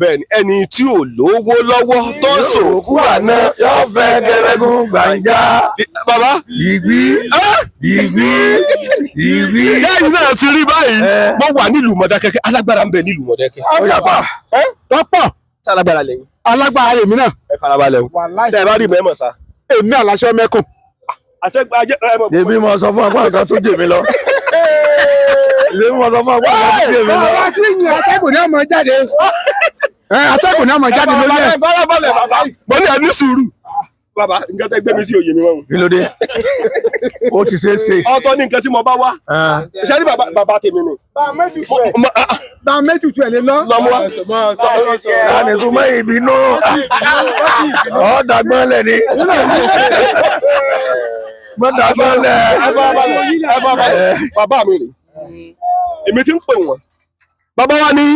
bẹ́ẹ̀ni ẹni tí ò lówó lọ́wọ́ tó sòkú àná yóò fẹ́ gẹrẹgún gbàǹjà. bàbá ìgbí ṣé ẹ̀yin náà ti rí báyìí mo wà nílùú Mọdákẹ́kẹ́ alágbára ń bẹ nílùú Mọdákẹ́kẹ́. ọ̀yàpá tọ́pọ̀ ṣé alágbára lẹ́yìn. alágbára èmi náà. ẹ farabalẹ̀ o tẹ́ ẹ bá rí mẹ́mọ̀ sá. èmi àlàṣọ mẹ́kùn. èmi mo sọ fún ọgbọ́n kan tó jè mí lọ. èmi mo sọ fún ọgbọ́n kan tó jè mí lọ. ọba tí yin atẹ́gùn ní ọmọ jáde. atẹ́gùn ní ọmọ jáde lórí ẹ̀. farabalẹ̀ bàbá mo ní ẹ ní sùúrù. bàbá nǹkan tẹ́ gbé mi sí òye mi wọn. kí ló dé ó ti ṣe é ṣe. ọ̀tọ̀ ní nǹkan tí mo bá wá. ṣé ní bàbá tèmi ni. bá a mẹ́tùtù ẹ̀ lé lọ. lọ́mú wa. láàánú súnmọ́ ìbínú ọ̀ọ́dàgbọ́n lẹ̀ ni. mọ́dàgbọ́n lẹ̀. bàbá mi rè èmi ti ń pè wọ́n. bàbá wa ní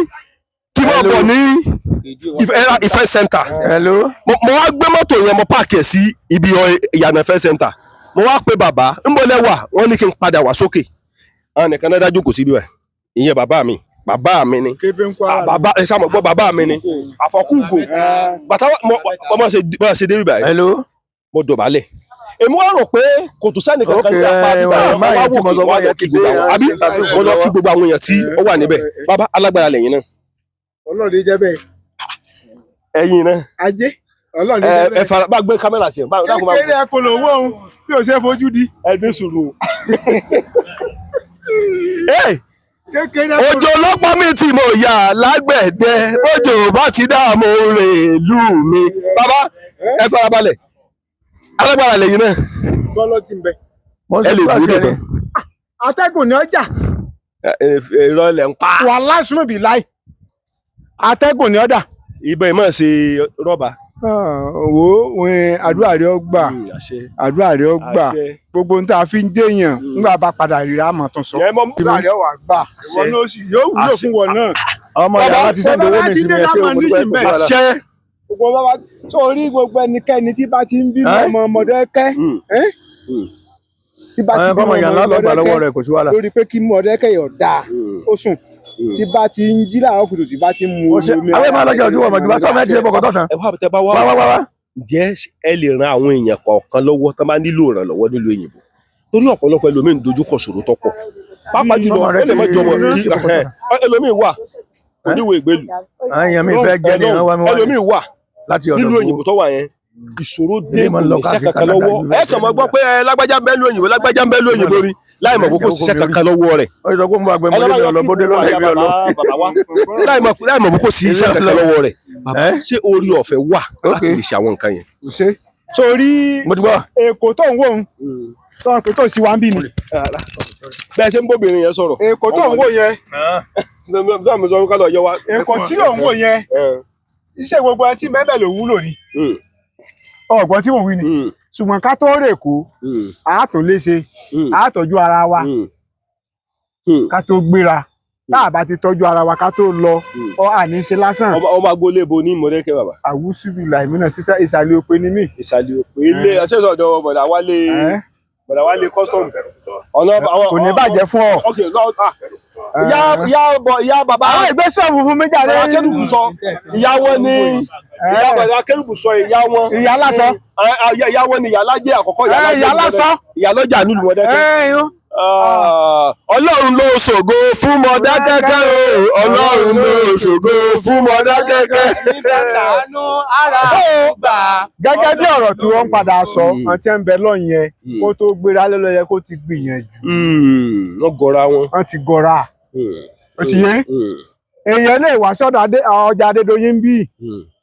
kí wọ́n bọ̀ ní Ifẹ̀ center. hello. mo wá gbé mọ́tò yẹn mo páàkì ẹ̀ sí ibi ìyànà Ifẹ̀ center. mo wá pé bàbá ń bọ̀ lẹ́wà wọ́n ní kí n padà wá sókè. àwọn nìkan náà dájú kò sí bí wẹ̀ ìyẹn bàbá mi ni bàbá ẹ sáà mọ̀ gbọ́ bàbá mi ni àfọkúgò bàtà mo ṣe dé bíbá yìí. hello. mo dọ̀bálẹ̀ èmi wá rò pé kò tó sẹ́ni kankan ní apá mo lọ kí gbogbo àwọn èèyàn tí ó wà níbẹ̀ bàbá alágbára lẹ́yìn náà. ọlọ́run jẹ́ bẹ́ẹ̀. ẹ̀yin náà. ajé ọlọ́run jẹ́ bẹ́ẹ̀. ẹ fara bá gbé kámẹ́rà sí ẹ. kékeré ẹ kò lò wọ́ ohun tí ò ṣe é fojú di. ẹ ní sùúrù. òjò ọlọ́pàá mi tí mo yà lágbẹ̀dẹ òjò bá ti dààmú rè lù mí. bàbá ẹ farabalẹ̀ alágbára lẹ́yìn náà. bọ́lọ́ ti ń bẹ. ẹ lè gbúdọ̀ bẹ́ẹ̀. atẹ́gùn ní ọjà. ìrọ̀lẹ́ ń pa. wà lásùn bí láì. atẹ́gùn ní ọ̀dà. ibẹ̀ ìmọ̀ ṣe rọ́bà. wo àdúrà rẹ ó gbà àdúrà rẹ ó gbà gbogbo ohun tá a fi ń jẹyàn nígbà bá padà ríra mọ̀ tó sọ. àdúrà rẹ ó wà gbà ìwọ ló sì yóò wúlò fún wọn náà. ọmọ ìyá ti sẹ́ni owó mi sí mi ẹ ṣé o mo dúpẹ́ púpọ̀ la. àṣẹ. gbogbo bàbá sórí gbogbo ẹnikẹ́ni tí bá ti ń bímọ ọmọ Mọdákẹ́kẹ́ tí bá ti àwọn ọmọ ìyá ńlá lọ́gbà lọ́wọ́ rẹ̀ kò sí wàhálà. lórí pé kí Mọdákẹ́kẹ́ yọ̀ dáa ó sùn tí bá ti ń jí láàárọ̀ kùtù tí bá ti ń mu omi. àwọn ìmọ̀ ọlọ́jà ojú wọn mọ̀ jù bá sọ mẹ́tì ṣe bọ̀kọ̀ tán. ẹ wá tẹ bá wá. ǹjẹ́ ẹ lè ran àwọn èèyàn kọ̀ọ̀kan lọ́wọ́ tó bá nílò ìrànlọ́wọ́ nílùú òyìnbó torí ọ̀pọ̀lọpọ̀ ẹlòmíín dojúkọ ṣòro tó pọ̀ pápá jùlọ ẹlòmíín wà oníwèé ìgbèlú ẹlòmíín wà nílùú òyìnbó tó wà yẹn ìṣòro dé kò ní ṣe kankan lọ́wọ́ ẹ kàn mọ́ gbọ́ pé lágbájá ń bẹ lú òyìnbó lágbájá ń bẹ lú òyìnbó rí láì mọ̀ kó ṣiṣẹ́ kankan lọ́wọ́ rẹ̀ láì mọ̀ kó ṣiṣẹ́ kankan lọ́wọ́ rẹ̀ ṣé orí ọ̀fẹ́ wà láti lè ṣe àwọn nǹkan yẹn. sórí èkó tó ń wò ń tó ń pè tó sí wa ń bí ni. bẹ́ẹ̀ ṣe ń bóbìnrin yẹn sọ̀rọ̀. èkó tó ń wò yẹn. èkó tí ò ń wò yẹn iṣẹ́ gbogbo ẹtí mẹ́bẹ̀ ló wúlò ni. ọ̀gbọ́n tí mò ń wí ni ṣùgbọ́n ká tó rè kó a tó léṣe a tọ́jú ara wa ká tó gbéra tá a bá ti tọ́jú ara wa ká tó lọ ọ àní ṣe lásán. ọmọ agboolé bo ní Mọdákẹ́kẹ́ bàbá. àwùsùbí làìmínà síta ìsàlẹ̀ òpè ni mí. ìsàlẹ̀ òpè ilé aṣẹ́sọ̀ ọ̀dọ̀ bọ̀dà wálé custom. kò ní bàjẹ́ fún ọ. ìyá bàbá. àwọn ìgbé sọ̀rọ̀ fún mi jáde. akérùbù sọ ìyá wọn ni ìyá bàbá akérùbù sọ ìyá wọn. ìyá lásán. ìyá wọn ni ìyá lájẹ àkọ́kọ́ ìyá lásán. ìyá lọ́jà nílùú Mọdákẹ́kẹ́. Ọlọ́run ló ṣògo fún Mọdákẹ́kẹ́ o Ọlọ́run ló ṣògo fún Mọdákẹ́kẹ́. gẹ́gẹ́ bí ọ̀rọ̀ tí wọ́n ń padà sọ àti ẹ̀ ń bẹ lọ́yìn yẹn kó tó gbéra lọ́lọ́ yẹ kó ti gbìyànjú. wọ́n gọra wọn. wọ́n ti gọra. ó ti yé èèyàn lè wá sọ́dọ̀ ọjà Adédoyin bí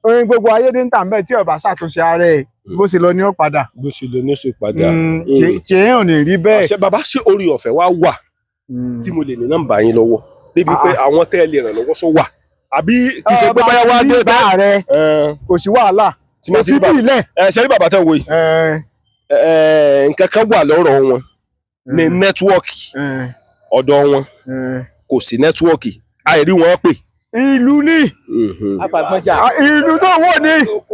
oyin gbogbo ayédè ń tà ń bẹ̀ tí ọba ṣàtúnṣe ara ẹ̀ bó ṣe lọ ní ó padà. bó ṣe lọ ní ó ṣe padà. ṣé ò ní rí bẹ́ẹ̀. àṣẹ bàbá ṣé orí ọ̀fẹ́ wá wà tí mo lè ní nọ́mbà yín lọ́wọ́ débi pé àwọn tẹ́ ẹ lè ràn lọ́wọ́ sọ wà àbí kì í ṣe pé báyà wá dé bá rẹ kò sí wàhálà kò sí bí ilẹ̀. ṣe rí bàbá tẹ́ wo yìí nǹkan kan wà lọ́rọ̀ wọn ní nẹ́tíwọ́ọ̀kì ọ̀dọ̀ wọn kò sí nẹ́tíwọ́ọ̀kì àìrí wọn pè. ìlú ní ìlú tó wò ní.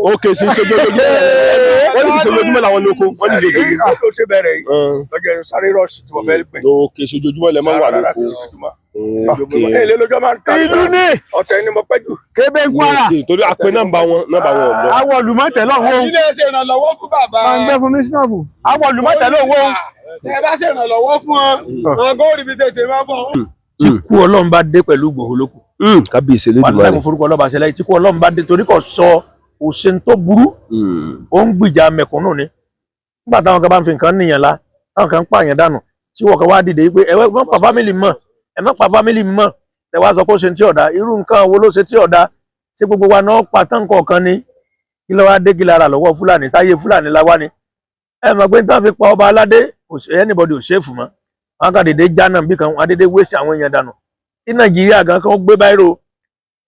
ókè sí ṣojoojúmọ́ wọ́n ní kí ṣojoojúmọ́ làwọn lóko wọ́n ní ṣojoojúmọ́. ó ṣe bẹ̀rẹ̀ yìí lọ́jọ́ sáré rọ́ọ̀ṣì tí wọ́n fẹ́ pè. ókè ṣojoojúmọ́ lẹ máa wà lóko èlé lójó máa ń ta ìlú ní ọ̀tẹ̀ ni mo pẹ́ jù. kébé ń Kwara torí a pe nọ́mbà wọn ọ̀gbọ́n. àwọn olùmọ̀tẹ̀ lọ́wọ́ ilé ṣe ìrànlọ́wọ́ fún bàbá. máa ń gbé fún mísínàfù àwọn olùmọ̀tẹ̀ lọ́wọ́ ẹ bá ṣe ìrànlọ́wọ́ fún wọn wọn kò rí bí tètè máa bọ̀. tí kú ọlọ́run bá dé pẹ̀lú Ìgbòho lókù. kábíyèsí wàlúùdá Elédùmarè. mo forúkọ ọlọ́ba ṣẹlẹ̀ tí kú ọlọ́run bá dé torí kò sọ òṣèǹ tó burú ó ń gbìjà mẹ̀kúnnù ni nígbà táwọn kan bá ń fi nǹkan níyàn la táwọn kan ń pààyàn dànù tí wọ́n kan wá dìde pé ẹ má pa fámìlì mọ́ ẹ má pa fámìlì mọ́ ẹ wá sọ pé ó ṣe tí ọ̀dà irú nǹkan wo ló ṣe tí ọ̀dà ṣé gbogbo wa náà pa tán kọ̀ọ̀kan ni kí ló wá dé kí lára lọ́wọ́ Fúlàní sáyé Fúlàní la wá ni ẹ mọ̀ pé tán fi pa ọba aládé anybody ò ṣèfù mọ́ wọn kàn dédé jánà bí kan wọn dédé wéṣì àwọn èèyàn dànù tí Nàìjíríà gan kan gbé báyìí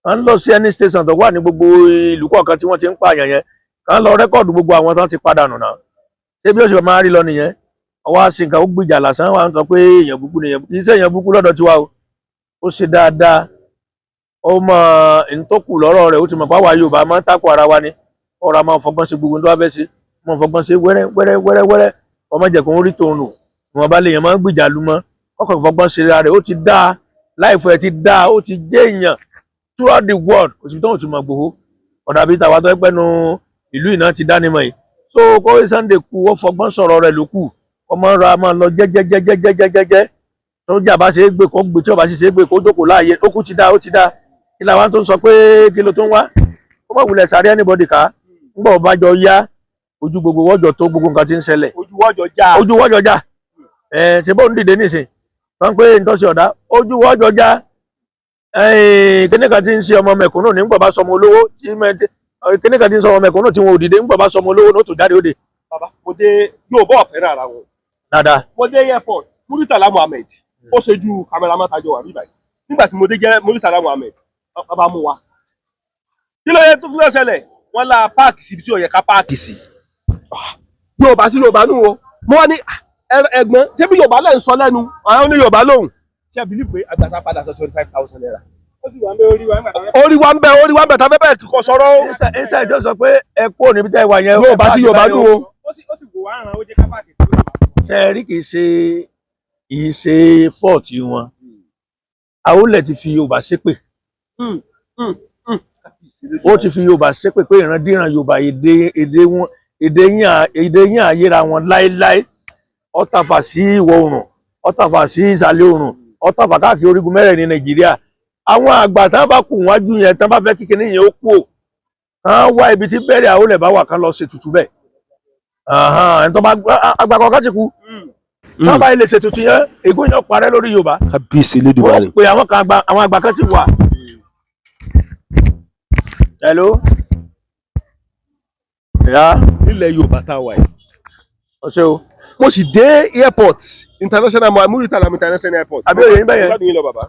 kan lọ sí any station tó wà ní gbogbo ìlú kọ̀ọ̀kan tí wọ́n ti ń pa àyàn yẹn kan lọ rẹ́kọ̀dù gbogbo àwọn tán ti padà nù náà ṣé bí ó ṣe máa rí lọ nìyẹn ọwọ́ àṣìǹkà ó gbìjà lásán wà ń sọ pé èèyàn búkú nìyẹn kì í ṣe èèyàn búkú lọ́dọ̀ tiwa o ó ṣe dáadáa ó mọ ìtọ́kù lọ́rọ̀ rẹ̀ ó ti mọ̀ pàwọ́ Yorùbá máa ń takò ara wa ni ọ̀rọ̀ máa ń fọgbọ́n sí gbogbo tó wá fẹ́ sí máa ń fọgbọ́n sí wẹ́rẹ́ ọmọ jẹ̀kọ́ orí tòun lò ìwọ̀n bá lè yàn máa ń gbìjà lu mọ́ ọkọ̀ fọgbọ́n sí ara rẹ̀ ó ti dáa láìfọ ẹ̀ ti dáa ó ti jẹ́ èèyàn throughout the world kò sí tóun ti mọ̀ Ìgbòho ọ̀dà bíi tàwa tó pẹ́nu ìlú ìná ti dánimọ̀ yìí so kó Sunday kú ó fọgbọ́n sọ̀rọ̀ rẹ̀ ló kù ọmọ ra máa lọ jẹ́jẹ́jẹ́jẹ́jẹ́jẹ́ tó jà bá ṣe é gbé kó gbé tí ò bá ṣe é gbé kó jókòó láàyè ó kú ti dá ó ti dá kí làwọn tó ń sọ pé kí ló tó ń wá ó mọ̀ wulẹ̀ sáré anybody ká ńgbà ọba jọ yá ojú gbogbo wọ́jọ tó gbogbo nǹkan ti ń ṣẹlẹ̀ ojú wọ́jọ já ṣe bó ń dìde nísìn tó ń pé ntọ́sí ọ̀dá ojú wọ́jọ já kíníkan ti ń ṣe ọmọ mẹ̀kúnnù ní ńgbà bá sọmọ olówó kíníkan ti ń sọ ọmọ mẹ̀kúnnù tí wọn ò dìde ńgbà bá sọmọ olówó ní ó tó jáde ó de. bàbá mo dé yóò bọ́ ọ̀fẹ́ rárá wọn. dáadáa. mo dé airport Muritala Muhammed ó ṣe ju cameraman tajọ wà bíbáyìí nígbà tí mo dé jẹ́ Muritala Muhammed bàbá mú wa. kí ló yẹ tó fi ṣẹlẹ̀ wọ́n la páàkì síbi tí ó yẹ ká páàkì sí. Yorùbá sí Yorùbá nù o mo wá ní ẹ̀gbọ́n ṣé bí Yorùbá lẹ ń sọ lẹ́nu àwọn ní Yorùbá lóhùn ṣé ẹ bìlíf pé àgbàtà padà sọ 25,000 naira. ó sì wà ń bẹ orí wa ń bẹ. orí wa ń bẹ tá fẹ́ bẹ́ẹ̀ kọ́ sọ̀rọ̀ o. ẹsẹ̀ ìjọ sọ pé ẹ kó níbi tẹ́ wà yẹn. Yorùbá sí Yorùbá nù o. ó sì wò wá ràn ó jẹ́ ká pàkì tó lè wà. ṣe rí kì í ṣe fọ́ọ̀tì wọn àwòlẹ̀ ti fi Yorùbá ṣépè ó ti fi Yorùbá ṣépè pé ìrandíran Yorùbá èdè yín àyèrà wọn láéláé ó tàfà sí ìwọ̀ oòrùn ó tàfà sí ìsàlẹ̀ oòrùn ó tàfà káàkiri orígun mẹ́rẹ̀ẹ̀rin ní Nàìjíríà àwọn àgbà tán bá kù wájú yẹn tán bá fẹ́ kíkiní yẹn ó kú ò kán wá ibi tí bẹ́ẹ̀rẹ̀ àwòlẹ̀ bá wà kán lọ ṣe tutù bẹ́ẹ̀ ẹni tó bá àgbà kọ̀ọ̀kan ti kú tán bá ilé ṣe tutù yẹn ègún yẹn parẹ́ lórí Yorùbá kábíyèsí Elédùmarè. ó pe àwọn àgbà kan ti wà. Hello. Ya. Nílẹ̀ Yorùbá tá a wà yìí. Ọ̀sẹ̀ o. Mo sì dé airport international Muritala international airport. Àbí òye ń bẹ̀ yẹn.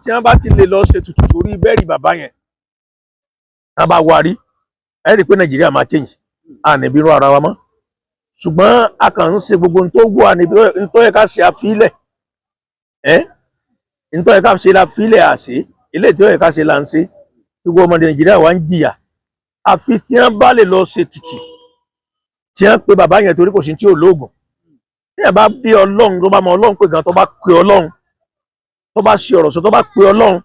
Tí wọ́n bá ti lè lọ ṣe tutù sórí bẹ́ẹ̀rì bàbá yẹn. Tá bá wá rí. Ẹ rí i pé Nàìjíríà máa change. A ní bínú ara wa mọ́. Ṣùgbọ́n a kàn ń ṣe gbogbo tó wà níbi tó yẹ ká ṣe àfilẹ̀. Tó yẹ ká ṣe la filẹ̀ àṣẹ. Ilé tó yẹ ká ṣe là ń ṣe. Gbogbo ọmọdé Nàìjíríà wa ń jìyà. Àfi tí wọ́n bá lè lọ ṣe tutù. Tí wọ́n pe bàbá yẹn torí kò sí tí ò lóògùn. Tí ẹ bá bí Ọlọ́run tó bá mọ Ọlọ́run pé gan tó bá pe Ọlọ́run tó bá ṣe ọ̀rọ̀ sọ tó bá pe Ọlọ́run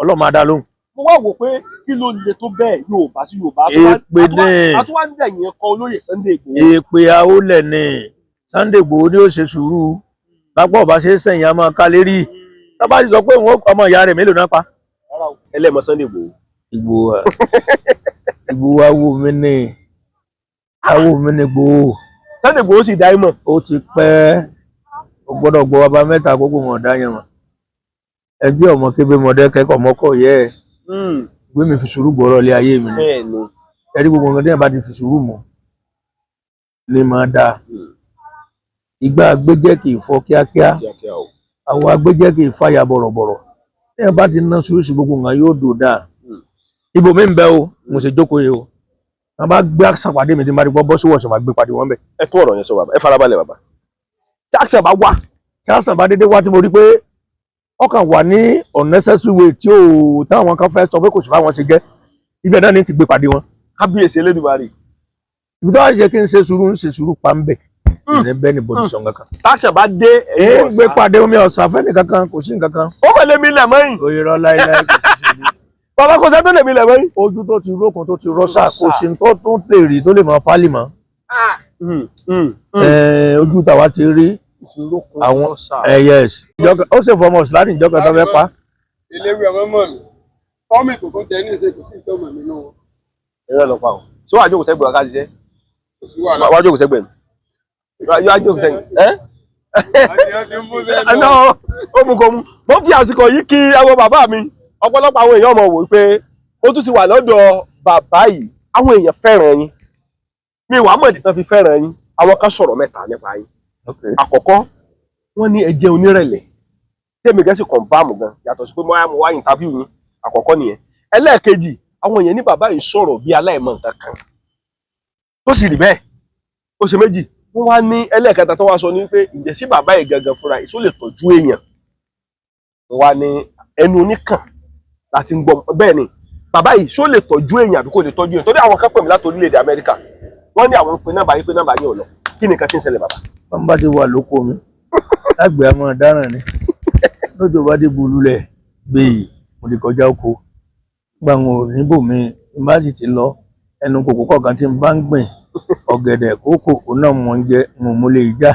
Ọlọ́run máa dá lóhùn. Mo wá wò pé kí ló le tó bẹ́ẹ̀ Yorùbá sí Yorùbá. Èpè ní àtúwádìí ẹ̀yìn ẹ̀kọ́ olóyè Sunday Igboho. èpè àólẹ̀ ní Sunday Igboho ni ó ṣe sùúrù lápá ọba ṣe é sẹ́yìn a máa ká lérí tá bá ti sọ pé òun ọmọ ìyá rẹ̀ mélòó náà pa. ẹlẹ́mọ̀ Sunday Igboho. Igboho awo mi ní Igboho. Sunday Igboho sì dá ìmọ̀. Ó ti pẹ́ ó gbọ́dọ̀ gbọ́ ọba mẹ́ta àkókò mọ̀ ọ̀dá yẹn mọ̀ ẹgbẹ́ ọmọ kébé mọ̀dẹ́ kẹ́kọ̀ọ́ mọ́kọ̀ yẹ ẹ̀ gbé mi fi sùúrù gbọ́rọ̀ lé ayé mi ni ẹ̀rí gbogbo nǹkan tí yẹn bá ti fi sùúrù mọ̀ ni máa dáa. Ìgbà agbẹ́jẹ́ kì í fọ́ kíákíá àwọn agbẹ́jẹ́ kì í fàyà bọ̀rọ̀bọ̀rọ̀ tí yẹn bá ti ná sùúrù sí gbogbo nǹkan yóò dò dáa. Ibo mi ń bẹ o mo ṣe jókòó yìí o wọn bá gbé àṣà pàdé mi tí n bá rí bọ́ sí wọ̀ṣọ̀ máa gbé pàdé wọn bẹ̀. Ẹ tún ọ̀rọ̀ yẹn sọ bàbá ẹ farabalẹ̀ bàbá. Tí àṣà bá wà. Tí àṣà bá dédé wá tí mo rí pé ọkàn wà ní unnecessary way tí ò táwọn kan fẹ́ sọ pé kò sí báwọn ṣe jẹ́ ibẹ̀ náà ní ti gbé pàdé wọn. Kábíyèsí Elédùmarè. Ibi tó wá ṣe kí n ṣe sùúrù pa ń bẹ̀. ní bẹ́ẹ̀ ni bọ́dí sọ̀n kankan. táṣà bá dé èyí ń gbé pàdé omi ọ̀sà fẹ́ni kankan kò sí nǹkan kan. ó fẹ́ lé mi lẹ̀ mọ́yìn. òyìnbó láíláí kò sí ṣe ní. bàbá kò sẹ́ tó lè mi lẹ̀ mọ́yìn. ojú tó ti rókun tó ti rọ́ṣà kò sí tó tún lè rí tó lè mọ pálí mọ́. ojú tàwa ti rí àwọn yes ó ṣe fọmọ síláàdì ìjọba tó fẹ́ pa. eléwé ọmọ mọ mi tọ́mì tó tó jẹ ní ìṣe kò sí ìtọ́mọ mi náà. ẹ̀rọ lọ pa o ṣé wàá jókòó sẹ́gbẹ̀ẹ́ ká ṣiṣẹ́ kò sí wàhálà. wàá jókòó sẹ́gbẹ̀ẹ́ mi wàá jókòó sẹ́gbẹ̀ẹ́ ẹ̀nà òmùkòmù mo fi àsìkò yìí kí ẹwọ bàbá mi ọ̀pọ̀lọpọ̀ àwọn èèyàn mọ̀ wò pé ó tún ti wà lọ́dọ̀ bàbá yìí àwọn èèyàn fẹ́ràn yín mi wàá mọ̀ ìdí tán fi fẹ́ràn yín àwọn kan sọ̀rọ̀ mẹ́ta nípa yín àkọ́kọ́ wọ́n ní ẹ jẹ́ onírẹ̀lẹ̀ tèmi gẹ́sì kọ̀ǹbáàmù gan yàtọ̀ sí pé mo wá ìntàbíù yín àkọ́kọ́ nìyẹn ẹlẹ́ẹ̀kejì àwọn èèyàn ní bàbá yìí sọ̀rọ̀ bí aláìmọ̀ nǹkan kan tó sì rí bẹ́ẹ̀ ó ṣe méjì wọ́n wá ní ẹlẹ́ẹ̀kẹta tó wá sọ ní pé ǹjẹ́ sí bàbá yìí gangan fúnra yìí tó lè tọ́jú èèyàn wọ́n wá ní ẹnu oníkàn láti ń gbọ́ bẹ́ẹ̀ ni bàbá yìí tó lè tọ́jú èèyàn àbí kò lè tọ́jú èèyàn torí àwọn kan pè mí láti orílẹ̀-èdè Amẹ́ríkà wọ́n ní àwọn ń pe nọ́mbà yìí pé nọ́mbà yìí ò lọ kí ni nǹkan tí ń ṣẹlẹ̀ bàbá. wọ́n bá ti wà lóko mi lágbè àmọ́ ọ̀daràn ni lójó bá dé bululẹ̀ gbé yìí mo lè kọjá oko gbà wọn ò níbòmí n bá sì ti lọ ẹnu kòkó kọ̀ọ̀kan tí n bá ń gbìn ọ̀gẹ̀dẹ̀ kókò òun náà mọ̀ ń jẹ mo mú lè já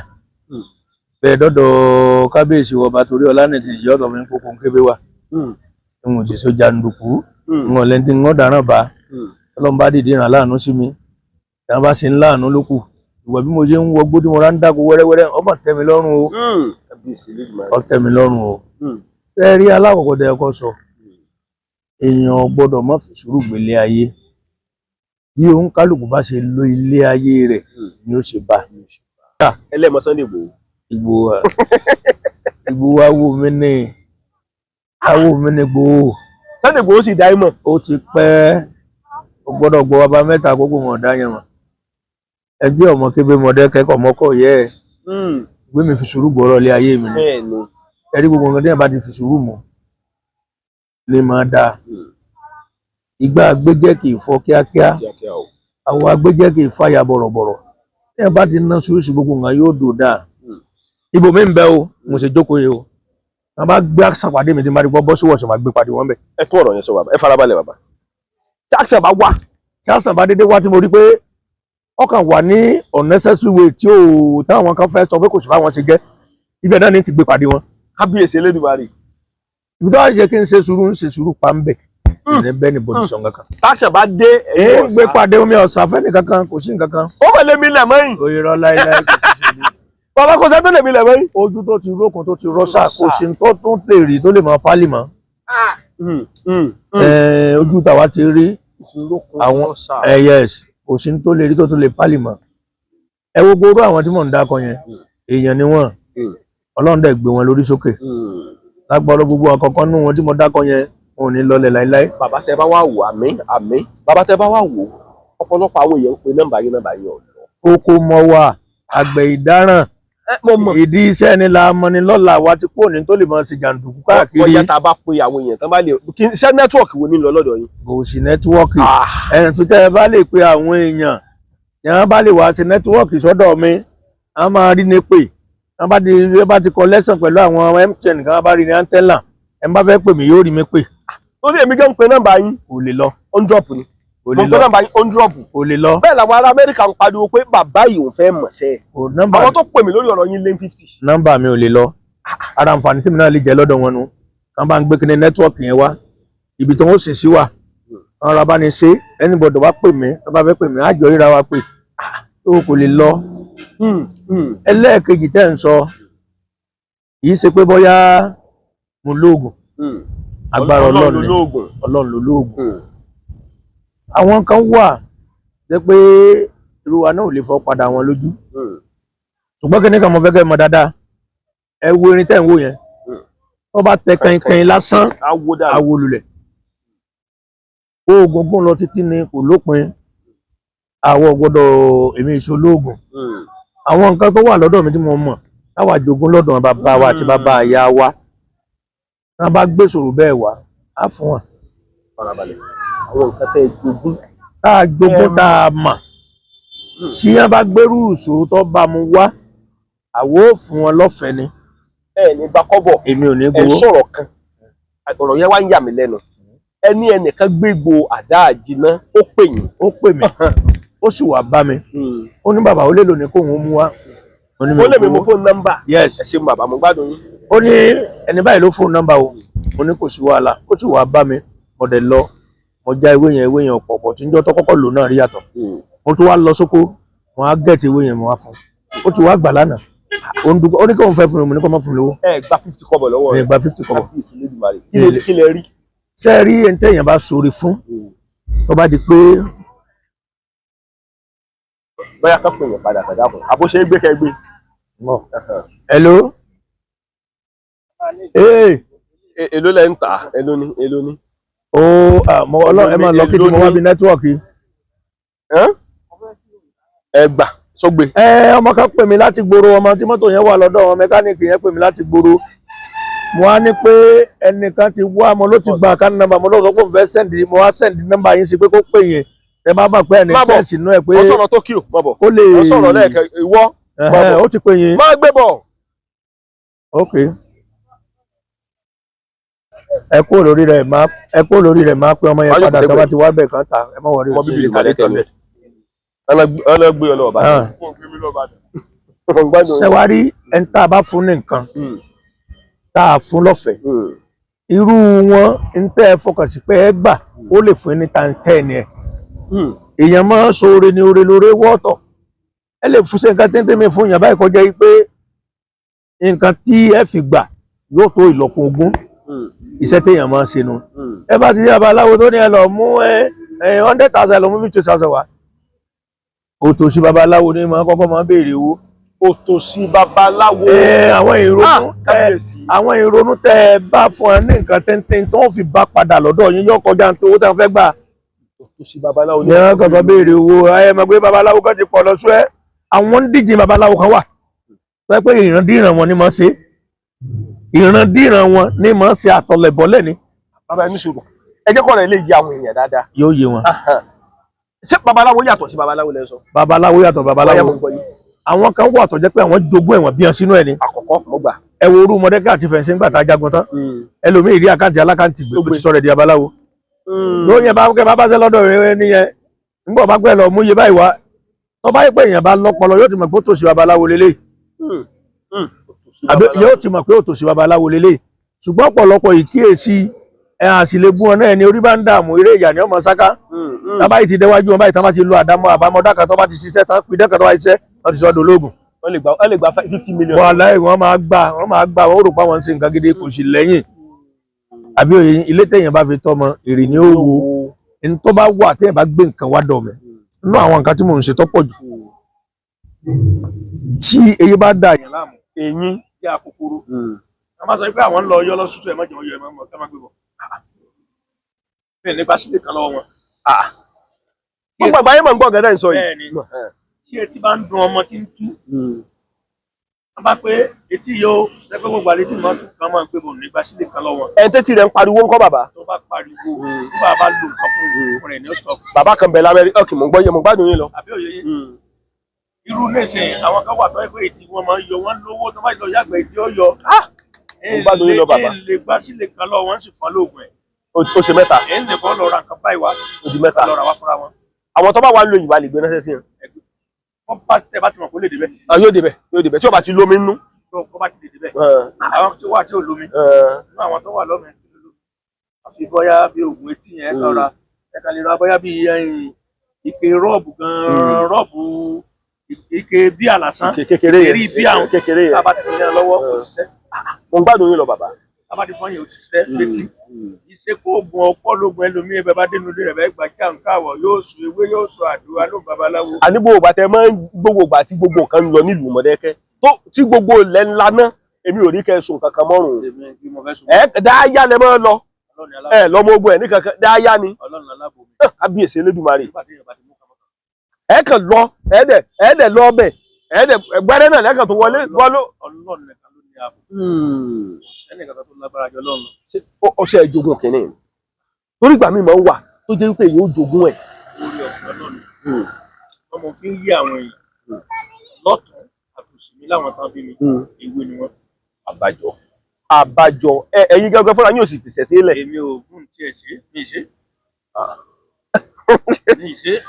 bẹ́ẹ̀ dọ́dọ̀ kábíyèsí ọba torí ọlánìtì ìjọ́dọ̀ mi kókó ń kébé wa ìwọ̀n ti sọjà ndùkú ìwọ̀n lẹ́ntì ń dáràn bá ọlọ́run bá dìde ìràn láàánú sí mi ìyá bá ṣe ń láàánú lókù ìwà bí mo ṣe ń wọ gbódì mo rà ń dáko wẹ́rẹ́wẹ́rẹ́ ọmọ tẹ́ mi lọ́rùn o ọ tẹ́ mi lọ́rùn o ẹ rí alákọ̀ọ́kọ́ dẹ́ ẹ̀kọ́ sọ èèyàn gbọ́dọ̀ má fi sùúrù gbélé ayé bí òun kálukú bá ṣe lo ilé ayé rẹ̀ ni ó ṣe bá. ẹlẹ́mọ Sunday Igboho. Igboho awo mi ní Igboho. Sunday Igboho sì dá ìmọ̀. ó ti pẹ́ ó gbọ́dọ̀ gbọ́ bàbá mẹ́ta àkókò mọ̀ ọ̀dá yẹn mọ̀ ẹgbẹ́ ọmọ kébé mọ̀dẹ́ kẹ́kọ̀ọ́ mọ́kọ̀ yẹ ẹ̀ gbé mi fi sùúrù gbọ́rọ̀ lé ayé mi ni ẹ̀rí gbogbo nǹkan téèyàn bá ti fi sùúrù mọ̀ lè máa dáa. Ìgbà agbẹ́jẹ́ kì í fọ́ kíákíá àwọn agbẹ́jẹ́ kì í fàyà bọ̀rọ̀bọ̀rọ̀ téèyàn bá ti ná sùúrù sí gbogbo nǹkan yóò dò dáa. Ibò mi ń bẹ o mo ṣe jókòó yìí o wọn bá gbé àṣàpàdé mi tí n bá rí bọ́ sí wọ̀ṣọ̀ máa gbé pàdé wọn bẹ̀. ẹ tún ọ̀rọ̀ yẹn sọ bàbá ẹ farabalẹ̀ bàbá tí àṣà bá wà. tí àṣà bá dédé wá tí mo rí pé ọkàn wà ní unnecessary way tí ò táwọn kan fẹ́ sọ pé kò sí báwọn ṣe jẹ́ ibẹ̀ náà ní ti gbé pàdé wọn. kábíyèsí Elédùmarè. ibi tó wá ṣe kí n ṣe sùúrù pa ń bẹ̀ ní bẹ́ẹ̀ ni bọ́dí sọ̀n kankan. táṣà bá dé èyí ń gbé pàdé omi ọ̀sà fẹ́ni kankan kò sí nǹkan kan. ó fẹ́ lé mi lẹ̀ mọ́yìn. òyìnbó láíláí kò sí ṣe ní. bàbá kò sẹ́ tó lè mi lẹ̀ mọ́yìn. ojú tó ti rókun tó ti rọ́ṣà kò sí tó tún lè rí tó lè mọ pálí mọ́. ojú tàwa ti rí àwọn yes kò sí tó lè rí tó tún lè pálí mọ́. ẹ wo gbogbo àwọn tí mò ń dákọ yẹn èèyàn ni wọ́n Ọlọ́run dẹ̀ gbé wọn lórí sókè lágbọ́dọ̀ gbogbo àkọ́kọ́ nú wọn tí mo dákọ yẹn wọn ò ní lọlẹ̀ láíláí. bàbá tẹ bá wà wò àmín bàbá tẹ bá wà wò ọ̀pọ̀lọpọ̀ àwọn èèyàn ń pe nọ́mbà yìí ọ̀dọ́. oko mọ wa àgbẹ̀ ìdáràn ìdí iṣẹ́ ni la mọ ni lọ́la wa ti pò ní tó lè mọ sí jàǹdùkú káàkiri. bóyá tá a bá pe àwọn èèyàn tán bá lè ṣe nẹ́tíwọ̀kì wo ní lọ lọ́dọ̀ yín. kò sí nẹ́tíwọ́ọ̀kì ẹ̀yìn tó tẹ́ ẹ bá lè pe àwọn èèyàn yẹn bá lè wá sí nẹ́tíwọ́ọ̀kì sọ́dọ̀ mi a máa rí ní pè wọ́n bá ti kọ lẹ́sàn pẹ̀lú àwọn MTN kan bá rí ní antenna ẹ̀ ń bá fẹ́ pè mí yóò rí mi pè. lórí èmi gan pe nọ́mbà yín. kò lè lọ. on drop ni. kò lè lọ nọ́mbà yín on drop. kò lè lọ. bẹ́ẹ̀ làwọn ará Amẹ́ríkà ń pariwo pé bàbá yìí ò fẹ́ mọ̀ ṣẹ́. àwọn tó pè mí lórí ọ̀rọ̀ yín lé 50. nọ́mbà mi ò lè lọ ara àǹfààní tí mi náà lè jẹ lọ́dọ̀ wọn nu kàn bá ń gbé kíní nẹ́tíwọ́ọ̀kì yẹn wá ibi tó ń sì sí wà àwọn ará bá ní ṣe anybody wá pè mí tó bá fẹ́ pè mí àjọ ríra wa pè tó kò lè lọ. ẹlẹ́ẹ̀kejì tẹ́ ń sọ yìí ṣe pé bóyá mo lóògùn agbára Ọlọ́run ló lóògùn àwọn kan wà jẹ́ pé irú wa náà ò lè fọ́ padà wọn lójú ṣùgbọ́n kí ní kan mo fẹ́ kẹ́ mọ̀ dáadáa ẹ wo irin tẹ́ ń wò yẹn tó bá tẹ kẹ́yìn lásán awo lulẹ̀ oògùn gùn lọ títí ni kò lópin àwọ̀ gbọ́dọ̀ èmi ìṣolóògùn àwọn nǹkan tó wà lọ́dọ̀ mi tí mo mọ̀ táwa jogún lọ́dọ̀ bàbá wa àti bàbá ìyá wa tá bá gbé ṣòro bẹ́ẹ̀ wá á fún wọn. farabalẹ̀ àwọn nǹkan tẹ́ jogún. tá a jogún tá a mọ̀ tí wọ́n bá gbérú ìṣòro tó bá mu wá àwo ò fún wọn lọ́fẹ̀ẹ́ ni. ẹ ní gba kọ́bọ̀. Èmi ò ní ẹ gbowó. sọ̀rọ̀ kan ọ̀rọ̀ yẹn wá ń yà mí lẹ́nu. ẹni ẹnìkan gbégbó àdá àjìná ó pè yín. Ó pè mí ó sì wá bá mi ó ní bàbá ó lè lò ní kóun ó mú wá. ó lè mi mú fóònù nọ́mbà. Yes. ẹ ṣeun bàbá mo gbádùn yín. Ó ní ẹni báyìí ló fóònù nọ́mbà o mo ní kò sí wàhálà ó sì wá bá mi mo dẹ̀ lọ mo já ewé yẹn ọ̀pọ̀pọ̀ tí ń jọ́ tó kọ́kọ́ lò náà rí yàtọ̀. Mo tún wá lọ sóko wọn á gẹ̀ẹ́tì ewé yẹn mo wá fún ó ti wá gbà lánàá ó ní kí òun fẹ́ fún mi mo ní kó má fún mi lówó. ẹ gba 50 kọ́bọ̀ lọ́wọ́ rẹ̀. ẹ gba 50 kọ́bọ̀. kí lè rí. Ṣé ẹ rí ẹni tẹ́yìn bá sórí fún tó bá di pé. bóyá ká pè yẹn padà kàdá fún àbó ṣe é gbé kẹgbé. Hello. èló lẹ ń tà èló ni. Ẹ máa lọ kí tí mo wá bí nẹ́tíwọ̀kì. ẹ gbà sọgbẹ. Ọmọ kan pè mí láti gbòòrò ọmọ tí mọ́tò yẹn wà lọ́dọ̀ wọn mẹkáníìkì yẹn pè mí láti gbòòrò mo wá ní pé ẹnìkan ti wá mo ló ti gba àkáǹtì nọ́mbà mo ló sọ pé mo fẹ́ sẹ́ndì mo wá sẹ́ndì nọ́mbà yín sí pé kó pè yẹn ẹ bá bà pé ẹnì kẹ́ẹ̀sì náà ẹ pé wọ́n sọ̀rọ̀ Tokyo mọ̀bọ̀ ó lè wọ́n sọ̀rọ̀ lẹ́ẹ̀kẹ́ ìwọ ó ti pè yín. má gbé bọ̀. Ok ẹ kú lórí rẹ̀ máa pé ọmọ yẹn padà tó bá ti wá bẹ̀ kàn ta ẹ má wọrí bíbélì kàlẹ́ tẹ̀lé ọlọ́gbé ọlọ́ọ̀bá. Ṣẹ̀wárí ẹni tá a bá fún ní nǹkan tá a fún lọ́fẹ̀ẹ́ irú wọn ń tẹ́ ẹ fọkàn sí pé ẹ gbà ó lè fún ní tàǹtẹ́ẹ̀nì ẹ̀ èèyàn máa ń ṣoore ní oore lóore wọ́ọ̀tọ̀ ẹ lè fún sí nǹkan téńté mi fún yàn báyìí kọjá yìí pé nǹkan tí ẹ fi gbà yóò tó ìlọ́po 20 iṣẹ́ téèyàn máa ń ṣe nu ẹ bá ti rí babaláwo tó ní ẹ lọ mú 100,000 lọ mú 50,000 wá òtòṣì babaláwo ní máa kọ́kọ́ máa béèrè owó. Òtòṣì babaláwo. Àwọn ìrònú tẹ ẹ bá fún ẹ ní nǹkan tẹ́ntẹ́n tó ń fi bá padà lọ́dọ̀ yín yọ kọjá ní owó tí wọ́n fẹ́ gbà. Òtòṣì babaláwo. Ní wọ́n kọ́kọ́ béèrè owó ẹ mọ̀ pé babaláwo kan ti pọ̀ lọ sú ẹ àwọn ń díje babaláwo kan wà tó yẹ pé ìrandíran wọn ni máa ṣe ìrandíran wọn ni máa ṣe àtọ̀lẹ̀bọ̀lẹ̀ ni. Bàbá ẹni sùúrù ẹ jẹ́ kọ́ra ilé yìí àwọn èèyàn dáadáa. Yóò yé wọn. Ṣé babaláwo yàtọ̀ sí babaláwo lẹ sọ? Babaláwo yàtọ̀ babaláwo. Àwọn kan wà tó jẹ́ pé àwọn jogún ẹ̀wọ̀n bí wọn sínú ẹ̀ ni. Àkọ́kọ́ mo gbà. Ẹ wo orú Mọdékà àti Fẹ̀nsí ńgbà tá a jagun tán. Ẹlòmíì rí àkáǹtì alákáǹtì gbé ó ti sọ̀rọ̀ di babaláwo. Ló yẹn bá kẹ́ bá bá ṣe lọ́dọ̀ rẹ̀ nìyẹn. Ńgbà bá gbẹ́ lọ mú iye báyìí wá. Tó bá yẹ pé èèyàn bá lọ́pọlọ yóò ti mọ̀ pé òtòṣì babaláwo lélẹ̀. Yóò ti mọ̀ pé òtòṣì babaláwo lélẹ̀. Ṣùgbọ́n ọ̀pọ̀lọpọ̀ ìkíyèsí àṣìlégún ọ̀nà ẹni orí bá ń dààmú eré ìyà ni ọmọ sáká tábà yìí ti déwájú wọn báyìí tán bá ti lo àbámọ́dá kan tó bá ti ṣiṣẹ́ tán pidán kan tó bá ti ṣiṣẹ́ wọ́n ti sọ ọ́ dológun. wọ́n lè gba 50 million. Wàláhì wọ́n máa gbà wọ́n rò pé àwọn ń ṣe nǹkan gidi kò sì lẹ́yìn àbí òye ilé téèyàn bá fi tọ́mọ èrè ni ó wo ẹni tó bá wà téèyàn bá gbé nǹkan wá dọ̀ mẹ́ nínú àwọn nǹkan tí mò ń ṣe tó pọ̀ jù tí eyín bá dà yẹn láàmú eyín bí àkókòrò a máa sọ pé àwọn ń lọ yọ lọ́sùtù ẹ̀ mọ́jọ yọ ẹ̀ mọ́ ká má gbé bọ̀ bẹ́ẹ̀ nípa sílẹ̀ kan lọ́wọ́ wọn. Gbogbo àgbáyé mọ̀ ń gbọ́ gẹ́gẹ́ ìsọ yìí. Bẹ́ẹ̀ni tí etí bá ń dun ọmọ tí ń tú wọ́n bá pé etí yóò lẹ́gbẹ́ gbogbo àlẹ́ tí wọ́n tún kan máa ń gbé bọ̀ nípa sílẹ̀ kan lọ́wọ́. Ẹni tẹ́tí rẹ̀ ń pariwo ńkọ́ bàbá. Tó bá pariwo nígbà bá lo nǹkan fún rẹ̀ ní ọ̀sán. Bàbá kan bẹ̀ l'Amẹ́ríkà ọ̀kì mò ń gbọ́ yẹ mo gbádùn yín lọ. Àbí òye yín irú nísìnyí àwọn kan wà tó ẹ pé ìdí wọn máa ń yọ wọn lówó tó bá lọ yàgbẹ́ ìdí ó yọ. Mo gbádùn yín lọ bàbá. ẹ lè gba sílẹ̀ kan lọ́wọ́ wọn sì fọ́n lóògùn ẹ̀. Ó ṣe mẹ́ta. ẹ̀ ń lè kọ́ lọ ra nǹkan báyìí wá. Ó di mẹ́ta. lọ ra wá fúnra wọn. Àwọn tó bá wà ń lo ìwà lè gbé náà sí yẹn. wọ́n bá tẹ bá ti mọ̀ kó lè débẹ̀. Yóò débẹ̀ tí ó bá ti lómi nínú. Tó bá ti lè débẹ̀. àwọn tó wà tí ò lómi. nínú àwọn tó wà lọ́mọ ẹ̀ àfi bọ́yá bí oògùn etí yẹn lọ́ra ẹ̀ka lè ra bọ́yá bí ike rọ́ọ̀bù gan-an rọ́ọ̀bù ike bí àlàsán kékeré yẹn bí àwọn kékeré yẹn. tábà ti fi yẹn lọ́wọ́ kò ṣiṣẹ́. Mo gbádùn yín lọ bàbá. tábà ti fọyín ò ti ṣiṣẹ́ létí. iṣẹ́ kó oògùn ọ̀pọ̀ lóògùn ẹlòmíì ẹ̀bẹ̀ bá dénú lé rẹ̀ bẹ́ẹ̀ gbà já nǹkan àwọ̀ yóò sùn ewé yóò sùn àdúrà ló babaláwo. Àní gbogbo ìgbà tẹ máa ń gbogbo ìgbà tí gbogbo nǹkan ń lọ nílùú Mọ̀dákẹ́kẹ́ tí gbogbo ilẹ̀ ńlá náà èmi ò rí kẹ́ sùn kankan mọ́rùn. Dáyà lẹ máa lọ lọmọ ogun ẹ̀ ní kankan dáyà ni kábíyèsí Elédùmarè. Ẹ kàn lọ ẹ̀ẹ́dẹ̀ lọ ọbẹ̀ ẹ̀ẹ́dẹ̀ gbẹ́rẹ́ náà lẹ́kàn tó wọlé wọ́lọ́. Ọlọ́run nìkan ló ní ààbò. ẹnìkan tó lágbára jọ lọ́run. Ọṣẹ ìjogún kìíní torí ìgbà mi máa ń wà tó jẹ́ wípé èyí ó jogún ẹ̀. orí ọ̀pọ̀ ọlọ́run ọmọ fi ń yí àwọn èèyàn lọ́tún àtòsí mi láwọn tán bí mi ewé ni wọ́n. àbájọ ẹ̀yin gẹ́gẹ́ fúnra yín ò sì fìṣẹ́ sílẹ̀. èmi ò gùn tiẹ̀ ṣe mi ṣe.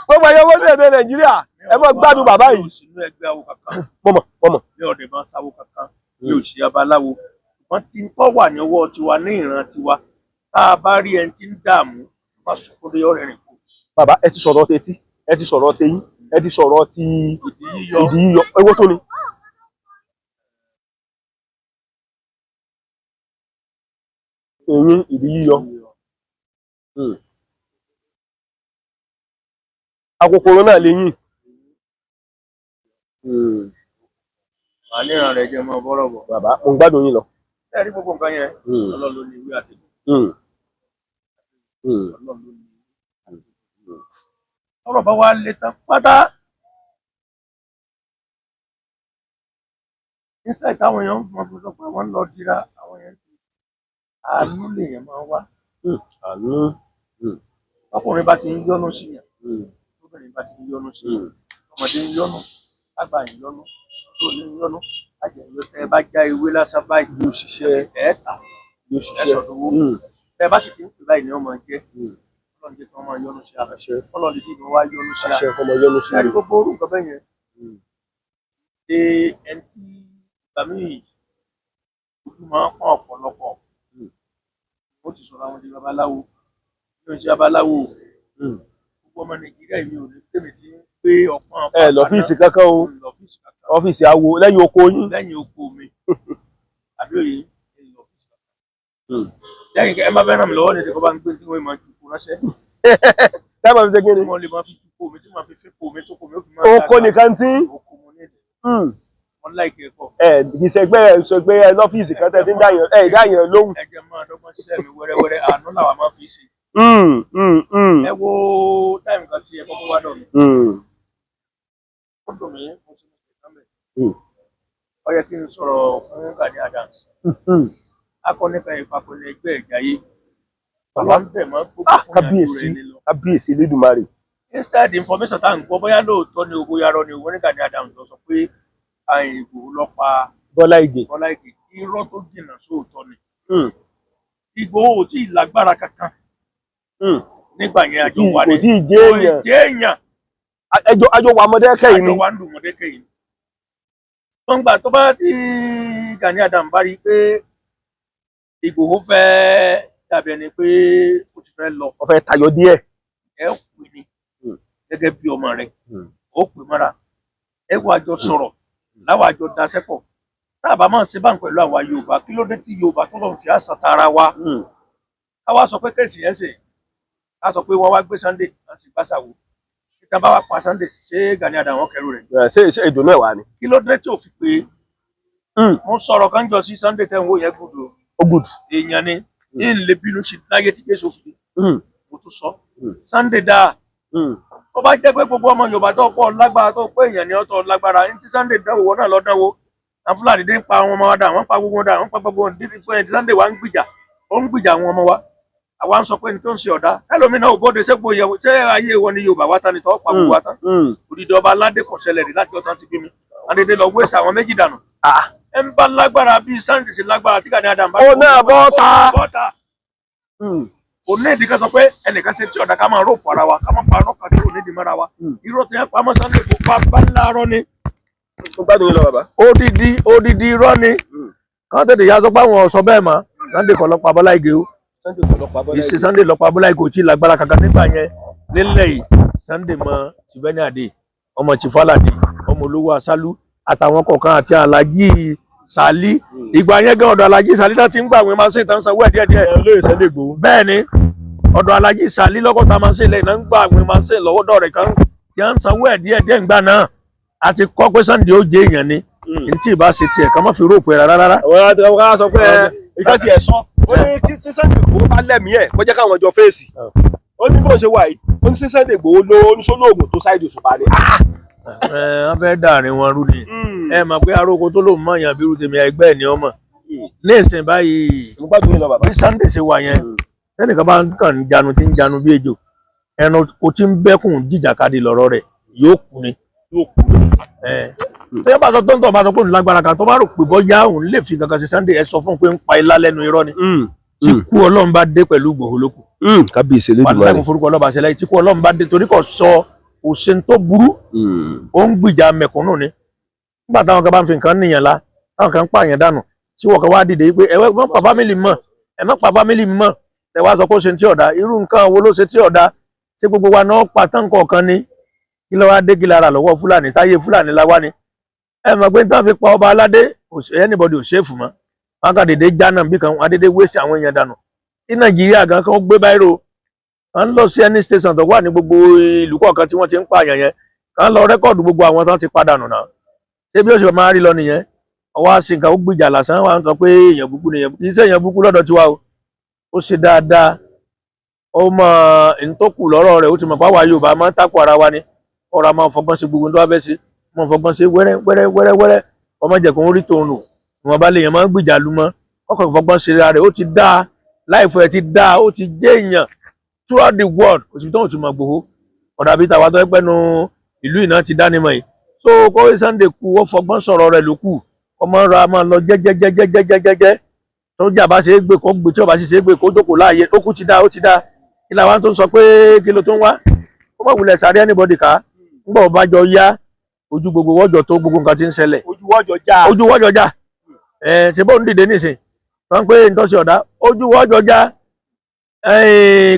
gbogbo ẹyọ wọ́n sílẹ̀ Nàìjíríà ẹ mọ́ gbádùn bàbá yìí. mi ò sínú ẹgbẹ́ awo kankan. mọ̀mọ̀. mi ò dẹ̀ máa sáwó kankan mi ò ṣe abaláwo. wọ́n ti ń tọ́ wà ní ọwọ́ tiwa ní ìran tiwa tá a bá rí ẹni tí ń dààmú má sọ pé ọ̀rẹ́ rìn kù. bàbá ẹ ti sọ̀rọ̀ tetí ẹ ti sọ̀rọ̀ teyín ẹ ti sọ̀rọ̀ ti ìdí yíyọ ewé tó ni. eyín ìdí yíyọ. akòkòrò náà lẹ́yìn. àníran rẹ̀ jẹ́ mọ́ bọ́rọ̀ bọ̀. bàbá mo ń gbádùn yín lọ. ṣé ẹ rí gbogbo nǹkan yẹn Ọlọ́run ló ní ìwé àtẹ̀gùn. Ọlọ́run ló ní ìwé àtẹ̀gùn. ọ̀rọ̀ bá wá lé tán pátá. nísà táwọn èèyàn ń fọn sọ pé wọ́n ń lọ dira àwọn yẹn ti àánú lèèyàn máa wá. àánú. ọkùnrin bá ti ń yọ́nú sí yàn obìnrin bá ti ń yọ́nú sí yàn ọmọdé ń yọ́nú àgbà ń yọ́nú tó ní ń yọ́nú àjẹyọ tẹ bá já ewé lásán báyìí yóò ṣiṣẹ́ ẹ̀ẹ́ta yóò ṣiṣẹ́ ẹ̀sọ̀dọ̀wọ́ tẹ bá sì ti ń pè báyìí ni wọ́n máa jẹ́ Ọlọ́run jẹ́ kí wọ́n máa yọ́nú sí àṣẹ Ọlọ́run jẹ́ kí wọ́n wá yọ́nú sí àṣẹ ẹ̀rí gbogbo orú nǹkan bẹ́ẹ̀ yẹn ṣe ẹni tí ìgbà míì ojú máa ń pọ́n ọ̀pọ̀lọpọ̀ ó ti sọ̀rọ̀ àwọn di babaláwo ní oṣù babaláwo gbogbo ọmọ Nàìjíríà yìí ò ní tèmi tí ń pé ọpọ́n ẹ lọ́fíìsì kankan o ọ́fíìsì awo lẹ́yìn oko yín. lẹ́yìn oko mi àbí òye lẹ́yìn ọ́fíìsì kankan lẹ́yìn ẹ má fẹ́ ràn mí lọ́wọ́ nídìí kó bá ń gbé tí wọ́n máa ju ipò ránṣẹ́. dábàá fi ṣe kí ni. wọ́n lè máa fi ju ipò mi tí màá fi fi ipò mi tó kò mi ó fi máa. oko nìkan tí. oko mo nídìí. wọ́n láìpẹ́ ẹ̀kọ́. kì í ṣẹgbẹ́ lọ́fíìsì kan tẹ́ ti ń dáyàn lóhùn. ẹ jẹ́ máa dọ́gbọ́n ṣiṣẹ́ mi wẹ́rẹ́wẹ́rẹ́ àánú làwa máa fi ṣe. ẹ wo táìmù kan tí ẹ kọ́kọ́ wá dọ̀ mí. ó dùn mí mo ti mọ̀ sí kámẹ́. ó yẹ kí n sọ̀rọ̀ fún Gani Adams. akọ́nìkan ìpapòlẹ̀ ẹgbẹ́ ìjayé. ọlọ́run bẹ̀ máa gbogbo fún ìyàtọ̀ kábíyèsí Elédùmarè. instead information tá à ń gbọ́ bóyá lóòótọ́ ni owó yarọ ni owó ní Gani Adams lọ sọ pé Ìgbòho lọ pa Bọ́lá Ìgè. irọ́ tó jìnnà sóòótọ́ ni. Ìgbòho ò tí ì lágbára kankan. nígbà yẹn àjọ wà ní kò tí ì jẹ́ èèyàn. àjọ wà Mọdákẹ́kẹ́ ni. àjọ wà ń dùn Mọdákẹ́kẹ́ ni. tó ń gbà tó bá tí Gani Adams bá rí i pé Ìgbòho fẹ́ dàbí ẹni pé ó ti fẹ́ lọ. ó fẹ́ tayọ díẹ̀. ẹ pè ní gẹ́gẹ́ bí ọmọ rẹ̀ ó pè mọ́ra ẹ wọ àjọ sọ̀rọ̀ láwọn àjọ daṣẹ́pọ̀ tá a bá máa ṣe báǹkì pẹ̀lú àwa Yorùbá kí ló dé tí Yorùbá tó lọ́n fi àṣà tara wa káwa sọ pé kẹ̀sì yẹn ṣe ká sọ pé wọ́n wá gbé Sunday láti gbàṣàwò títa bá wá pa Sunday ṣé Gani Adams wọn kẹrù rẹ̀. ṣé ìdùnnú ẹ̀ wá ni. kí ló dé tí ò fi pé mo sọ̀rọ̀ kan jọ sí Sunday tẹ̀ ń wò yẹn gùdù èèyàn ni ń lè bínú sí láyé tí Jésù fi mo tún sọ Sunday dáa tó bá jẹ́ pé gbogbo ọmọ Yorùbá tó pọ̀ lágbára tó pé èèyàn ni ọ̀tọ̀ lágbára ní tí Sunday dánwò náà lọ dánwò àwọn Fúlàní dé ń pa àwọn ọmọ wa dà wọ́n pa gbogbo wọn dà wọ́n pa gbogbo wọn dídí pé Sunday wa ń gbìjà ó ń gbìjà àwọn ọmọ wa àwa ń sọ pé ní tó ń ṣe ọ̀dá ẹlòmínà ò bóde ṣé ayé wọn ni Yorùbá wa tán ni tọ́ pa gbogbo wa tán òdìdí ọba aládé kò ṣẹlẹ̀ rí láti ọ̀tán ti bí mi adédè lọ wéṣà àwọn méjì dànù ẹ ń bá lágbára bíi Sunday ṣe lágbára tí Gani Adams bá ó náà bọ́ta. kò ní ìdí kan sọ pé ẹnìkan ṣe tí ọ̀dà ká máa rọ́ọ̀pù ara wa ká máa pa ọ̀rọ̀ kan tí ò ní ìdí mọ́ra wa irọ́ tí wọ́n pa mọ́ Sunday kò pa bá ńláàárọ̀ ni. mo gbádùn yín lọ bàbá. odidi irọ́ ni kán tètè yá sọ pé àwọn ọ̀sọ́ bẹ́ẹ̀ mọ́ Sunday kọ́ lọ pa Bọ́lá Ìgè o ìṣe Sunday lọ pa Bọ́lá Ìgè ò tí ì lágbára kankan nígbà yẹn nílẹ̀ yìí Sunday mọ Tìbẹ́ni Adé ọmọ Tìfálàdé ọmọ olówó Asálú àtàwọn kọ̀ọ̀kan àti Aláàjì Sàlí ìgbà yẹn gan ọ̀dọ̀ Aláàjì Sàlí náà ti ń gbà àwọn máa ń ṣe ìtàn sanwó ẹ̀ díẹ̀díẹ̀. olóyè Sunday Ìgbòho. bẹ́ẹ̀ ni ọ̀dọ̀ Aláàjì Sàlí lọ́kọ̀tà máa ń ṣe lẹ́yìn náà ń gbà àwọn máa ń ṣe lọ́wọ́ dọ̀rẹ̀ kan yà ń sanwó ẹ̀ díẹ̀díẹ̀ ńgbà náà àti kọ́ pé Sunday ó jẹ́ èèyàn ni ntí ìbá ṣe tiẹ̀ ká má fi róòpù ẹ̀ rárá. àwọn kan sọ pé ìjọ tiẹ̀ sọ ó ní tí Sunday Ìgbòho bá lẹ́mìí ẹ̀ kọjá káwọn jọ fèsì ó ní bó ṣe wà yìí ó ní sí Sunday Ìgbòho ló oníṣòlóògùn tó Saheed Òṣùpá ni. wọ́n fẹ́ dàrin wọn rú ni ẹ mọ̀ pé aróko tó lòun mọ̀ yàn bí irú tèmi ẹgbẹ́ ẹ̀ ni ọmọ ní ìsìn báyìí bí Sunday ṣe wà yẹn ẹnìkan bá ń kàn ń janu tí ń janu bí ejò ẹnu kò tí ń bẹ́kùn jìjàkadì lọ́rọ̀ rẹ̀ yóò kú ni. tó yẹ bá sọ tó ń tọ̀ bá sọ pé òun lágbára kan tó bá rò pé bọ́yá òun lè fi kankan sí Sunday ẹ sọ fún un pé ń pa ilá lẹ́nu irọ́ ni tí kú Ọlọ́run bá dé pẹ̀lú Ìgbòho lókù. kábíyèsí Elédùmarè wàá láì forúkọ ọlọ́ba ṣẹlẹ̀ tí kú Ọlọ́run bá dé torí kò sọ òṣèǹ tó burú ó ń gbìjà mẹ̀kúnnù ni nígbà táwọn kan bá ń fi nǹkan níyàn la táwọn kan ń pààyàn dànù tí wọ́n kan wá dìde pé ẹ má pa fámìlì mọ́ ẹ má pa fámìlì mọ́ ẹ wá sọ pé ó ṣe tí ọ̀dà irú nǹkan wo ló ṣe tí ọ̀dà ṣé gbogbo wa náà pa tán kọ̀ọ̀kan ni kí ló wá dé kí lára lọ́wọ́ Fúlàní sáyé Fúlàní la wá ni ẹ mọ̀ pé tán fi pa ọba aládé anybody ò ṣèfù mọ́ wọn kàn dédé jánà bí kan wọn dédé wéṣì àwọn èèyàn dànù tí Nàìjíríà gan kan gbé báyìí kan lọ sí any station tó wà ní gbogbo ìlú kọ̀ọ̀kan tí wọ́n ti ń pa àyàn yẹn kan lọ rẹ́kọ̀dù gbogbo àwọn tán ti padànù náà ṣé bí ó ṣe máa rí lọ nìyẹn ọwọ́ àṣìǹkà ó gbìjà lásán wà ń sọ pé èèyàn búkú nìyẹn kì í ṣe èèyàn búkú lọ́dọ̀ tiwa o ó ṣe dáadáa ó mọ ìtòkù lọ́rọ̀ rẹ̀ ó ti mọ̀ pé àwa Yorùbá máa ń takò ara wa ni ọ̀rọ̀ máa ń fọgbọ́n sí gbogbo tó wá fẹ́ sí máa ń fọgbọ́n sí wẹ́rẹ́ ọmọ jẹ̀kọ́ orí tòun lò ìwọ̀n bá lè yẹn máa ń gbìjà lu mọ́ ọkọ̀ fọgbọ́n sí ara rẹ̀ ó ti dáa láìfọ ẹ̀ ti dáa ó ti jẹ́ èèyàn throughout the world kò sí tóun ti mọ̀ Ìgbòho ọ̀dà bíi tàwa tó ẹ pẹ́nu ìlú ìná ti dánimọ̀ yìí so kó Sunday kú ó fọgbọ́n sọ̀rọ̀ rẹ̀ ló kù ọmọ ra máa lọ jẹ́jẹ́jẹ́jẹ́jẹ́jẹ́ tó jà bá ṣe é gbé kó gbé tí ó bá sì ṣe é gbé kó jókòó láàyè ó kú ti dá ó ti dá kí làwọn tó ń sọ pé kí ló tó ń wá ó mọ̀ wulẹ̀ sáré anybody ká ńgbà ó bá jọ yá ojú gbogbo wọ́jọ tó gbogbo nǹkan ti ń ṣẹlẹ̀ ojú wọ́jọ já ṣe bó ń dìde nísìn tó ń pé ntọ́sí ọ̀dá ojú wọ́jọ já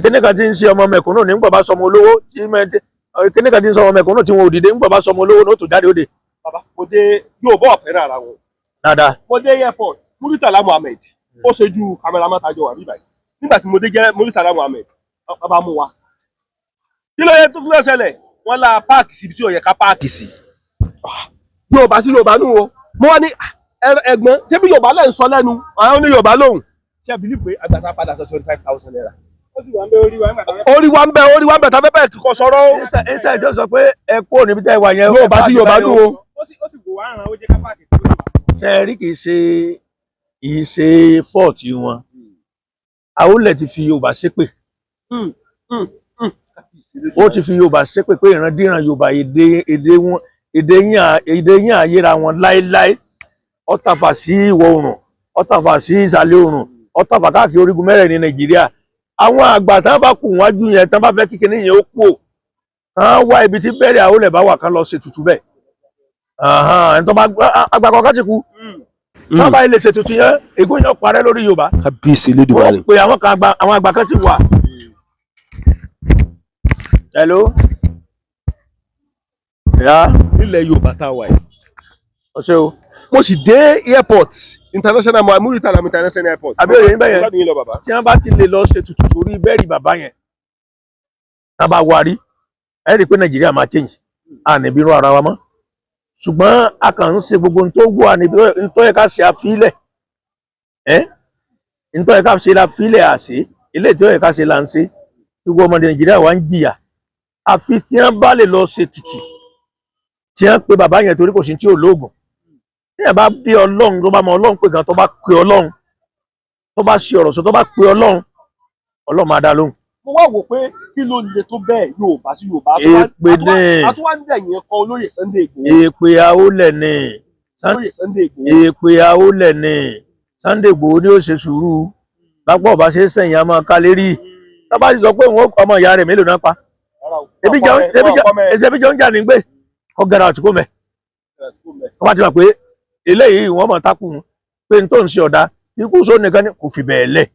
kíní kan ti ń ṣe ọmọ mẹ̀kúnnù ní ńgbà bá sọmọ olówó kíní kan ti ń sọ ọmọ mẹ̀kúnnù tí wọn ò dìde ńgbà bá sọmọ olówó ní ó tó jáde ó de. bàbá mo dé yóò bọ́ ọ̀fẹ́ rárá wọn. dáadáa. mo dé airport Muritala Muhammed ó ṣojú kámẹ́rámà tájọ wà bíbáyìí nígbà tí mo dé jẹ́ Muritala Muhammed bàbá mú wa. kí ló yẹ tó tún ṣẹlẹ̀ wọ́n la páàkì síbi tí ò yẹ ká páàkì sí. Yorùbá sí Yorùbá nù o mo wá ní ẹ̀gbọ́n ṣé bí Yorùbá lẹ́ ń sọ lẹ́nu àwọn ní Yorùbá lóhùn ṣé ẹ bìlí pé àgbàtà padà sọ 25,000 naira. ó sì wà ń bẹ orí wa ń bẹ orí wa ń bẹ tá fẹ́ bẹ́ẹ̀ kíkọ sọ̀rọ̀. ẹsẹ̀ ìjọ sọ pé ẹ kó níbi tẹ́ ẹ wà yẹn. Yorùbá sí Yorùbá nù o. ó sì wò wá ràn ó jẹ́ ká páàkì tó ṣe rí kì í ṣe fọ́ọ̀tì wọn àwòlẹ̀ ti fi Yorùbá ṣépè ó ti fi Yorùbá ṣépè pé ìrandíran Yorùbá èdè yín àyèrà wọn láéláé ọ̀tàfà sí ìwọ̀ oòrùn ọ̀tàfà sí ìsàlẹ̀ oòrùn ọ̀tàfà káàkiri orígun mẹ́rẹ̀ẹ̀rin Nàìjíríà àwọn àgbà tán bá kù wájú yẹn tán bá fẹ́ kíkiní yẹn ó kú ò kán wá ibi tí bẹ́ẹ̀rẹ̀ àwòlẹ̀ bá wà kán lọ ṣe tutù bẹ́ẹ̀ ẹni tó bá àgbà kọ̀ọ̀kan ti kú tán bá ilé ṣe tutù yẹn ègún yẹn parẹ́ lórí Yorùbá kábíyèsí Elédùmarè. ó pe àwọn àgbà kan ti wà. Hello. Ya. Nílẹ̀ Yorùbá tá a wà yìí. Ọ̀sẹ̀ o. Mo sì dé airport international Muritala international airport. Àbẹ̀rẹ̀ yín bẹ́yẹn tí wọ́n bá ti lè lọ ṣe tutù sórí bẹ́ẹ̀rì bàbá yẹn tá a bá warí ẹ rí i pé Nàìjíríà máa change à níbi irú ara wa mọ́ ṣùgbọ́n a kàn ń ṣe gbogbo tó wà níbi tó yẹ ká ṣe àfilẹ̀ tó yẹ ká ṣe àfilẹ̀ àṣẹ ilé tó yẹ ká ṣe là ń ṣe gbogbo ọmọdé Nàìjíríà wa ń jìyà àfi tí wọ́n bá lè lọ ṣe tutù tí wọ́n pe bàbá yẹn torí kò sí tí ò lóògùn tí wọ́n bá bí Ọlọ́run tó bá mọ Ọlọ́run pé gan tó bá pe Ọlọ́run tó bá ṣe ọ̀rọ̀ sọ tó bá pe Ọlọ́run Ọlọ́run máa dá lóhùn. mo wá wò pé kí ló le tó bẹ́ẹ̀ Yorùbá sí Yorùbá èpè ní àtúwádìí ẹ̀yìn ẹ̀kọ́ olóyè Sunday Igboho. èpè àólẹ̀ ní èpè àólẹ̀ ní Sunday Igboho ni ó ṣe sùúrù lápò ọba ṣe sẹ́yìn a máa ká lérí tábà ti sọ pé òun ọmọ ìyá rẹ̀ mélòó náà pa ebi jọ ń jà ní gbé ọgàrà àtúkò mẹ wọ́n ti mọ̀ pé eléyìí wọ́n mọ̀ takùn pé n tó ń ṣe ọ̀dà ikú sọ nìkan ni kò fi bẹ́ẹ̀ lẹ̀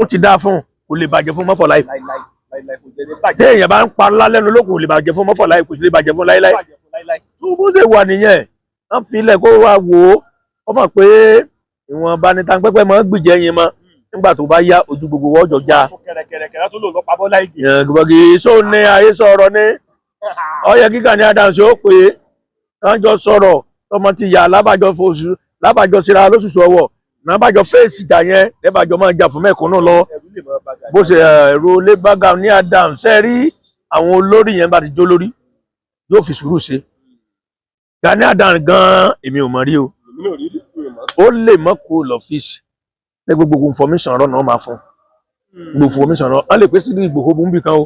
ó ti dá fún kò lè bàjẹ́ fún mọ́fọ̀ láì tí èèyàn bá ń pa lálẹ́nu ló kò lè bàjẹ́ fún mọ́fọ̀ láì kò sì lè bàjẹ́ fún láíláí tó bó ṣe wà nìyẹn wọ́n fi ilẹ̀ kó wá wò ó mọ̀ pé ìwọ̀n bá ní tanpẹ́pẹ́ mọ́ gbìjẹ́ yín mọ́ nígbà tó bá yá ojú gbogbo wọ́jọ já gbọ̀gì só ní ayé sọ̀rọ̀ ní ọyẹ kíkà ní Adams ó pé wọ́n jọ sọ̀rọ̀ tọmọ ti yà lábàjọ síra lóṣùṣù ọwọ́ nàbàjọ fèsì jà yẹn lẹ́bàjọ máa jà fún mẹ́kúnnù lọ bó ṣe ẹ̀rọ lébàgà ní Adams ṣe rí àwọn olórí yẹn bá ti jó lórí yóò fi sùúrù ṣe Gani Adams gan èmi ò mọ̀ rí o ó lè mọ́ kó lọ́fíìsì tẹ gbogbo information ọ̀rọ̀ náà máa fún gbogbo information ọ̀rọ̀ wọ́n lè pèsè ní Ìgbòho bùnbí kan o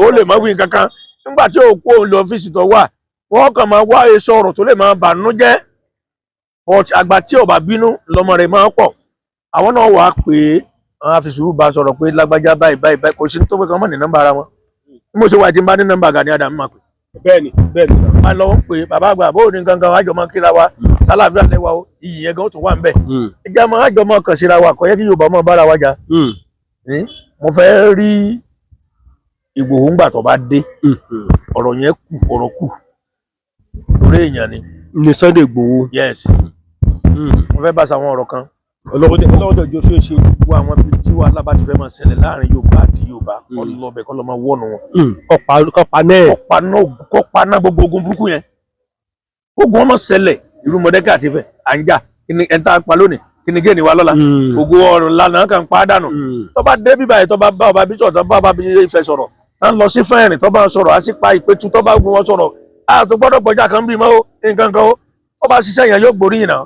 ó lè mọ́ wí kankan nígbà tí òkú òun lọ ọ́fíìsì tó wà wọ́n kàn máa wá èso ọ̀rọ̀ tó lè máa bànú jẹ́ but àgbà tí ò bá bínú lọmọ rẹ̀ máa ń pọ̀ àwọn náà wàá pè é àwọn afisùúrù bá sọ̀rọ̀ pé lágbájá báyìí kò sí tó pé kàn mọ̀ ní nọ́mbà ara wọn bí mo ṣe wà tí n bá ní nọ́mbà Gani Adams máa pè. bẹ́ẹ̀ni máa lọ ń pè bàbá àgbà bó ní gangan àjọ máa kíra wa sálàfíà lẹ́wà o iyì yẹn gan tó wà ń bẹ̀. ìjà máa àjọ máa kàn síra wa kò yẹ kí Yorùbá máa bára wa jà. mo fẹ́ rí Ìgbòho ńgbà tó bá dé ọ̀rọ̀ yẹn kù lórí èèyàn ni. ní Sunday Igboho. yes mo fẹ́ bá sàwọn ọ̀rọ̀ kan. ọlọ́wọ́dọ̀ jọ ṣe gbogbo àwọn ibi tí wàhálà bá ti fẹ́ máa ṣẹlẹ̀ láàrin Yorùbá àti Yorùbá ọlọ́bẹ̀ kọ́ lọ́ máa wọ́nu wọn. kọ́pa náà gbogbo ogun burúkú yẹn ogun ọmọ ṣẹlẹ̀ irú Mọ̀dákẹ́kẹ́ àti Ifẹ̀ à ń jà ẹ̀ńtà pa lónìí kí ni géènì wa lọ́la ogun ọ̀rùn lánàá kan pa á dànù tó bá dé bíbá yìí tó bá bá ọba bíṣọ̀ tó bá bí Ifẹ̀ sọ̀rọ̀ tá ń lọ sí Fẹ́rìn tó bá sọ̀rọ̀ á sì pa Ìpẹ́tù tó bá gun wọn sọ̀rọ̀ á tó gbọ́dọ̀ gbọ́jà kan bí mọ́ nǹkan kan ó tó bá ṣiṣẹ́ yẹn yóò gboríyìn náà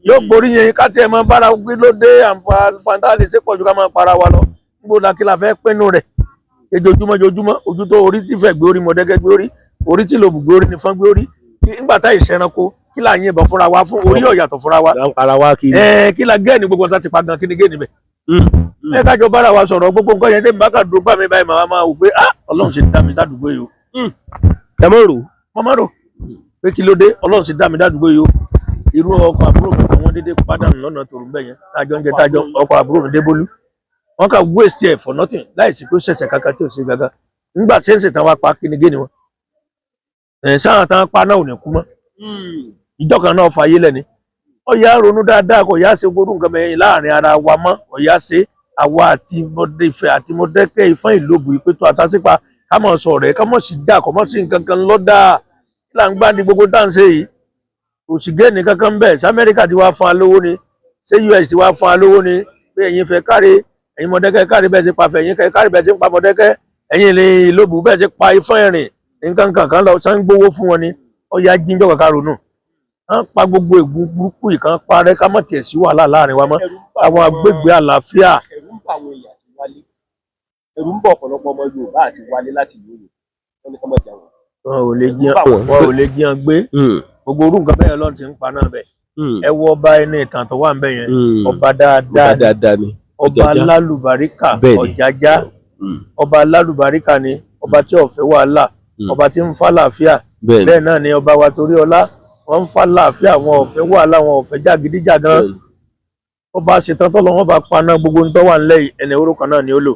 yóò gboríyìn ká tiẹ̀ máa bára gbé lóde àǹfààní lè ṣe pọ̀ ju ká máa para wa lọ níbo la kí la fẹ́ pinnu rẹ̀ ojoojúmọ́ ojú tó orí tí Ifẹ̀ gbé orí Mọ̀dákẹ́kẹ́ gbé orí tí Ìlòbù gbé orí Nífọ̀n gbé orí nígbà tá ìṣẹranko kí la yìnbọn fúnra wa fún orí ọ̀yàtọ̀ fúnra wa kí la gẹ́ẹ̀ni gbogbo ọ̀tá ti pa gan kí ni gẹ́ẹ̀ni bẹ̀. ẹ kájọ bára wa sọ̀rọ̀ gbogbo nǹkan yẹn tẹ́mi bá kà dúró bá mi báyìí màá máa wò pé Ọlọ́run ṣe dá mi sádùúgbò yìí o. ẹ mọ̀ rò. mo máa rò pé kí ló dé Ọlọ́run ṣe dá mi sádùúgbò yìí o. irú ọkọ̀ àbúrò mi kan wọ́n dédé pàdánù lọ́nà tòrò bẹ́ẹ̀ yẹn tájọ́ ń jẹ tájọ́ ọkọ̀ àbúrò mi Débólú wọ́n kà waste ẹ̀ for nothing láìsí pé ó ṣẹ̀ṣẹ̀ kankan tí ò sí gàgà nígbà tí ẹ̀sìn táwọn pa kí ni gé ni wọn sáà táwọn pa náà ò ní kú mọ́ ìjọ kan náà fàyè lẹ́ni ọ̀yà ronú dáadáa kò yá ṣe gbórú nǹkan mẹ́yìn láàrin ara wa mọ́ ọ̀yà ṣe àwa àti Ifẹ̀ àti Mọ̀dákẹ́kẹ́ Ifọ̀n Ìlòbù Ìpẹ́tù àtàsípa ká mọ̀ sọ rẹ̀ ká mọ̀ sí dà kọ́ mọ̀ sí nǹkan kan lọ́dà kí là ń gbá ní gbogbo tá à ń ṣe yìí kò sì gé ní kankan bẹ́ẹ̀ sí Amẹ́ríkà ti wá fún alówó ni ṣé US ti wá fún alówó ni pé ẹ̀yin fẹ́ káre ẹ̀yin Mọ̀dákẹ́kẹ́ káre bẹ́ẹ̀ ti pa fẹ́ ẹ̀yin káre bẹ́ẹ̀ ti pa Mọ̀dákẹ́kẹ́ ẹ̀yin Ìlòbù bẹ́ẹ̀ ti pa Ifọ̀n Ìrìn nǹkan kankan lọ sá ń gbowó fún wọn ni ọ̀yà jíjọ́ kankan ronú wọ́n pa gbogbo ègún burúkú yìí kan parẹ́ ká mọ̀ tiẹ̀ sí wàhálà láàrin wa mọ́ àwọn agbègbè àlàáfíà. ẹ̀rù ń bà àwọn èèyàn àti wálé ẹ̀rù ń bà ọ̀pọ̀lọpọ̀ ọmọ Yorùbá àti wálé láti ìlú òyìnbó wọ́n ní ká má jẹun. wọn ò lè jiyàn gbé gbogbo orú nǹkan bẹ́ẹ̀ lọ́n ti ń pa náà bẹ́ẹ̀ ẹ wọ ọba ẹni ìtàn tó wà ń bẹ̀ yẹn ọba dáadáa ni ọba alálùbáríkà Ọ̀jájá ọba alálùbáríkà ni ọba tí ó fẹ́ wàhálà ọba tí ń fa láàfíà bẹ́ẹ̀ náà ni ọba wa Toríọlá wọ́n ń fa láàfíà wọn ò fẹ́ wàhálà wọn ò fẹ́ jàgídíjàgan ọba ṣetán tọ́lọ́ wọn bá paná gbogbo ń tọ́wà ńlẹ̀ ẹni orúkọ náà ni ó lò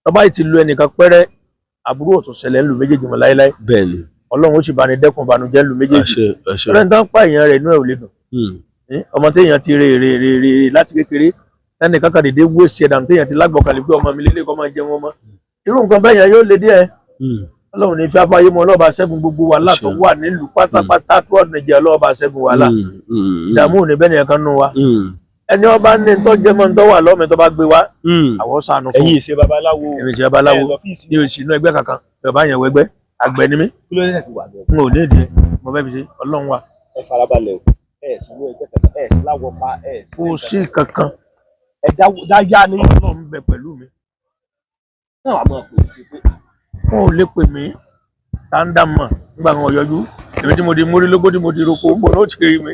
ọba yìí ti lu ẹnìkan pẹ́rẹ́ àbúrò ọ̀tún ṣẹlẹ̀ ń lu méjèèjì mọ́ láéláé Ọlọ́run ó sì bá ní dẹ́kun ìbànújẹ́ ń lu méjèèjì ọ̀rẹ́ ń tán pa èèyàn rẹ̀ inú ẹ̀ ò lè dùn ọmọ téèyàn ti rè láti kékeré ẹnì kankan dédé wé sí ẹ̀dàm téèyàn ti lágbọ̀kalẹ̀ pé ọmọ mi lélẹ̀ kọ́ máa jẹun ọmọ irú nǹkan bẹ́ẹ̀ yẹn yóò le díẹ̀ Ọlọ́run ní fíafá yé mọ ọlọ́ọ̀bà ṣẹ́gun gbogbo wàhálà tó wà nílùú pátápátá tó wà Nàìjíríà ọlọ́ọ̀bà ṣẹ́gun wàhálà ìdààmú ò ní bẹ́ẹ̀ nìkan nù wa ẹni ọba ní tó jẹ́ mọ́ tó wà lọ́mọ tó bá gbé wa àwọn sànù fún ẹ̀yin ìṣe babaláwo ní òṣìnà ẹgbẹ́ kankan yorùbá yẹn wẹgbẹ́ àgbẹ̀ ni mí n ò ní ìdí mo fẹ́ fi ṣe Ọlọ́run wa. ẹ farabalẹ̀ ẹ sínú ẹgbẹ́ kankan ẹ láwọ̀ pa ẹ kò sí kankan ẹ dáyà ní Ọlọ́run bẹ pẹ̀lú mi. náà wàá máa pè é sí pé wọn ò lè pè mí táńdà mọ̀ nígbà wọn yọjú èmi tí mo di mórí lógó tí mo di roko mo náà ti rí mi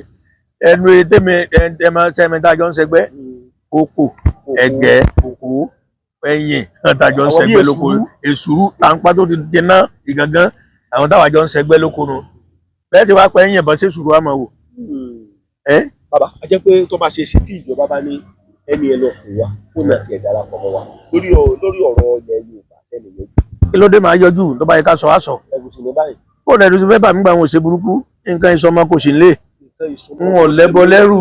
ẹnu ètèmi ẹ̀ẹ́dẹ́mẹ́sẹ́mi tájọ́ ń ṣẹgbẹ́ oko ẹ̀gẹ́ òkú ẹ̀yìn tájọ́ ń ṣẹgbẹ́ lóko èsúrú tàǹpá tó ti dènà ìgangan àwọn táwọn àjọ ń ṣẹgbẹ́ lóko nù bẹ́ẹ̀ tí wàá pẹ́ ẹ̀yìn ẹ̀bọ̀n sí èsúrú wa máa wò. bàbá a jẹ́ pé tó bá ṣe sí tí ìjọba bá ní ẹni ẹ lọ kó wa kó náà tiẹ̀ darapọ̀ mọ́ wa lórí ọ̀rọ̀ ilẹ̀ Yorùbá tẹ́lẹ̀ yẹn. kí ló dé máa yọjú tó bá yẹ ká sọ á sọ. ẹ̀gùsùn ní báyìí. kó lẹ́nu tó fẹ́ bà mí gbà wọn ò ṣe burúkú nǹkan ìsọmọ kò sí nílé n ò lẹ́bọ lẹ́rù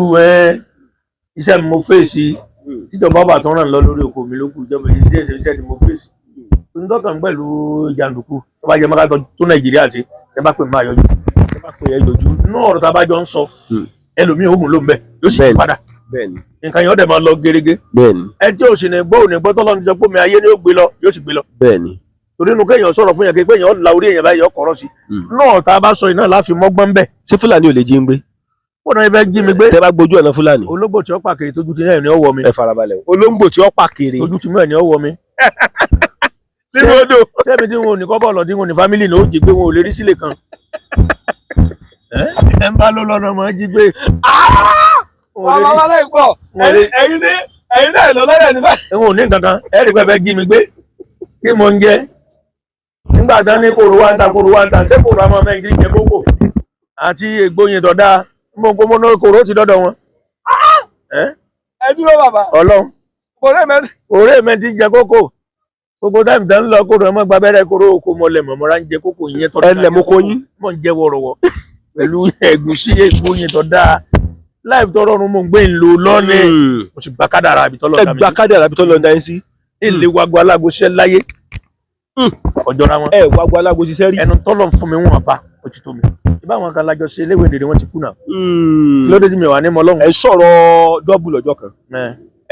iṣẹ́ mi mo fèsì tíjọba bá tó ràn lọ lórí oko mi lókù ìjọba iṣẹ́ tí mo fèsì n dọ́kàn pẹ̀lú jàǹdùkú tó bá jẹ́ mọ́ká tó Nàìjíríà ṣe ẹ bá pè máa yọjú ẹ bá pè é yọjú inú ọ̀rọ̀ tá a bá jọ ń sọ ẹlòmíì ògùn ló ń bẹ yóò sì padà nǹkan yẹn ó dẹ̀ máa lọ gẹ́gẹ́ ẹ tí ò sì ní gbọ́ òní gbọ́ tọ́lọ́ ní sọ pé omi ayé ni ó gbé lọ yóò sì gbé lọ torí inú kéèyàn sọ̀rọ̀ fún yẹn pé èèyàn la orí èèyàn báyìí ọkọ̀rọ̀ sí náà tá a bá sọ iná láfi mọ́gbọ́n bẹ́ẹ̀. ṣé Fúlàní ò lè jí ń gbé. ó náà ibẹ̀ jí mi gbé. tẹ bá gbójú ọ̀nà Fúlàní. ológbò tí ó pàkèrè tójú ti náà ní ọwọ́ mi. ẹ farabalẹ̀ olóńgbò tí ó pàkèrè. tójú ti náà ní ọwọ́ mi. nínú odò. sẹ́mi tí wọn ò ní kọ́bọ̀ lọ tí wọn ò ní fámìlì náà ó jí gbé wọn ò lè rí sílẹ̀ kan ẹ ń bá ló lọ́nà mọ́ jí gbé. bàbá wa láì pọ̀ ẹ̀yin náà lọ lọ́dẹ̀ níbẹ̀. wọn ò ní nǹkan kan ẹ rí pẹ́pẹ́ jí mi gbé kí mo ń jẹ nígbà tán ní kòrò wá ń ta ṣé kòrò àmọ́ mẹ́rin jẹ kókò àti ègbóyin tó dáa mo kó mọ́nà kòrò ti dọ́dọ̀ wọn. ẹ dúró bàbá. Ọlọ́run ọ̀rẹ́ mi ti jẹ kókò gbogbo táìmù tán ń lọ kóró ọmọ gba abẹ́rẹ́ kóró oko mọ̀lẹ́ mọ̀mọ́ra ń jẹ kókò yẹn tó dáa. ẹlẹ́mọ̀kọ yín. mọ̀ ń jẹ wọ̀rọ̀wọ̀ pẹ̀lú ẹ̀gúsí ègbóyin tó dáa láìpẹ́ tó rọrùn mo ń gbé ìlú lọ́nà mo sì gba kádàrà àbí tọ́lọ́ ẹ gba kádàrà àbí tọ́lọ́ dá yín sí. ilé wago alágo ṣẹ́ láyé ọjọ́ra wọn. ẹ wago alágo ṣiṣẹ́ rí. ẹnu tọ́lọ̀ fún mi wọn bá ó ti tó mi ìbá àwọn kan lájọ ṣe eléwé dèrè wọn ti kú náà. lóde tí mi wà ní mọ lọ́hùn. ẹ sọ̀rọ̀ dọ́bù lọ́jọ́ kan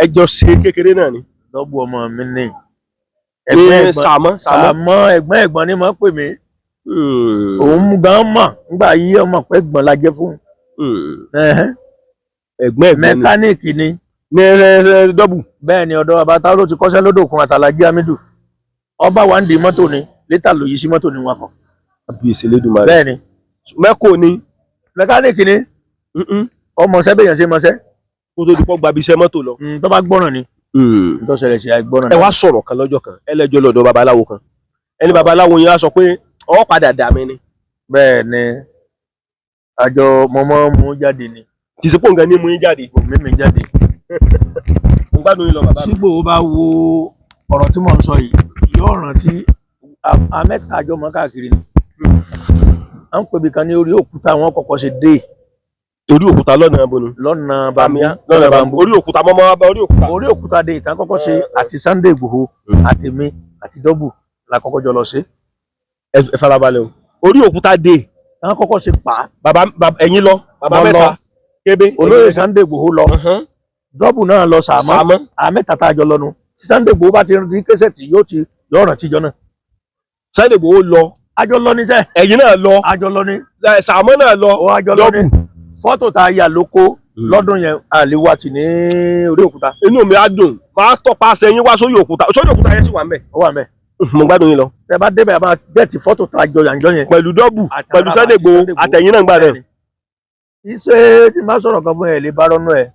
ẹ jọ ṣe kékeré náà ni. dọ́bù ọmọ mi ní sàmọ́ ẹ̀gbọ́n ni mo pè mí òun gan mọ̀ nígbà yí ọmọ pẹ́ gbọ́n la jẹ́ fún ẹ̀gbọ́n mẹkáníìkì ni dọ́bù. bẹ́ẹ̀ ni ọ̀dọ̀ abata ló ti kọ́ṣẹ́ lódòkun àtàlájí amídù ọba wa ń di mọ́tò ni létà ló yí sí mọ́tò ni wọn kọ. àbíyèsí lédùmarè. bẹ́ẹ̀ ni mẹ́kò ni. mẹkáníìkì ni ọmọ ṣẹ́ bẹ́yàn ṣe mọ́ṣẹ́. kó tó di pọ́ gbabi iṣẹ́ mọ́tò lọ. tó bá gbọ́ràn ni tó ṣẹlẹ̀ sí àìgbọ́ràn. ẹ wá sọ̀rọ̀ kan lọ́jọ́ kan ẹlẹ́jọ́ lọ́dọ̀ babaláwo kan ẹni babaláwo yẹn á sọ pé ọ padà dà mí ni. bẹ́ẹ̀ ni àjọ mọ́mọ́ mú jáde ni. kì í ṣe pòǹgà ní mú yín jáde. mímí jáde. mo gbádùn yín lọ bàbá mi. sígbò bá wo ọ̀rọ̀ tí mò ń sọ yìí yóò rántí amẹ́ta àjọ mọ́ káàkiri ni. à ń pèbí kan ní orí òkúta wọn kọ́kọ́ ṣe dé. orí òkúta lọ́nà abonu. lọ́nà bambu. orí òkúta mọ́mọ́ bá orí òkúta. orí òkúta dé ìtàn kọ́kọ́ ṣe àti Sunday Igboho àtèmi àti dọ́bù la kọ́kọ́ jọ lọ ṣe. ẹ farabalẹ̀ o orí òkúta dé. àwọn kọ́kọ́ ṣe pa. bàbá ẹ̀yin lọ bàbá mẹ́ta kébé. olóyè Sunday Igboho lọ dọ́bù náà lọ sàmọ́ àmẹ́ta tá a jọ lọ́nu tí Sunday Igboho bá ti rí kẹsẹ̀tì yóò rántí jọ náà. Sunday Igboho lọ. àjọ lọ ní sẹ́. ẹ̀yin náà lọ. àjọ lọ ní. sàmọ́ náà lọ. ó àjọ lọ ní. fọ́tò tá a yà lóko lọ́dún yẹn àlewàtì ní orí òkúta. inú mi á dùn máa tọpasẹ̀ yín wá sórí òkúta yẹn sì wà ń bẹ̀. ó wà ń bẹ̀. mo gbádùn yín lọ. tẹ bá débẹ̀ máa gẹ̀ẹ́tì fọ́tò tá a jọ yànjọ yẹn. pẹ̀lú dọ́bù pẹ̀lú Sunday Igboho àtẹ̀yìn náà gbà náà. iṣẹ́ tí n bá sọ̀rọ̀ kan fún ẹ̀ lè bá rọ́nú ẹ̀.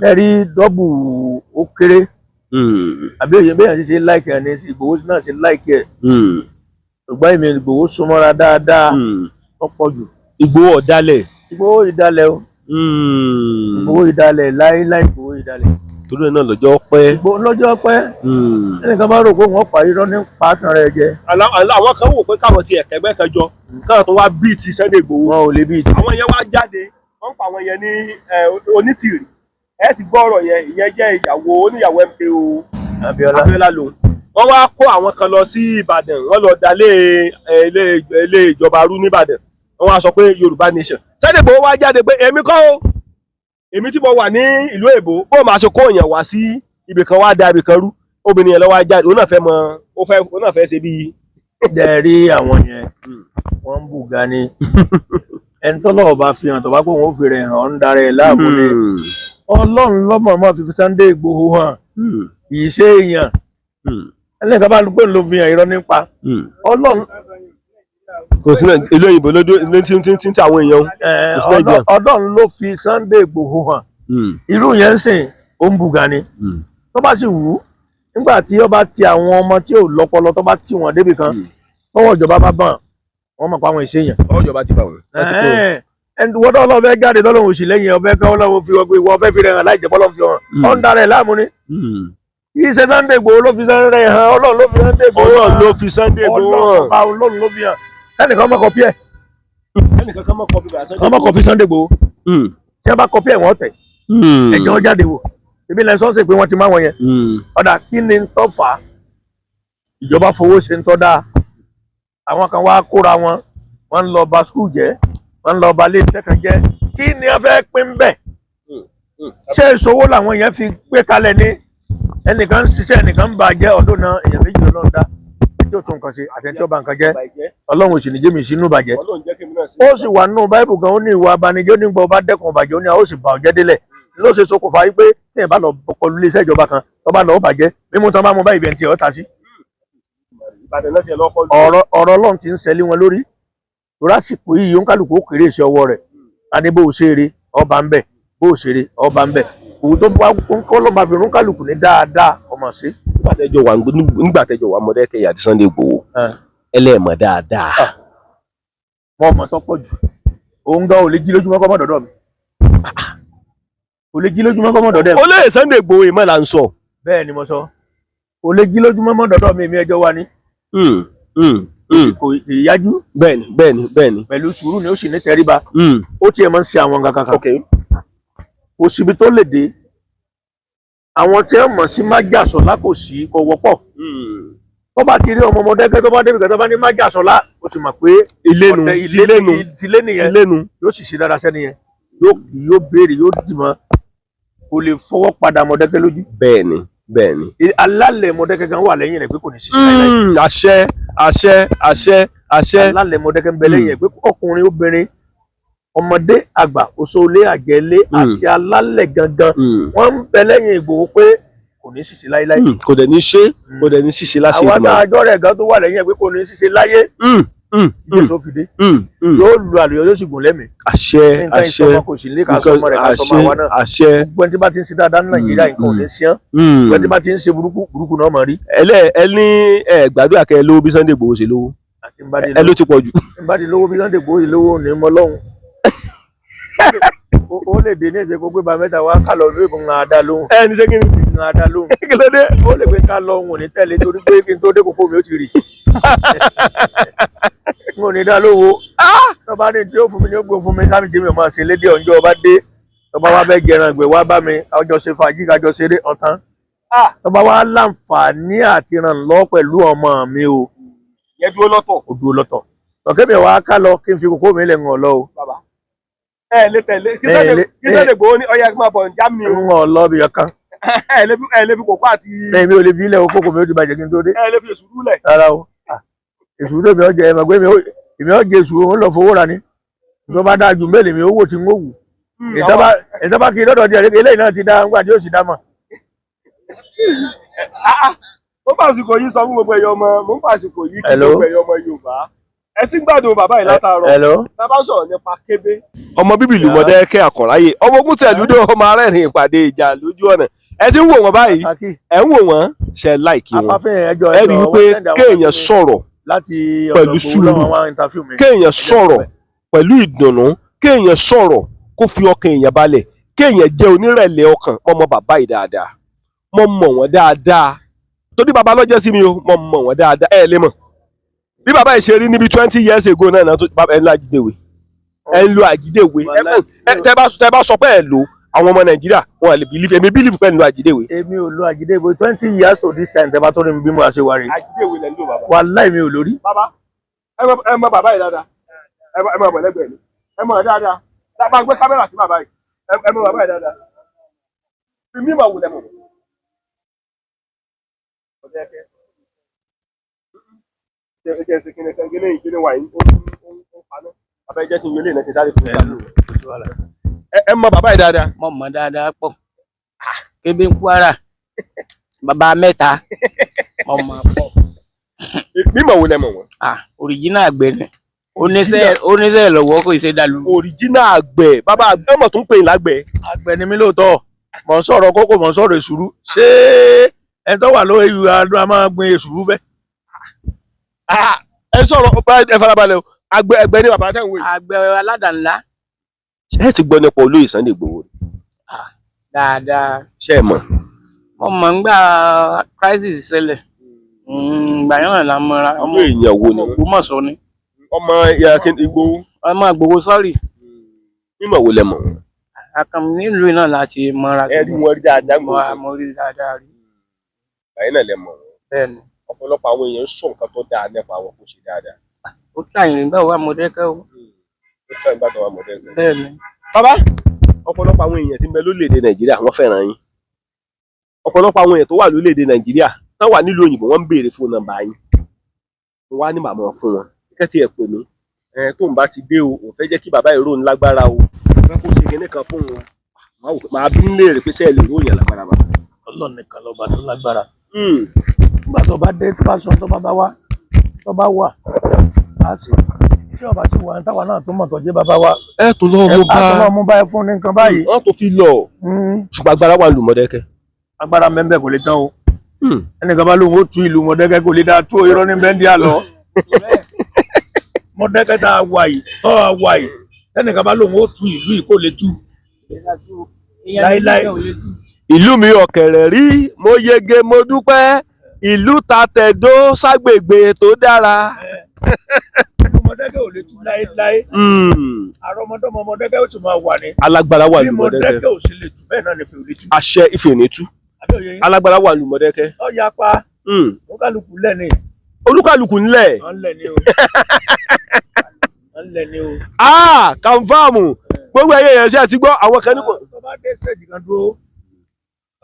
ẹ rí dọ́bù ó kéré. àbí òye bẹ́ẹ̀ sì ṣe láìkì ẹ̀ ní Ìgbòho náà ṣe láìkì ẹ̀. ṣùgbọ́n ìmọ̀ Ìgbòho súnmọ́ra dáadáa tó pọ̀ jù. Ìgbòho ọ̀dàlẹ̀. Ìgbòho ìdálẹ̀ o. Ìgbòho ìdálẹ̀ láíláí Ìgbòho ìdálẹ̀. torí ẹ̀ náà lọ́jọ́ pẹ́. Ìgbòho lọ́jọ́ pẹ́. ẹnìkan bá rò pé wọ́n pa irọ́ ní pàtàn rẹ̀ jẹ. àwọn kan wò pé káwọn ti ẹ̀kẹ́gbẹ́ kan jọ káwọn tó wá bíi ti Sunday Igboho. wọn ò lè bíi ti. àwọn yẹn wá jáde wọ́n pa àwọn yẹn ní Onítìrì ẹ ti gbọ́ ọ̀rọ̀ yẹn ìyẹn jẹ́ ìyàwó oníyàwó MKO Abíọ́lá lòun. wọ́n wá kó àwọn kan lọ sí Ìbàdàn wọ́n lọ dalé ilé ìjọba rú nìbàdàn wọ́n wá sọ pé Yorùbá nation. Sunday Igboho wá jáde pé èmi kọ́ o èmi tí mo wà ní ìlú èbó bó máa ṣe kó èèyàn wá sí ibì kan wá da ibì kan rú obìnrin yẹn lọ wá jáde òun náà fẹ́ ṣe bíi. jẹ́ rí àwọn yẹn wọ́n ń bùgá ni ẹni tó lọ́wọ́ bá fi hàn tó bá pé òun ò fi rẹ̀ hàn ọ́ ń darẹ̀ láàbò ni Ọlọ́run lọ́mọ máa fi Sunday Igboho hàn kì í ṣe èèyàn ẹlẹ́ka bá pé ló fi hàn irọ́ nípa Ọlọ́run. kò sí ìlú òyìnbó ló tí àwọn èèyàn. Ọlọ́run ló fi Sunday Igboho hàn irú yẹn ń sìn ó ń bùgá ni tó bá sì wù ú nígbà tí ó bá ti àwọn ọmọ tí ò lọ́pọlọ tó bá tì wọ́n débì kan tọwọ́ ìjọba bá bàn wọ́n mọ̀ pé àwọn ìṣèyàn. tọwọ́ ìjọba ti bà wọ́n. ẹni wọ́n tó ọlọ́run fẹ́ jáde tọ́lọ́run òsì lẹ́yìn ọ̀fẹ́ kan ọlọ́run fi ọgbẹ́ ìwọ ọ̀fẹ́ fi rẹ̀ hàn láì jẹ́ bọ́lọ́run fi hàn ọ̀ ń darẹ̀ láàmú ni. kì í ṣe Sunday Igboho ló fi Sunday hàn Ọlọ́run ló fi Sunday Igboho hàn Ọlọ́run ló fi Sunday Igboho hàn Ọlọ́run ló fi hàn ẹnìkan mọ̀ kọ́pí ẹ̀ ẹnìkan mọ̀ kọ́pí wọ́n mọ̀ kọ́pí Sunday Igboho tí wọ́n bá kọ́pí ẹ̀ wọ́n tẹ̀ ẹ̀jẹ̀ jáde wò ibi ilẹ̀ sọ́ọ̀sì pé wọ́n ti máa wọn yẹn ọ̀dà kí ni ń tọ́ fà á ìjọba fowó ṣe ń tọ́ dáa àwọn kan wá kóra wọ́n ń lọ ba skul jẹ́ wọ́n ń lọ ba ilé iṣẹ́ kan jẹ́ kí ni wọ́n fẹ́ pín bẹ́ẹ̀ ṣé ìṣòwò làwọn yẹn fi gbé kalẹ̀ ní ẹnìkan ń ṣiṣẹ́ ẹnìkan ń bàjẹ́ ọdún náà èèyàn méjì lọ́nà dá tí ó tó nǹkan ṣe àtẹ̀tí ọba nǹkan jẹ́ Ọlọ́run ò sì ní jẹ́mi sínú bàjẹ́ ó sì wà nínú Báíbù gan ó ní ìwà abanijẹ́ ó ní gbọ́ ọba dẹ́kun bàjẹ́ ó ní a ó sì bà ọ̀jẹ́ délẹ̀ ló ṣe ṣokùnfà yìí pé tí ẹ bá lọ kọlu iléeṣẹ́ ìjọba kan tó bá lọ bàjẹ́ mímú tán bá mú báyìí bẹ́ẹ̀ tí ọ̀ ta sí. ọ̀rọ̀ Ọlọ́run ti ń ṣẹlẹ̀ wọn lórí lórásìkò yìí ó ń kálukú ó kéré iṣẹ́ ọwọ́ rẹ̀ adé bó o ṣeré ọba ń bẹ̀ bó o ṣeré ọba ń bẹ̀ òun tó bá ń kọ́ lọ́ọ́ máa fi rún kálukú ní dáadáa ọmọ sí. nígbà tẹ́jọ wà Mọdákẹ́kẹ́ àti Sunday Igboho ẹlẹ́ẹ̀mọ̀ dáadáa. wọn mọ̀ tó pọ̀ jù òun gan ò lè jí lójúmọ́ kọ́ mọ́ dọ̀dọ̀ mi ò lè jí lójúmọ́ kọ́ mọ́ dọ̀dọ̀ mi. olóyè Sunday Igboho ìmọ̀ là ń sọ. bẹ́ẹ̀ ni mo sọ ò lè jí lójúmọ́ mọ́ dọ̀dọ̀ mi èmi ẹjọ́ wa ni. kò ìyájú. bẹ́ẹ̀ni. pẹ̀lú sùúrù ni ó sì ní tẹríba. ó tiẹ̀ máa ń ṣe àwọn nǹkan kankan. kò síbi tó lè dé àwọn tí wọ́n mọ̀ sí májàsọ́lá kò sí kò wọ́pọ̀. tó bá ti rí ọmọ Mọdákẹ́kẹ́ tó bá débi kan tó bá ní májàsọ́lá ó ti mọ̀ pé ilé nìyẹn yóò sì ṣe dáadáa sẹ́ni yẹn yóò béèrè yóò dìmọ̀ kò lè fọwọ́ padà Mọdákẹ́kẹ́ lójú. bẹ́ẹ̀ni. alálẹ̀ Mọdákẹ́kẹ́ kan wà lẹ́yìn rẹ̀ pé kò ní ṣiṣẹ́ láíláí. àṣẹ. alálẹ̀ Mọdákẹ́kẹ́ ń bẹ lẹ́yìn rẹ̀ pé ọkùnrin obìnrin ọmọdé àgbà òṣòlé àjẹlé àti alálẹ̀ gangan wọ́n ń bẹ lẹ́yìn Ìgbòho pé kò ní ṣiṣẹ́ láíláí. kò dẹ̀ ní ṣiṣẹ́ láṣẹ ìdùnnú. àwọn àjọ rẹ̀ gan tó wà lẹ́yìn rẹ̀ pé kò ní ṣiṣẹ́ láyé. ìjọsọ fìdí yóò lu àlùyọ yóò sì gùn lẹ́mìí. àṣẹ nǹkan ìsọmọ kò sí lé ká sọmọ rẹ̀ ká sọmọ àwa náà. gbogbo ẹni tí bá ti ń ṣe dáadáa ní Nàìjíríà nǹkan ò ní ṣíán. gbogbo ẹni tí bá ti ń ṣe burúkú náà mọ̀ rí. ẹ ní gbàdúrà kẹ lówó bí Sunday Igboho ṣe lówó ẹ ló ti pọ̀ jù. n bá di lówó bí Sunday Igboho ṣe lówó ní mọ lọ́hùn. ó lè dé ní ìṣe kó gbé ba mẹ́ta wá ká lọ ní ìbùn ń adá lóhùn. ní ṣé kí ni. ń adá lóhùn. kí ló dé. ó lè gbé ká lọ òun ò ní tẹ̀lé torí pé kí n tó dé kókó mi ó ti rì. n ò ní dá lówó. tọ́ba ní tí ó fún mi ní ó gbé fún mi sáà mi jẹ́ mi ò máa ṣe lédè ọjọ́ ọba dé tọ́ba wá bẹ́ẹ̀ jẹran ìgbẹ́ wá bá mi ọjọ́ ṣe fàájì kájọ ṣeré ọ̀tán. tọ́ba wá láǹfààní àti ràn lọ́ pẹ̀lú ọmọ mi o. yẹn dúró lọ́tọ̀. ó dúró lọ́tọ̀. tọ́kẹ́ mi wá ká lọ kí n fi kókó mi lẹ̀ ń lọ o. lè tẹ̀lé kí Sunday Igboho ní ọyá máa bọ̀ ǹjá mi o. ń lọ bí ọkàn. lè fi kókó àti. mi ò lè fi ilẹ̀ okòkò mi ó ti bàjẹ́ kí n tó dé. lè fi èsùrú lẹ̀. rárá o èsùrú tó mi ọjẹ ẹ mọ̀ pé èmi ọjẹ èsùrú òun lọ fowó ra ni tó bá dáa ju mélòó mi owó tí ń wò. ìtọ́ba kí lọ́dọ̀ díẹ̀ eléyìí náà ti dá nígbà tí ó sì dá mọ̀. mo bá àsìkò yìí sọ fún gbogbo ẹ̀yọ́ ọmọ mo ń bá àsìkò yìí kí gbogbo ẹ̀yọ́ ọmọ Yorùbá ẹ ti ń gbádùn bàbá yìí látàárọ̀ bàbá sọ̀rọ̀ nípa Kébé. ọmọ bíbí ìlú Mọdákẹ́kẹ́ Àkànráyè ọmọ ogun tẹ̀lúdé ọmọ arẹ́rìn ìpàdé ìjà lójú ọ̀nà ẹ ti ń wò wọ́n báyìí ẹ ń wò wọ́n ṣe láìkí wọn ẹ rí i wípé kéèyàn sọ̀rọ̀ pẹ̀lú sùúrù kéèyàn sọ̀rọ̀ pẹ̀lú ìdùnnú kéèyàn sọ̀rọ̀ kó fi ọkàn èèyàn balẹ̀ kéèyàn jẹ́ onírẹ̀lẹ̀ ọkàn mọ́ bàbá yìí dáadáa mo mọ̀ wọ́n dáadáa torí bàbá lọ́jọ́ sí mi o mo mọ̀ wọ́n dáadáa ẹ lè mọ̀ bí bàbá yìí ṣe rí níbi 20 years ago náà ẹ ń lo àjídèwé ẹ ń lo àjídèwé tẹ bá sọ pé ẹ lò àwọn ọmọ Nàìjíríà wọn lè bìlífì èmi bìlífì pé ẹ ń lo àjídèwé. èmi ò lo àjídèwé 20 years to this time tẹ bá tó ní bí mo ṣe wà rí. àjídèwé lẹ ń lò bàbá. wàláì mi ò lórí. bàbá ẹ mọ bàbá yìí dáadáa ẹ mọ ọ̀bọ̀lẹ́gbẹ̀ẹ́ mi ẹ mọ dáadáa bá gbé kámẹ́rà sí bàbá yìí ẹ mọ bàbá yìí dáadáa fi mí màá wulẹ̀ mọ̀. ẹ mọ bàbá yìí dáadáa. mo mọ̀ dáadáa pọ̀ Kébé ń Kwara bàbá mẹ́ta mo mọ̀ pọ̀. mímọ̀ wo lẹ mọ̀ wọ́n. òrìjínà àgbẹ̀ ni oníṣẹ́ lọ́wọ́ kò ṣe dàlú. òrìjínà àgbẹ̀ bàbá àgbẹ̀ mọ̀ tó ń pè é lágbẹ̀. àgbẹ̀ ni mí lóòótọ́ mọ̀ ń sọ̀rọ̀ kókò mọ̀ ń sọ̀rọ̀ èsùrú ṣé ẹni tó wà lórí ìlú adúlá máa gbin èsùrú bẹ́ẹ̀. ẹ sọ̀rọ̀ ẹ farabalẹ̀ o àgbẹ̀ ni bàbá tẹ̀ ń wé. àgbẹ̀ aládàá-ńlá. ṣé ẹ ti gbọ́ nípa olóyè Sunday Igboho. dáadáa. ṣé ẹ mọ̀. mo mọ̀ ń gbà crisis ṣẹlẹ̀ ìgbà yẹn la mọ̀ra. ọmọ èèyàn wo ni. Ògbómọ̀ṣọ́ ni. ọmọ Igboho. ọmọ Igboho sọ́ọ̀rì. mímọ̀ wo lẹ mọ̀. àkànmí nílùú náà láti mọ̀ra. ẹ rí wọn rí dáadáa. mo rí dáadáa rí. báyìí náà lẹ mọ̀. bẹ́ẹ̀ni. ọ̀pọ̀lọpọ̀ àwọn èèyàn sọ nǹkan tó dáa nípa àwọn kò ṣe dáadáa. ó tàyìn nígbà wà Mọdákẹ́kẹ́ o. ó tàyìn nígbà tó wà Mọdákẹ́kẹ́. bẹ́ẹ̀ni. bàbá ọ̀pọ̀lọpọ̀ àwọn èèyàn tí ń bẹ lórílẹ̀-èdè Nàìjíríà wọ́n fẹ́ràn yín. ọ̀pọ̀lọpọ̀ àwọn èèyàn tó wà lórílẹ̀-èdè Nàìjíríà tán wà nílùú òyìnbó wọ́n ń béèrè fóònù nọ́mbà yín. mo wá ní màmá fún wọn kẹ́tì ẹ̀ pè mí tóun bá ti dé o òun fẹ́ jẹ́ kí bàbá ìró ń lágbára o fẹ́ kó ṣe kinní kan fún wọn màá bí nílé rẹ̀ pé sẹ́ẹ̀ lè ròyìn lágbára bàbá. Ọlọ́run nìkan lọ́ba tó lágbára. Nígbà tó bá dé tó bá sọ tó bá wá tó bá wà á sì tí ọba sì wà táwa náà tó mọ̀ tó jẹ́ bàbá wa. ẹ tó lọ́ọ́ mú báyìí fún ní nǹkan báyìí. wọ́n tó fi lọ ṣùgbọ́n agbára wà lù Mọ̀dákẹ́kẹ́. Agbára mẹ́mbẹ́ kò lè tán o. Ẹnìkan bá lóun ó tú ìlú Mọ̀dákẹ́kẹ́ kò lè dá tó irọ́ ní bẹ́ńdì àlọ́. Mọ̀dákẹ́kẹ́ tá a wà yìí tọ́ a wà yìí ẹnìkan bá lóun ó tú ìlú yìí kò lè tú. Láíláí. Ìlú mi ọ̀kẹ̀rẹ̀ rí mo yege mo dúpẹ́ ìlú ta tẹ̀dó ságbègbè tó dára. Mọ̀dákẹ́kẹ́ ò lè tú láíláí. Àrọ́mọdọ́mọ Mọ̀dákẹ́kẹ́ ó tún máa wà ní. Alágbára wà lù Bí Mọ̀dákẹ́kẹ́. Mọ̀dákẹ́kẹ́ ò sì lè tú bẹ́ẹ̀ náà ni Ifẹ̀ ò lè tú. Àṣẹ Ifẹ̀ ò ní tú. Alágbára wà lù Mọ̀dákẹ́kẹ́. Ó yapa olúkálùkù lẹ́ni. Olúkálùkù ńlẹ̀. Ọ̀nlẹ̀ ni o. Ọ̀nlẹ̀ ni o. Kànfàmù gbogbo ẹyẹ yẹn ṣe àti gbọ́ àwọn kan nípò. Tó bá dé sẹ́ẹ̀jì kan dúró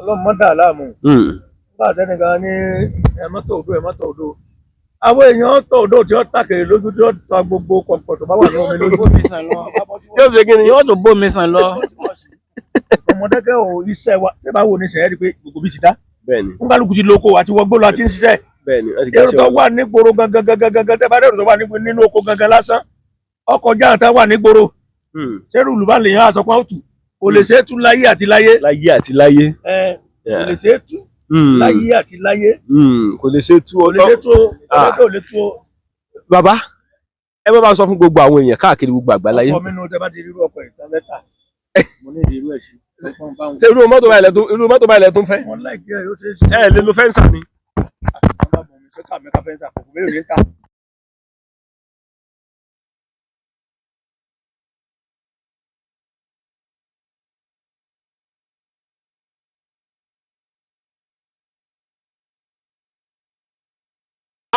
ọlọ́mọ dà láàmú. Nígbà tẹ́nìkan ní ẹ̀mọ́tò odò. Àwọn èèyàn tọ̀ odò tí ó tàkèrè lójú tí ó ta gbogbo kọ̀ọ̀kan tó bá wà ní omi lójú. Yóò ṣe kí ni. yóò tún bómi sàn lọ. Mọ̀dákẹ́kẹ́ ò iṣẹ́ wa tẹ́ bá wò ní sẹ́yìn rí pé gbogbo bí ti dá. Bẹ́ẹ̀ni. Nkálukú ti lóko àti wọgbó lọ àti ń ṣiṣẹ́. Bẹ́ẹ̀ni. Èrò tó wà nígboro gangan tẹ́ bá dẹ̀rù tó wà nínú oko gangan lásán. Ọkọ̀ jáǹtà wà nígboro. Sẹ́rù olùbá lè yàn àsọpá òtù. Kò lè ṣe é tú láyé àti láyé. Láyé àti láyé. Kò lè ṣe é tú láyé àti láyé. Kò lè ṣe tú Kò lè ṣe é tú o. Kò lè tú o. Bàbá ẹ bá máa sọ fún gbogbo àwọn èèyàn káàkiri gbogbo àgbáláyé. Ọkọ mi nù tẹ́ bá ti rí irú ọkọ̀ ìtàn mẹ́ta. Mo ní ìdí irú ẹ̀ sí. Ṣé irú mọ́tò báyìí lẹ tó ń fẹ́? Wọ́n láìpẹ́ yóò ṣe é sí. Ẹ lè lo fẹ́ǹsà ni.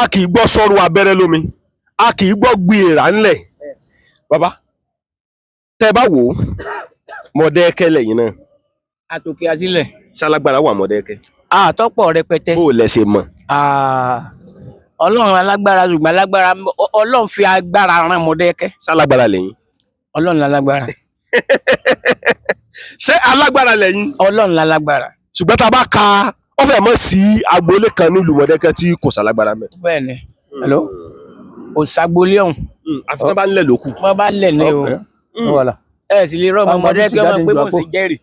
A kì í gbọ́ sọ́run abẹ́rẹ́ lómi a kì í gbọ́ gbìyànjú ńlẹ̀ bàbá tẹ́ bá wò ó Mọ̀dákẹ́kẹ́ lẹ́yìn náà àtòkè àtilẹ̀. ṣálágbára wà Mọ̀dákẹ́kẹ́. àtọ́pọ̀ rẹpẹtẹ. bó o lẹ ṣe mọ̀. Ọlọ́run alágbára ṣùgbọ́n alágbára Ọlọ́run fi agbára rán Mọ̀dákẹ́kẹ́. ṣálágbára lẹ́yìn. Ọlọ́run lálágbára. ṣé alágbára lẹ́yìn. Ọlọ́run lálágbára. ṣùgbọ́n tá a bá ka ó fẹ́ mọ̀ sí agboolé kan nílùú Mọ̀dákẹ́kẹ́ tí kò ṣálágbára mẹ́. bẹ́ẹ̀ni Hello. kò sagbolé ọ̀hún. àfi tí wọ́n bá ń lẹ̀ lókù. wọ́n bá lẹ̀ ní o. ẹ sì lè rọ́ọ̀mù Mọ̀dákẹ́kẹ́ ọmọ pé kò sí jẹ́rìí.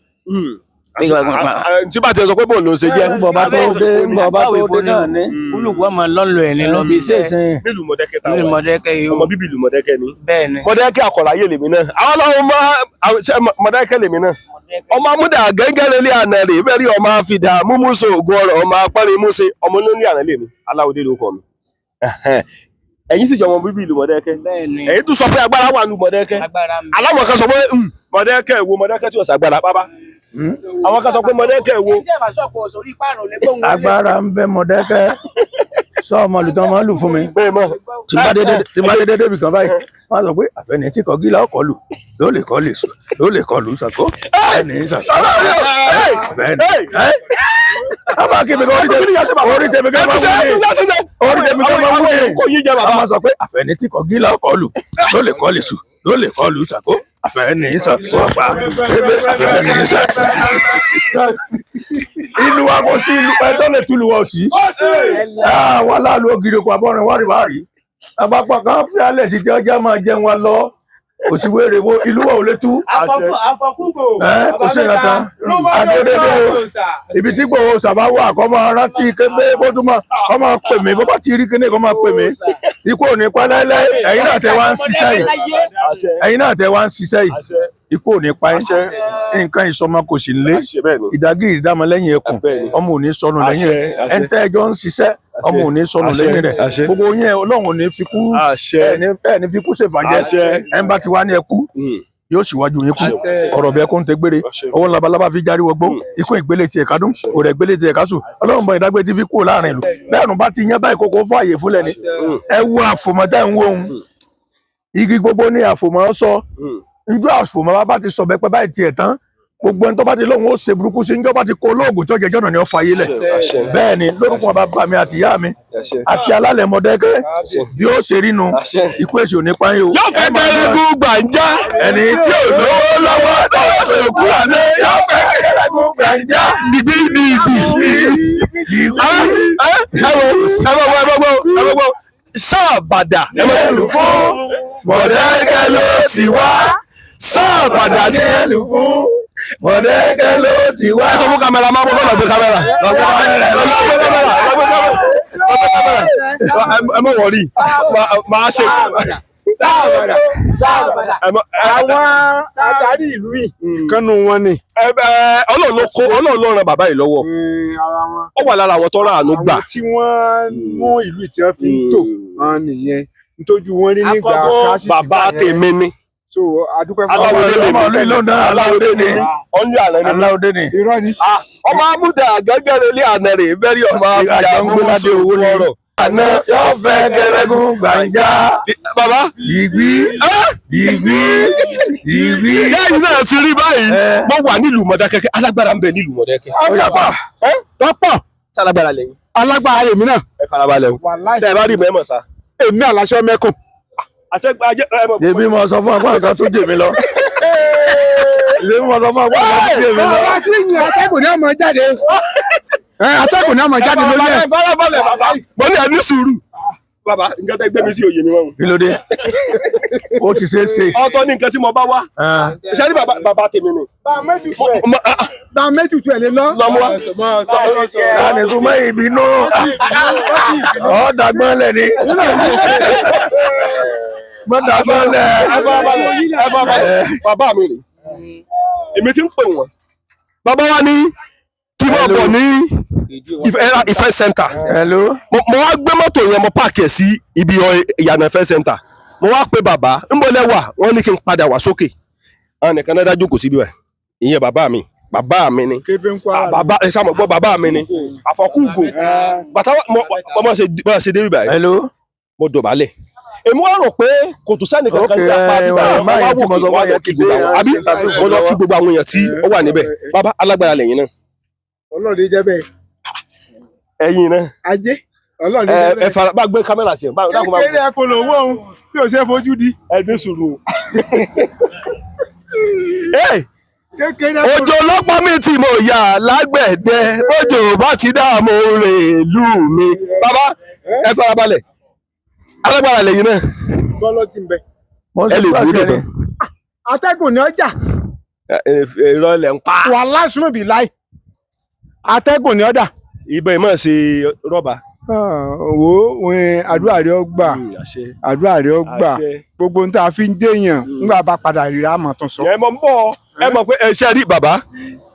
tí bá ti sọ pé bò ló ń ṣe jẹ́. Ńgbọ̀ bá tó dé náà ní. olùkọ́ ọmọ lọ́nlọ́ ẹ̀ ní lọ́bí iṣẹ́. nílùú Mọ̀dákẹ́kẹ́ táwọn nílùú Mọ̀dákẹ́kẹ́ yìí o. ọmọ bíbí ìlú Mọ̀dákẹ́kẹ́ ni. bẹ́ẹ̀ni. Mọ̀dákẹ́kẹ́ àkọ̀láyé lèmi náà àwọn ọlọ́run Mọ̀dákẹ́kẹ́ lèmi náà. ọmọ amúdà gẹ́gẹ́rẹ́ lé àná rè bẹ́ẹ̀rí ọmọ àfidà múmúso ògùn ọ̀rọ̀ ọmọ apẹ́rẹ́ múse ọmọ lóní àná lèmi aláwọ̀dé ló kọ mi. ẹ̀yin sì jọ ọmọ bíbí ìlú Mọ̀dákẹ́kẹ́. bẹ́ẹ̀ni. ẹ̀yin tún sọ pé agbára wà nù Mọ̀dákẹ́kẹ́. agbára mi. aláwọ̀ kan sọ pé Mọ̀dákẹ́kẹ́ wo Mọ̀dákẹ́kẹ́ tí ò sàgbára bábá. àwọn kan sọ pé Mọ̀dákẹ́kẹ́ wo. Agbára ń bẹ Mọ̀dákẹ́kẹ́ sọ ọmọ olùtọ́ máa ń lù fún mi. bẹ́ẹ̀ mọ̀. Tí bá dédé débi kan báyìí wọ́n á sọ pé àfẹ́ni tí kò gíla ọkọ̀ lù ló lè kọ́ lè sùn ló lè kọ́ lù sàkó ẹni sàkó àfẹ́ni. Àbá kébé kan orí tèmi kan máa wú ni a máa sọ pé àfẹ́ni tí kò gíla ọkọ̀ lù ló lè kọ́ lè sùn ló lè kọ́ lù sàkó àfẹ́ni sàkó ọ̀pá kébé àfẹ́ni sàkó. Ìlú wa kò sí ìlú ẹ tó lè túlù wọ sí. Àwọn aláàlú ògiri kò abọ́rin wárìwárì. Àpapọ̀ kan fi alẹ̀ sí tí ọjà máa jẹun wa lọ. Kò sí wéèrè wo ìlú wa ò lè tú. Kò sí ìyàtọ̀. Adédédé o. Ibi tí gbòòrò sábà wà kọ́ máa rántí kébé kó tún kọ́ máa pè mí bó bá ti rí kíní kọ́ máa pè mí. Ikú ò ní pa láíláí. Ẹ̀yin náà tẹ wá ń ṣiṣẹ́ yìí. Ẹ̀yin náà tẹ wá ń ṣiṣẹ́ yìí. Ikú ò ní pa yín. Nǹkan ìsọmọ kò sí lé. Ìdágìrì ìdámọ lẹ́yìn ẹkùn. Ọmọ ò ní sọnù lẹ́yìn rẹ̀. Ẹ̀ńtẹ́ ẹjọ́ ń ṣiṣẹ́. Ọmọ ò ní sọnù lẹ́yìn rẹ̀. Gbogbo yẹn Ọlọ́run ò ní fi kú ẹni fi kú ṣèfàjẹ́. Ẹ̀ ń bá ti wá ní ẹkú yóò síwájú yín kú ọ̀rọ̀ bẹ́ẹ̀ kó ń tẹ gbére ọwọ́ labalábá fi járí wọgbó ikú ìgbélé tiẹ̀ kádùn òrẹ̀ ìgbélé tiẹ̀ kásù Ọlọ́run bọ̀ ìdágbé tí fi kú láàrin ìlú bẹ́ẹ̀ nù bá ti yẹn báyìí kókó fún àyè fúnlẹ̀ ni ẹ wo àfòmọ́tá ń wo ohun igi gbogbo ní àfòmọ́ sọ njọ́ àfòmọ́ bá ti sọ bẹ́pẹ́ báyìí tiẹ̀ tán gbogbo ẹni tó bá ti lóhùn ó ṣe burúkú sí njọba ti kó olóògùn tó jẹjọ náà ni ó fa ayé lẹ bẹ́ẹ̀ ni lórúkọ bàbá mi àti ìyá mi àti alálẹ̀ Mọdákẹ́kẹ́ bí ó ṣe rínu ikú èsì òní pa yín o. yóò fẹ́ kẹrẹ́gùn gbàǹjà ẹni tí ò lówó lọ́wọ́ tọwọ́ ṣe òkú àná yóò fẹ́ kẹrẹ́gùn gbàǹjà. ẹwọ sáàbàdà ẹlú fún Mọdákẹ́kẹ́ ló ti wá sáàbàdà ní ẹlú fún Mọdákẹ́kẹ́ ló ti wá. ẹ sọ fún kámẹ́rà máa bọ́ lọ́gbẹ́ kámẹ́rà ẹ mọ̀ wọ̀rí máa ṣe. àwọn adarí ìlú yìí kánú wọn ni. Ọlọ́run ló ran bàbá yìí lọ́wọ́ ó wà lára àwọn tó rà àánú gbà. àwọn tí wọ́n mú ìlú tí wọ́n fi ń tò wọn nìyẹn nítorí wọ́n rí nígbà kíláàsì bàbá tèmi ni. so adúpẹ́ fún Aláwọ̀dé ni ọ̀nlé àná ni. Aláwọ̀dé ni. irọ́ ni. ọmọ amúdà gẹ́gẹ́rẹ́ ilé àná rè bẹ́rí ọmọ àfíà àjọngbéládé owó lọ́rọ̀. àná yóò fẹ́ kẹrẹ́gùn gbàǹjà. bàbá ìgbí ìgbí ìgbí. ṣé ẹ̀yin náà ti rí báyìí mo wà nílùú Mọdákẹ́kẹ́ alágbára ń bẹ nílùú Mọdákẹ́kẹ́. ó yà pa. tọ́pọ̀ sálágbára lẹ́yìn alágbára èmi náà. ẹ farabalẹ̀ o tẹ́ ẹ bá rí mẹ́mọ̀ sá. èmi àlàṣọ mẹ́kùn. Èmi mo sọ fún àpá nǹkan tó dè mí lọ. Èmi mo sọ fún àpá nǹkan tó dè mí lọ. ọba tí yin atẹ́gùn náà mọ jáde. atẹ́gùn náà mọ jáde lórí ẹ̀. farabalẹ̀ bàbá mo ní ẹ ní sùúrù. bàbá nǹkan tẹ́ gbé mi sí òye mi wọn. Kí ló dé? Ó ti ṣe é ṣe. ọ̀tọ̀ ní nǹkan tí mo bá wá. ṣé ní bàbá tèmi ni. bá a mẹ́tùtù ẹ̀ lé lọ. lọ́mú wa. Káàní súnmọ́ ìbínú. Ọ̀dàgbọ́n lẹ̀ ni. Mọ̀dàgbọ́n lẹ̀. ẹ farabalẹ̀ bàbá mi rè èmi ti ń pè wọ́n. bàbá wa ní kí wọ́n bọ̀ ní Ifẹ̀ center. Hello. mo wá gbé mọ́tò yẹn mo páàkì ẹ̀ sí ibi ìyànà Ifẹ̀ center. mo wá pé bàbá ń bọ̀ lẹ́wà wọ́n ní kí n padà wá sókè. àwọn nìkan náà dájú kò síbi rẹ̀ ìyẹn bàbá mi ni. bàbá ẹ sáà mọ̀ gbọ́ bàbá mi ni àfọkúgò bàtà mo ṣe débi báyìí. Hello. mo dọ̀bálẹ̀ èmi wá rò pé kò tó sẹ́ni kankan já pa bíbá yẹn máa yẹn tí mo sọ wọ́n yẹn ti gbé àbí mo lọ kí gbogbo àwọn èèyàn tí ó wà níbẹ̀ bàbá alágbára lẹ́yìn náà. ọlọ́ọ̀dẹ jẹ́ bẹ́ẹ̀. ẹ̀yin náà ajé ọlọ́ọ̀dẹ jẹ́ bẹ́ẹ̀. ẹ fara bá gbé kámẹ́rà sí ẹ. kékeré ẹ kò lò wọ́ ohun tí ò ṣe é fojú di. ẹ ní sùúrù. kékeré òjò lọ́pọ̀ mi tí mo yà lágbẹ̀dẹ òjò bá ti dààmú rè lù mí. bàbá ẹ farabalẹ̀ alágbára lẹ́yìn náà. bọ́lọ́ ti ń bẹ. ẹ lè gbúdọ̀ náà. atẹ́gùn ni ọjà. ìrọ̀lẹ́ ń pa. wà lásùnmù bí láì. atẹ́gùn ni ọ̀dà. ibẹ̀ mọ̀ ṣe rọ́bà. wo àdúrà rẹ ó gbà àdúrà rẹ ó gbà gbogbo ohun tá a fi ń déèyàn nígbà bá padà ríra àmọ́ tó sọ. ẹ mọ̀ ń bọ̀ ẹ mọ̀ pé ẹ ṣe rí bàbá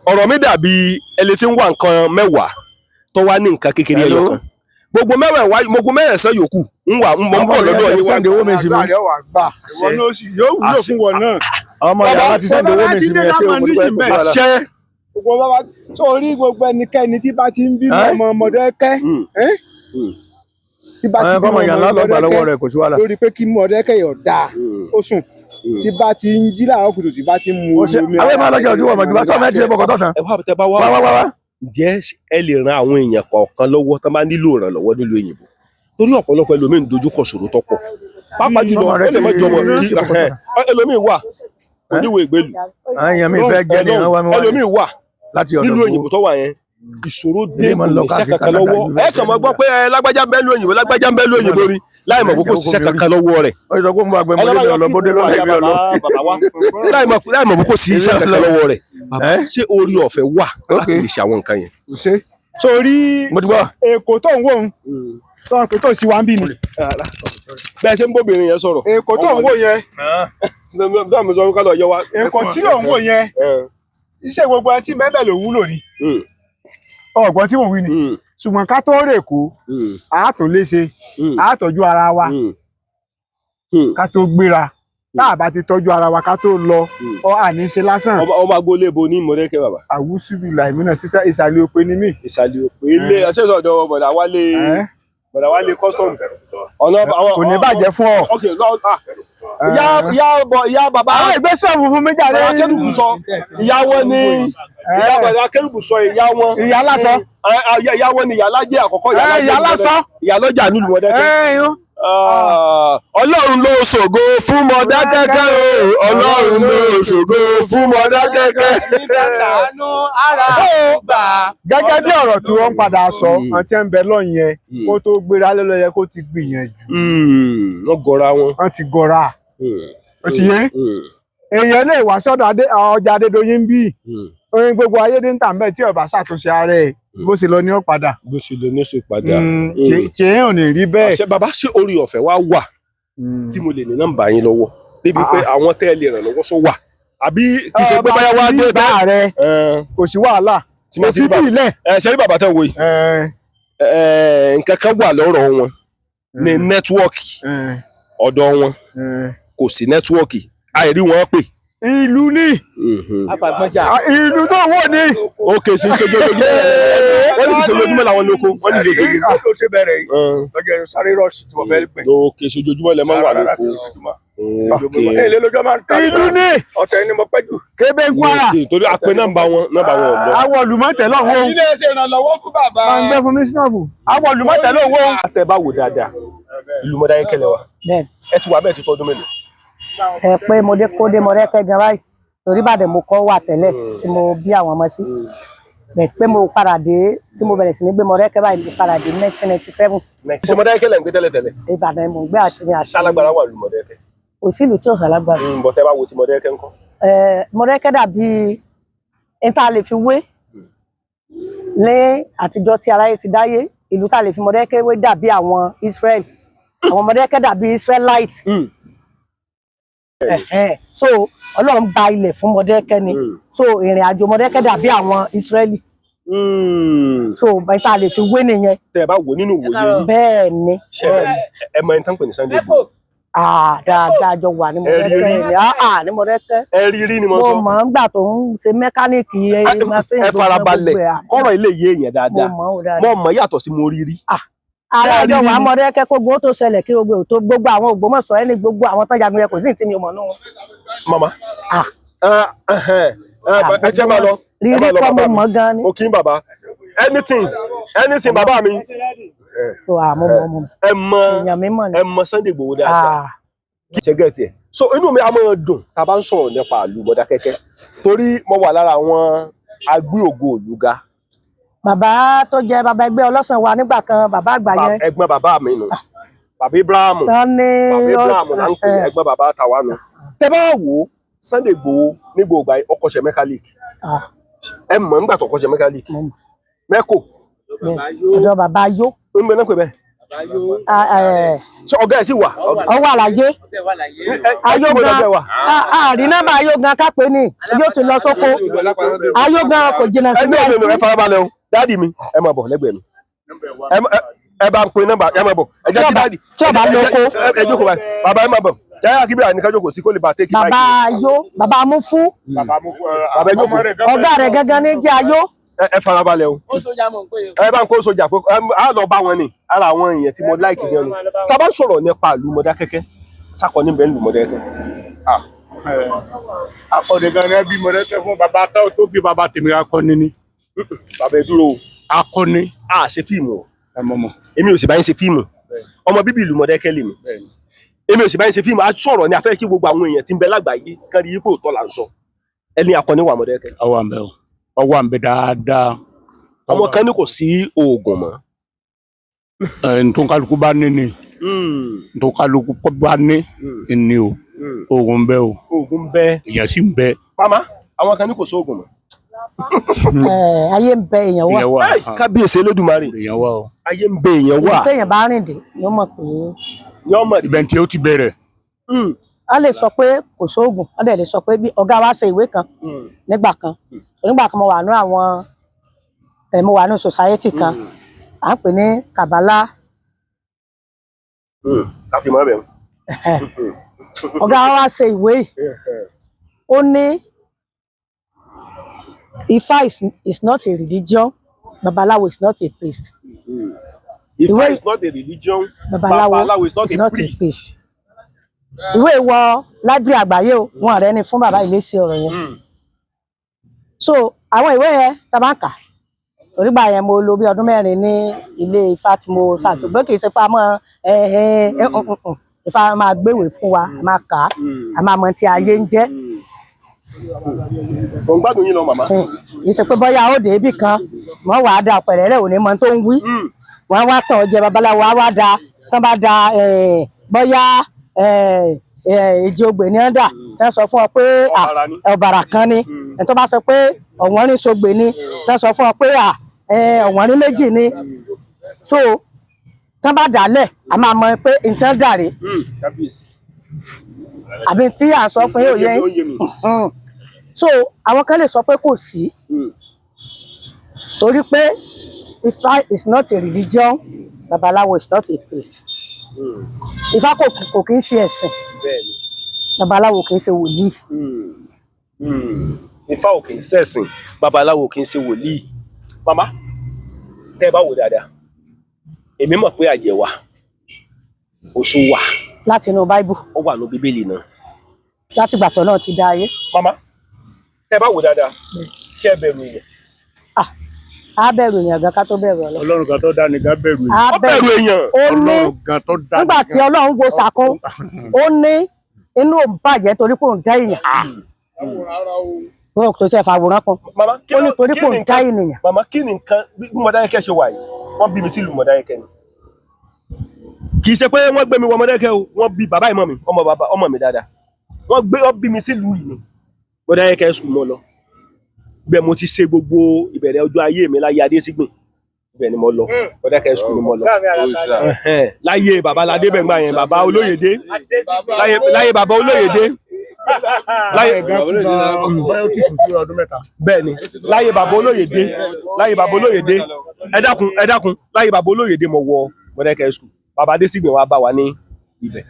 ọ̀rọ̀ mi dàbí ẹni tí ń wá nǹkan mẹ́wàá tó wá ní nǹkan kékeré ẹyọ kan gbogbo mẹ́rẹ̀ẹ̀sán yòókù ń wà ń bọ̀ lọ́dọ̀ yín wá. Sẹ́ndì owó mi sí mi. àdúrà rẹ ó wà gbà wọn ló sì yóò wúlò fún wọn náà. Ọmọ ìyá láti sẹ́ndì owó mi sí mi ẹ ṣé òun nígbà bẹ́ẹ̀. ìpínlẹ̀. àṣẹ gbogbo bàbá sórí gbogbo ẹnikẹ́ni tí bá ti ń bímọ ọmọ Mọdákẹ́kẹ́ tí bá ti Ọmọ bímọ ìyá ọmọ lọ́gbà lọ́wọ́ Mọdákẹ́kẹ́ rẹ̀ kò sí wàhálà. lórí pé kí Mọdákẹ́kẹ́ yọ̀ dáa ó sùn tí bá ti ń jí láàárọ̀ kùtù tí bá ti ń mu omi Àwọn ìmọ̀ alájà ojú ọmọ ìgbà sọ́mọ́ ẹ ti ṣe bọ̀kọ̀ tọ̀tàn. ẹ wá tẹ bá wá Wá. ǹjẹ́ ẹ lè ran àwọn èèyàn kọ̀ọ̀kan lọ́wọ́ tó bá nílò ìrànlọ́wọ́ nílùú òyìnbó torí ọ̀pọ̀lọpọ̀ ẹlòmíín dojúkọ ṣòro tó pọ̀ pàápàá jùlọ Sọmọ rẹ ó lè má ti jọmọ rí kí ṣòkòtò. ẹlòmíín wà oníwèé ìgbélú Àwọn èèyàn mi fẹ́ jẹ́ ní àwọn ọmọ ẹlòmíín wà láti ọ̀dọ̀ nílùú tó. òyìnbó tó wà yẹn ìṣòro dé Ilé máa ń lọ kò níṣẹ́ káàkiri kankan lọ́wọ́ Canada, ẹ kàn mọ́ gbọ́ pé lágbájá ń bẹ nílùú òyìnbó lágbájá ń bẹ nílùú òyìnbó rí láì mọ̀ pé kò síṣẹ́ kankan lọ́wọ́ rẹ̀ Ó sọ pé mo àgbẹ̀ mọ́lẹ́ mi ọlọ́bọ́dé lọ́lá ibi ọlọ́. láì mọ̀ pé kò sí iṣẹ́ kankan lọ́wọ́ rẹ̀ bàbá ṣé orí ọ̀fẹ́ wà láti lè ṣe àwọn nǹkan yẹn. sórí Mo ti gbọ́. èkó tó ń wò ń tó ń pè tó sí wa ń bí ni bẹ́ẹ̀ ṣe ń bóbìnrin yẹn sọ̀rọ̀ èkó tó ń wò yẹn bẹ́ẹ̀ mi sọ ká lọ yẹ wa. èkó tí ò ń wò yẹn iṣẹ́ gbogbo ẹtí mẹ́bẹ̀ ló wúlò ni ọ̀gbọ́n tí mò ń wí ni ṣùgbọ́n ká tó rè kó àátò léṣe àátọ́jú ara wa ká tó gbéra tá a bá ti tọ́jú ara wa ká tó lọ ọ àní ṣe lásán. ọmọ agboolé bo ní Mọdákẹ́kẹ́ bàbá. àwùsùbí làìmínà síta ìsàlẹ̀ òpè ní mí. ìsàlẹ̀ òpè ilé aṣẹ́sọ̀ ọ̀dọ̀ bọ̀dà wálé custom ọ̀nà àwọn kò ní bàjẹ́ fún ọ. ok lọ ìyá bàbá àwọn ìgbé sọ̀rọ̀ fún mi jáde. bàbá Akérùbù sọ ìyá wọn ni ìyá bàbá Akérùbù sọ ìyá wọn. ìyá lásán. ìyá wọn ni ìyá lájẹ àkọ́kọ́ ìyá lásán. ìyá lọ́jà nílùú Mọdákẹ́kẹ́. Ọlọ́run ló ṣògo fún Mọdákẹ́kẹ́ o Ọlọ́run ló ṣògo fún Mọdákẹ́kẹ́. gẹ́gẹ́ bí ọ̀rọ̀ tí wọ́n padà sọ àti ẹ̀ ń bẹ lọ́yìn yẹn kó tó gbéra lé lọ́yẹ kó ti gbìyànjú. wọ́n gọra wọn. wọ́n ti gọra. ó ti yé èèyàn lè wá sọ́dọ̀ ọjà Adédoyin ń bí orin gbogbo ayédè ń tà mbẹ tí ọba ṣàtúnṣe ara ẹ̀ bó ṣe lọ ní ó padà. bó ṣe lọ ní ó ṣe padà. kì í hàn ní rí bẹ́ẹ̀. àṣẹ bàbá ṣé orí ọ̀fẹ́ wa wà tí mo lè ní nọ́mbà yín lọ́wọ́ débi pé àwọn tẹ́ ẹ lè ràn lọ́wọ́ sọ wà àbí kì í ṣe pé báyà wá dé bá rẹ kò sí wàhálà kò sí bí ilẹ̀. ṣe rí bàbá tẹ́ ń wo yìí nǹkan kan wà lọ́rọ̀ wọn ní nẹ́tíwọ́ọ̀kì ọ̀dọ̀ wọn kò sí nẹ́tíwọ́ọ̀kì àìrí wọn pè. ìlú ní ìlú tó wọ ní. òkè sí sojoojúmọ́ wọ́n ní sojoojúmọ́ làwọn lóko wọ́n ní sojoojúmọ́. tó ṣe bẹ̀rẹ̀ yìí lọ́jọ́ sáré rọ́ọ̀ṣì tí mo fẹ́ gbẹ̀. òkè sojoojúmọ́ lẹ máa ń wà lóko. èlé lójó máa ń ta ìlú ní ọ̀tẹ̀ ni mo pẹ́ jù. kébé ń Kwara. torí àpè nọ́mbà wọn lọ. àwọn olùmọ̀tẹ̀ lọ́wọ́. ilé ṣe ìrànlọ́wọ́ fún bàbá. máa ń gbé fún mísínàfù. àwọn olùmọ̀tẹ̀ lọ́wọ́. àtẹ bá wò dáadáa ìlú Mọdákẹ́kẹ́ wa ẹ ti wà bẹ́ẹ̀ ti tọdún mélòó. ẹ pé mo dé kó dé Mọdákẹ́kẹ́ gan báyìí torí Ìbàdàn mo kọ́ wà tẹ́lẹ̀ tí mo bí àwọn ọmọ sí bẹ́ẹ̀ pé mo padà dé tí mo bẹ̀rẹ̀ sí ní gbé Mọdákẹ́kẹ́ báyìí mo padà dé 1997. ṣe Mọdákẹ́kẹ́ lẹ́ ń gbé tẹ́lẹ̀. Ìbàdàn mo gbé àti ní àti. sálágbára wà lù Mọdákẹ́kẹ́. òsìlú tí ò sálágbára. bọ̀ tẹ́ bá wo ti Mọdákẹ́kẹ́ ńkọ́. Mọdákẹ́kẹ́ dàbí níta lè fi wé ní àtijọ́ tí aráyé ti dáyé ìlú tá lè fi Mọdákẹ́kẹ́ wé dàbí àwọn Israel àwọn Mọdákẹ́kẹ́ dàbí Israelite. So Ọlọ́run gba ilẹ̀ fún Mọdákẹ́kẹ́ ni so ìrìn àjò Mọdákẹ́kẹ́ dàbí àwọn Israeli so bàtà lè fi wé nìyẹn. tẹ́ bá wò nínú ìwòye. bẹ́ẹ̀ ni. ẹ mọ ẹni tán pè ní Sunday Igboho. dáadáa jọ wà ní Mọdákẹ́kẹ́ ni ní Mọdákẹ́kẹ́. ẹ rí rí ni mo sọ. mo mọ̀ ń gbà tó ń ṣe mẹkáníìkì machine. ẹ farabalẹ̀ kọ́rọ̀ ilé yé èèyàn dáadáa mo mọ̀ yàtọ̀ sí mo rí rí. ara àjọ wà Mọdákẹ́kẹ́ kó gbogbo tó ṣẹlẹ̀ kí gbogbo àwọn Ògbómọ̀ṣọ́ ẹni gbogbo àwọn tó jagun yẹn kò sí tí mi ò mọ̀ nù wọn. mama ẹ jẹ́ máa lọ. rírí kọ́ mo mọ̀ gan ni. o kì í bàbá anything bàbá mi. so àmọ́ mọ̀ èèyàn mi mọ̀ ni. ẹ mọ Sunday Igboho dáadáa. ṣe gẹ̀ẹ́tì ẹ̀ so inú mi á máa dùn tá a bá ń sọ̀rọ̀ nípa ìlú Mọdákẹ́kẹ́ torí mo wà lára àwọn agbé ògo ìlú ga. Bàbá tó jẹ bàbá ẹgbẹ́ ọlọ́sàn wa nígbà kan bàbá àgbà yẹn. ẹ̀gbọ́n bàbá mi nù bàbá Ibrahim bàbá Ibrahim là ń pè ẹ̀gbọ́n bàbá tàwa nù. tẹ́ bá wò Sunday Igboho ní gbogbo ó kọ́ṣẹ́ mẹkáníìkì ẹ mọ̀ nígbà tó kọ́ṣẹ́ mẹkáníìkì mẹ́kò ọ̀dọ̀ bàbá yó. ń bẹ náà pé bẹ́ẹ̀. ṣé ọ̀gá ẹ̀ sì wà. ọwọ́ àlàyé ayógan àrínàbà ayógan kápẹ́ ni yóò ti lọ sóko ayógan kò jìnnà sí bẹ́ẹ̀ tí. ẹ farabalẹ̀ o dáàdì mi ẹ máa bọ̀ lẹ́gbẹ̀ẹ́ mi ẹ bá ń pe nọ́mbà ẹ máa bọ̀ ẹ jẹ́ kí dáàdì tí ọba lóko ẹ jókòó báyìí bàbá ẹ máa bọ̀ jáyà kí bí àní ká jókòó sí kó lè bá tẹ́kì báyìí. bàbá ayó bàbá amúfú ọ̀gá rẹ̀ gangan ní jẹ́ ayó. ẹ farabalẹ̀ o ẹ bá ń kó sójà pé a lọ bá wọn ni ara àwọn èèyàn tí mo láìkì gan ni tá a bá ń sọ̀rọ̀ nípa ìlú Mọdákẹ́kẹ́ sákọ níbẹ̀ ń lu Mọdákẹ́kẹ́. akọni gan ni bí Mọdákẹ́kẹ́ fún bàbá táwọn tó bí bàbá tèmi akọni ni. bàbá ẹ dúró o. akọni. a ṣe fíìmù o. èmi ò sì bá yín ṣe fíìmù ọmọ bíbí ìlú Mọdákẹ́kẹ́ lèmi èmi ò sì bá yín ṣe fíìmù a sọ̀rọ̀ ni a fẹ́ kí gbogbo àwọn èèyàn tí ń bẹ lágbàáyé kan rí ipò tọ́ là ń sọ ẹni akọni wà Mọdákẹ́kẹ́. ọwọ́ àmbẹ dáadáa. ọmọ kan ní kò sí oògùn mọ́. ntọ́kálukú bá ní ni ntọ́kálukú bá ní ni o oògùn bẹ o. oògùn bẹ. èèyàn sì ń bẹ. mama àwọn kan ní kò sí oògùn mọ́. ayé ń bẹ èèyàn wà. kábíyèsí Elédùmarè. èèyàn wà o. ayé ń bẹ èèyàn wà. téèyàn bá rìn dé yóò mọ̀ pé. yóò mọ̀ ibẹ̀ tí ó ti bẹ̀rẹ̀. a lè sọ pé kò sóògùn a lè sọ pé bí ọ̀gá wa ṣe ìwé kan nígbà kan mo wà ní àwọn mo wà ní society kan à ń pè ní Kabbalah. káfíńmọ́ bẹ̀rù. ọ̀gá wa ṣe ìwé ó ní Ifá is not a religion, Babalawo is not a priest. Ifá is not a religion, Babalawo is not a priest. ìwé ìwọ library àgbáyé o wọn rẹ ni fún bàbá ilé sí ọ̀rọ̀ yẹn so àwọn ìwé yẹn tá bá ń kà torí gbà yẹn mo lò bí ọdún 4 ní ilé Ifá tí mo ṣàtúgbò kì í ṣe fámọ Ifá máa gbéwèé fún wa a máa kà á a máa mọ tí ayé ń jẹ. Mo ń gbádùn yín lọ màmá. kì í ṣe pé bóyá ó dé ibì kan wọn wàá da ọ̀pẹ̀rẹ̀ rẹ̀ ò ní mọ tó ń wí wọn wá tàn jẹ babaláwo á wá da tán bá da bóyá èjì ogbè ní ọ̀dà tí wọ́n sọ fún ọ pé ọ̀bàrà kan ni ẹni tó bá sọ pé ọ̀wọ́n rí sọgbè ni tí wọ́n sọ fún ọ pé ọ̀wọ́n rí méjì ni so tán bá dálẹ̀ a máa mọ pé nǹkan dàrí àbí tí à ń sọ fún yóò yẹ so àwọn kan lè sọ pé kò sí torí pé Ifá is not a religion babaláwo is not a priest Ifá kò kì í ṣe ẹ̀sìn babaláwo kì í ṣe wòlíì. Ifá ò kì í ṣẹ̀sìn babaláwo kì í ṣe wòlíì. Màmá tẹ́ ẹ bá wò dáadáa èmi mọ̀ pé àjẹ́ wà oṣù wà. láti inú báíbù. ó wà ní bíbélì náà. láti gbàtọ̀ náà ti dá ayé. Màmá tẹ́ ẹ bá wò dáadáa ṣé ẹ bẹ̀rù èèyàn. a bẹ̀rù èèyàn gan ká tó bẹ̀rù Ọlọ́run. Ọlọ́run kan tó dá ni ká bẹ̀rù a bẹ̀rù èèyàn. ó ní Ọlọ́run kan tó dá nígbà tí Ọlọ́run wo sàkún ó ní inú òun bàjẹ́ torí pé òun dá èèyàn. wọn kò ṣe fàwòrán kan Màmá kí ó ní torí pé òun dá ènìyàn. Màmá kí ni nǹkan bí Mọdákẹ́kẹ́ ṣe wà yìí wọ́n bí mi sílùú Mọdákẹ́kẹ́ ni kì í ṣe pé wọ́n gbé mi wọ Mọdákẹ́kẹ́ o wọ́n bí bàbá ìmọ̀ mi ọmọ mi dáadáa wọ́n bí mi sílùú yìí ni Mọdákẹ́kẹ́ sùn mọ́ lọ bẹ́ẹ̀ mo ti ṣe gbogbo ìbẹ̀rẹ̀ ọjọ́ ayé mi láyé Adésígbìn bẹ́ẹ̀ ni mo lọ Mọdákẹ́kẹ́ sùn ni mo lọ láyé bàbá ládé bẹ́ẹ̀ gbà yẹn bàbá Olóyèdé láyé bàbá Olóyèdé bẹ́ẹ̀ ni láyé bàbá Olóyèdé ẹ dákun láyé bàbá Olóyèdé mo wọ Mọdákẹ́kẹ́ sùn bàbá Adésígbìn wa bá wa ní ibẹ̀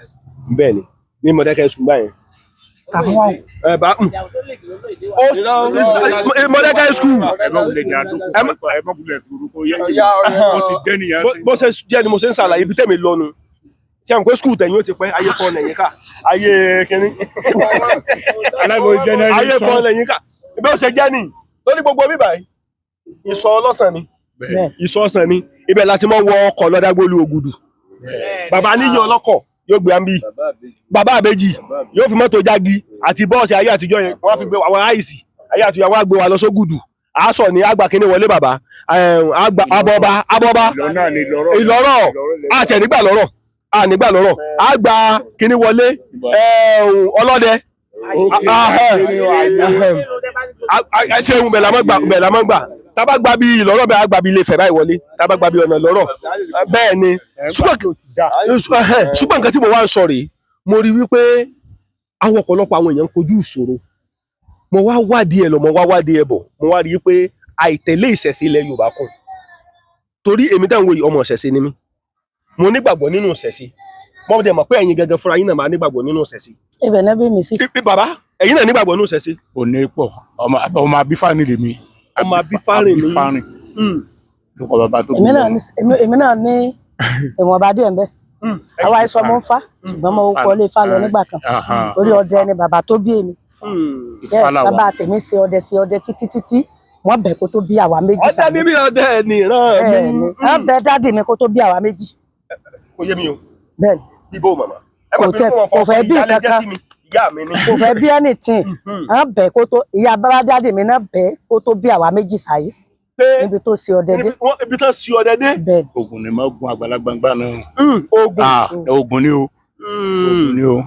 bẹ́ẹ̀ ni ní Mọdákẹ́kẹ́ sùn gbà yẹn. Mọdákẹ́kẹ́ school bó ṣe jẹ́ ni mo ṣe ń ṣàlàyé ibi tẹ́mi lọ́nu ṣe àwọn pé school tẹ̀yìn ó ti pẹ́ ayé fọ́n lẹ́yìn ká ayé kínní ayé fọ́n lẹ́yìn ká ibi ó ṣe jẹ́ ni lórí gbogbo bíbá yìí ìsọ̀ ọlọ́sàn ni ìsọ̀ ọ̀sán ni ibẹ̀ láti mọ́ wọ ọkọ̀ lọ́dágbólú Ògùdù bàbá níyì ọlọ́kọ̀ yóò gbé àmì bàbá àbèjì yóò fi mọ́tò jági àti bọ́ọ̀sì ayé àtijọ́ yẹn wọ́n fi gbé àwọn àìsí ayé àtijọ́ wọ́n á gbé wa lọ sógùdù àásọ ní àgbà kíní wọlé bàbá abọ́ba ìlọ́rọ̀ àtẹ̀nígbà lọ́rọ̀ àgbà kíní wọlé ọlọ́dẹ ṣéun bẹ̀ lámọ́ gbà tábà gba bí ìlọ́rọ̀ bẹ́ẹ̀ àgbà bí ilé Ifẹ̀ báyìí wọlé tábà gba bí ọ̀nà lọ́rọ̀ bẹ́ẹ̀ ni ṣùgbọ́n nǹkan tí mo wá ń sọ rèé mo rí wípé àwọn ọ̀pọ̀lọpọ̀ àwọn èèyàn ń kojú ìṣòro mo wá wádìí ẹ̀ lọ mo wá wádìí ẹ̀ bọ̀ mo wá rí i pé àìtẹ̀lé ìṣẹ̀ṣe ilẹ̀ Yorùbá kù torí èmi táwọn wo ọmọ ìṣẹ̀ṣe ni mí mo nígbàgbọ́ nínú ìṣẹ̀ṣe mo dẹ̀ mọ̀ pé ẹ̀yin gẹ́gẹ́ fúnra yín náà máa nígbàgbọ́ nínú ìṣẹ̀ṣe. ibẹ̀ náà bí mi sí. bàbá ẹ̀yin náà nígbàgbọ́ nínú ìṣẹ̀ṣe. ò ní pọ̀ ọmọ abífáàní lèmi. ọmọ abífáàní ni lóko bàbá tó bí èmi náà ní ìwọ̀nba díẹ̀ ń bẹ àwa ìsọ mo ń fa ṣùgbọ́n mo kọ́lé Ifá lọ nígbà kan orí ọdẹ ni bàbá tó bí èmi bàbá tèmi ṣe ọdẹ títí wọ́n bẹ̀ kó tó bí àwa méjì ọdẹ bíbí ọdẹ nìran mi wọ́n bẹ̀ dádì mi kó tó bí àwa méjì. kò yé mi o bẹ́ẹ̀ni bíbó màmá kò fẹ́ bí kankan kò fẹ́ bí anything wọ́n bẹ̀ kó tó ìyá bàbá dádì mi náà bẹ̀ kó tó bí àwa méjì sáyé níbi tó ṣe ọdẹ dé. ibi tó ṣe ọdẹ dé. bẹ́ẹ̀ ogun ni mo gun àgbàlagbà gbà náà. ogun ni o ogun ni o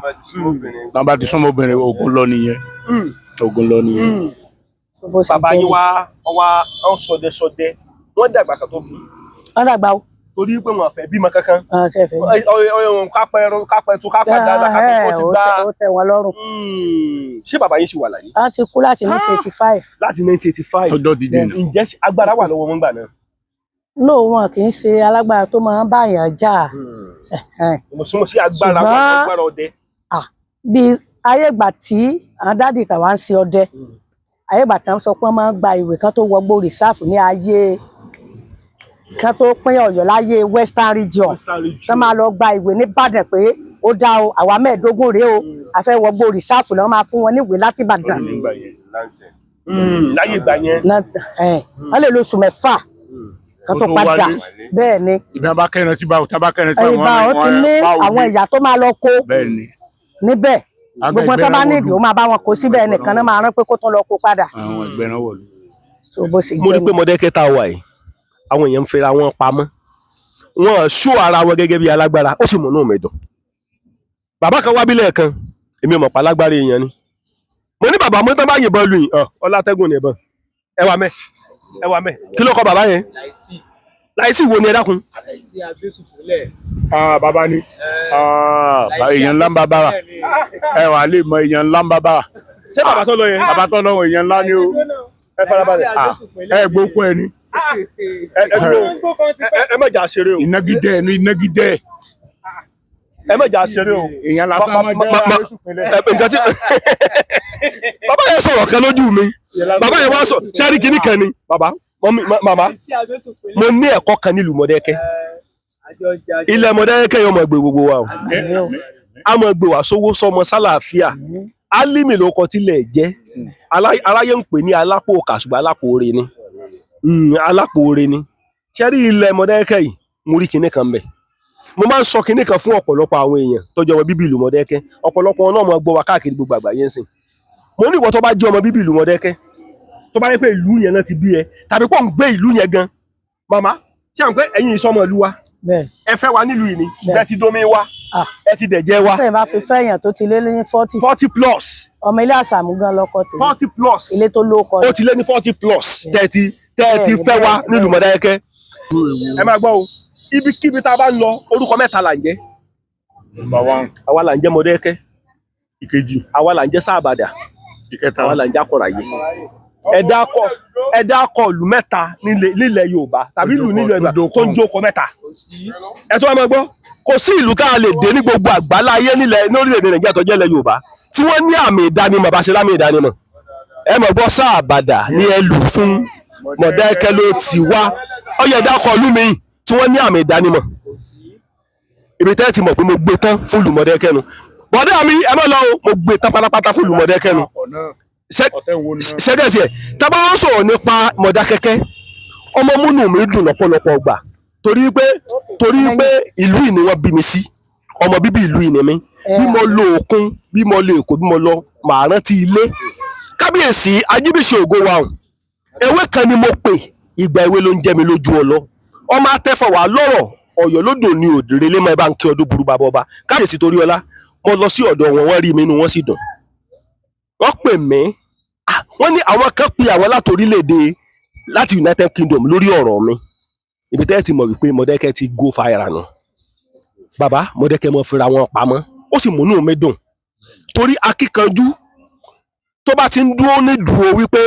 nàbà tí sọmọ obìnrin ogun lọ nìyẹn ogun lọ nìyẹn. bàbá yín wá sọdẹ wọn dàgbà kan tó bí. wọn dàgbà o. torí pé wọn fẹ́ bímọ kankan. kápẹ́ tó kápẹ́ dáadáa kápẹ́ tó ti gbá. ó tẹ́ wọn lọ́rùn. ṣé bàbá yín ṣì wà láyé. a ti kú láti 1985. láti 1985. ọjọ́ dídé náà. ǹjẹ́ agbára wà lọ́wọ́ wọn gbà náà. no wọn kì í ṣe alágbára tó máa ń báyàn jà. mo sí agbára wọn agbára ọdẹ. bí ayé ìgbà tí àwọn dádì kan wá ń ṣe ọdẹ ayé ìgbà tí wọn sọ pé wọn máa ń gba ìwé kan tó wọgbó rìsáàfù ní ayé kan tó pín Ọ̀yọ́ láyé Western Region tó máa lọ gba ìwé ní Ìbàdàn pé ó dá o àwa 15 rèé o a fẹ́ wọgbó rìsáàfù lọ́wọ́ máa fún wọn níwèé láti Ìbàdàn láyé ìgbà yẹn wọ́n lè lóṣù 6 kan tó padà bẹ́ẹ̀ ni ìbá bá kẹ́rin tí báwo tábà kẹ́rin tí ìbá ó ti ní àwọn ìyá tó máa lọ kó níbẹ̀ gbogbo tó bá nídìí ó máa bá wọn kó síbẹ̀ ẹnìkan náà máa rán pé kó tún lọ kó padà. àwọn ẹgbẹ́ náà wọ̀lú. mo rí pé Mọdákẹ́kẹ́ tá a wà yìí àwọn èèyàn ń fẹ́ra wọn pamọ́ wọn ṣó ara wọn gẹ́gẹ́ bí alágbára ó sì múnú mi dùn. Bàbá kan wá bílẹ̀ kan èmi ò mọ̀ pa alágbára èèyàn ni mo ní bàbá mo tán bá yìnbọn lu yìí ọlátẹ́gùn ní ìbọn ẹ wà mẹ́ kí ló kọ bàbá yẹn láìsí wo ni ẹ dákun. bàbá ni èèyàn ńlá ń bá bára ẹ wà lè mọ èèyàn ńlá ń bá bára. ṣé bàbá tó lọ yẹn. bàbá tó lọ èèyàn ńlá ni o. ẹ farabalẹ̀. ẹ gbókù ẹ ni. ẹ má jà ṣeré o. ìnagidẹ ni ìnagidẹ. ẹ má jà ṣeré o. èèyàn lásán máa jẹ́ nǹkan tí bàbá yẹn sọ̀rọ̀ kan lójú mi bàbá yẹn wá sọ sẹ́rí kìíní kan ni bàbá màmá mo ní ẹ̀kọ́ kan nílùú Mọdákẹ́kẹ́ ilẹ̀ Mọdákẹ́kẹ́ yóò mọ̀ gbé gbogbo wa o a mọ̀ gbé wa sówó sọmọ sálàáfíà Álímì ló kọ tilẹ̀ jẹ́ aráyé ń pè ní alápò kàṣùgbọ́n alápò oore ni alápò oore ni sẹ́rí ilẹ̀ Mọdákẹ́kẹ́ yìí mo rí kinní kan bẹ̀ mo máa ń sọ kinní kan fún ọ̀pọ̀lọpọ̀ àwọn èèyàn tọ́jú ọmọ bíbí ìlú Mọdákẹ́kẹ́ ọ̀pọ̀lọpọ̀ náà mọ̀ gbọ́ wa káàkiri gbogbo àgbáyé ń sìn mo ní ìwọ tó bá jẹ́ ọmọ bíbí ìlú Mọdákẹ́kẹ́ tó bá yẹ pé ìlú yẹn náà ti bí ẹ tàbí pọ̀ ń gbé ìlú yẹn gan màmá ṣé àwọn pé ẹ̀yin ìsọmọ ìlú wa ẹ fẹ́ wa nílùú yìí ni ẹ ti domi wa ẹ ti dẹ̀jẹ̀ wa. fẹ́ẹ̀ bá fi fẹ́yàn tó ti lé ní 40 plus. ọmọ ilé Àṣàmú gan lọkọ tèmi 40 plus. ilé tó lóko ó ti lé ní 40 plus tẹ́ ẹ ti fẹ́ wa nílùú Mọdákẹ́kẹ́. ẹ máa gbọ́ o ibikíbi tá a bá ń lọ orúkọ 3 là ń jẹ́. àwa là ń jẹ́ Mọdákẹ́kẹ́. ìkejì àwa là ń jẹ́ Sáàbàdà. ìkẹta àwa là ń jẹ́ Akọ̀ràyè. ẹ dákọ̀ ìlú 3 nílẹ̀ Yorùbá tàbí ìlú nílẹ̀ Yorùbá tó ń jókòó 3. ẹ tó wá máa gbọ́ kò sí ìlú tá a lè dé ní gbogbo àgbáláyé lórílẹ̀-èdè Nàìjíríà tó jẹ́ ilẹ̀ Yorùbá tí wọ́n ní àmì ìdánimọ̀ bá ṣe lámì ìdánimọ̀ ẹ mọ̀ gbọ́ Sáàbàdà ní ẹlù fún Mọdákẹ́kẹ́ ló ti wá ọyẹ dákọ̀ ìlú mi tí wọ́n ní àmì ìdánimọ̀ ibi tẹ́ ti mọ̀ pé mo gbé tán fún ìlú Mọdákẹ́kẹ́ nu bọ̀dé mi ẹ mọ̀ lọ o mo gbé tán pátápátá fún ìlú Mọdákẹ́kẹ́ nu ṣẹ́gẹ̀tì ẹ̀ tábà wọ́n sọ̀rọ̀ nípa Mọdákẹ́kẹ́ ọmọ múnú mi dùn lọ́pọ̀lọpọ̀ gbà torí pé ìlú yìí ni wọ́n bí mi sí ọmọ bíbí ìlú yìí ni mí bí mo lọ Òkun bí mo lọ Èkó bí mo lọ màá rántí ilé kábíyèsí Ajíbíṣe ògo wa o ewé kan ni mo pè ìgbà ewé ló ń jẹ́ mi lójú ọlọ ọmọ atẹ́fọ̀ wà lọ́rọ̀ Ọ̀yọ́ lódò ní òdèrè lé máa bá ń kí ọdún burú bàbá ọba kábíyèsí torí ọlá mo lọ sí ọ̀dọ̀ wọn wọ́n rí mi inú wọn sì dùn wọ́n pè mí wọ́n ní àwọn kan pe àwọn láti United Kingdom lórí ọ̀rọ̀ mi ibi tẹ́ ti mọ̀ wípé Mọdákẹ́kẹ́ ti go fire nù bàbá Mọdákẹ́kẹ́ mọ̀ fira wọn pamọ́ ó sì múnú mi dùn torí akíkanjú tó bá ti ń dúró ní dúró wípé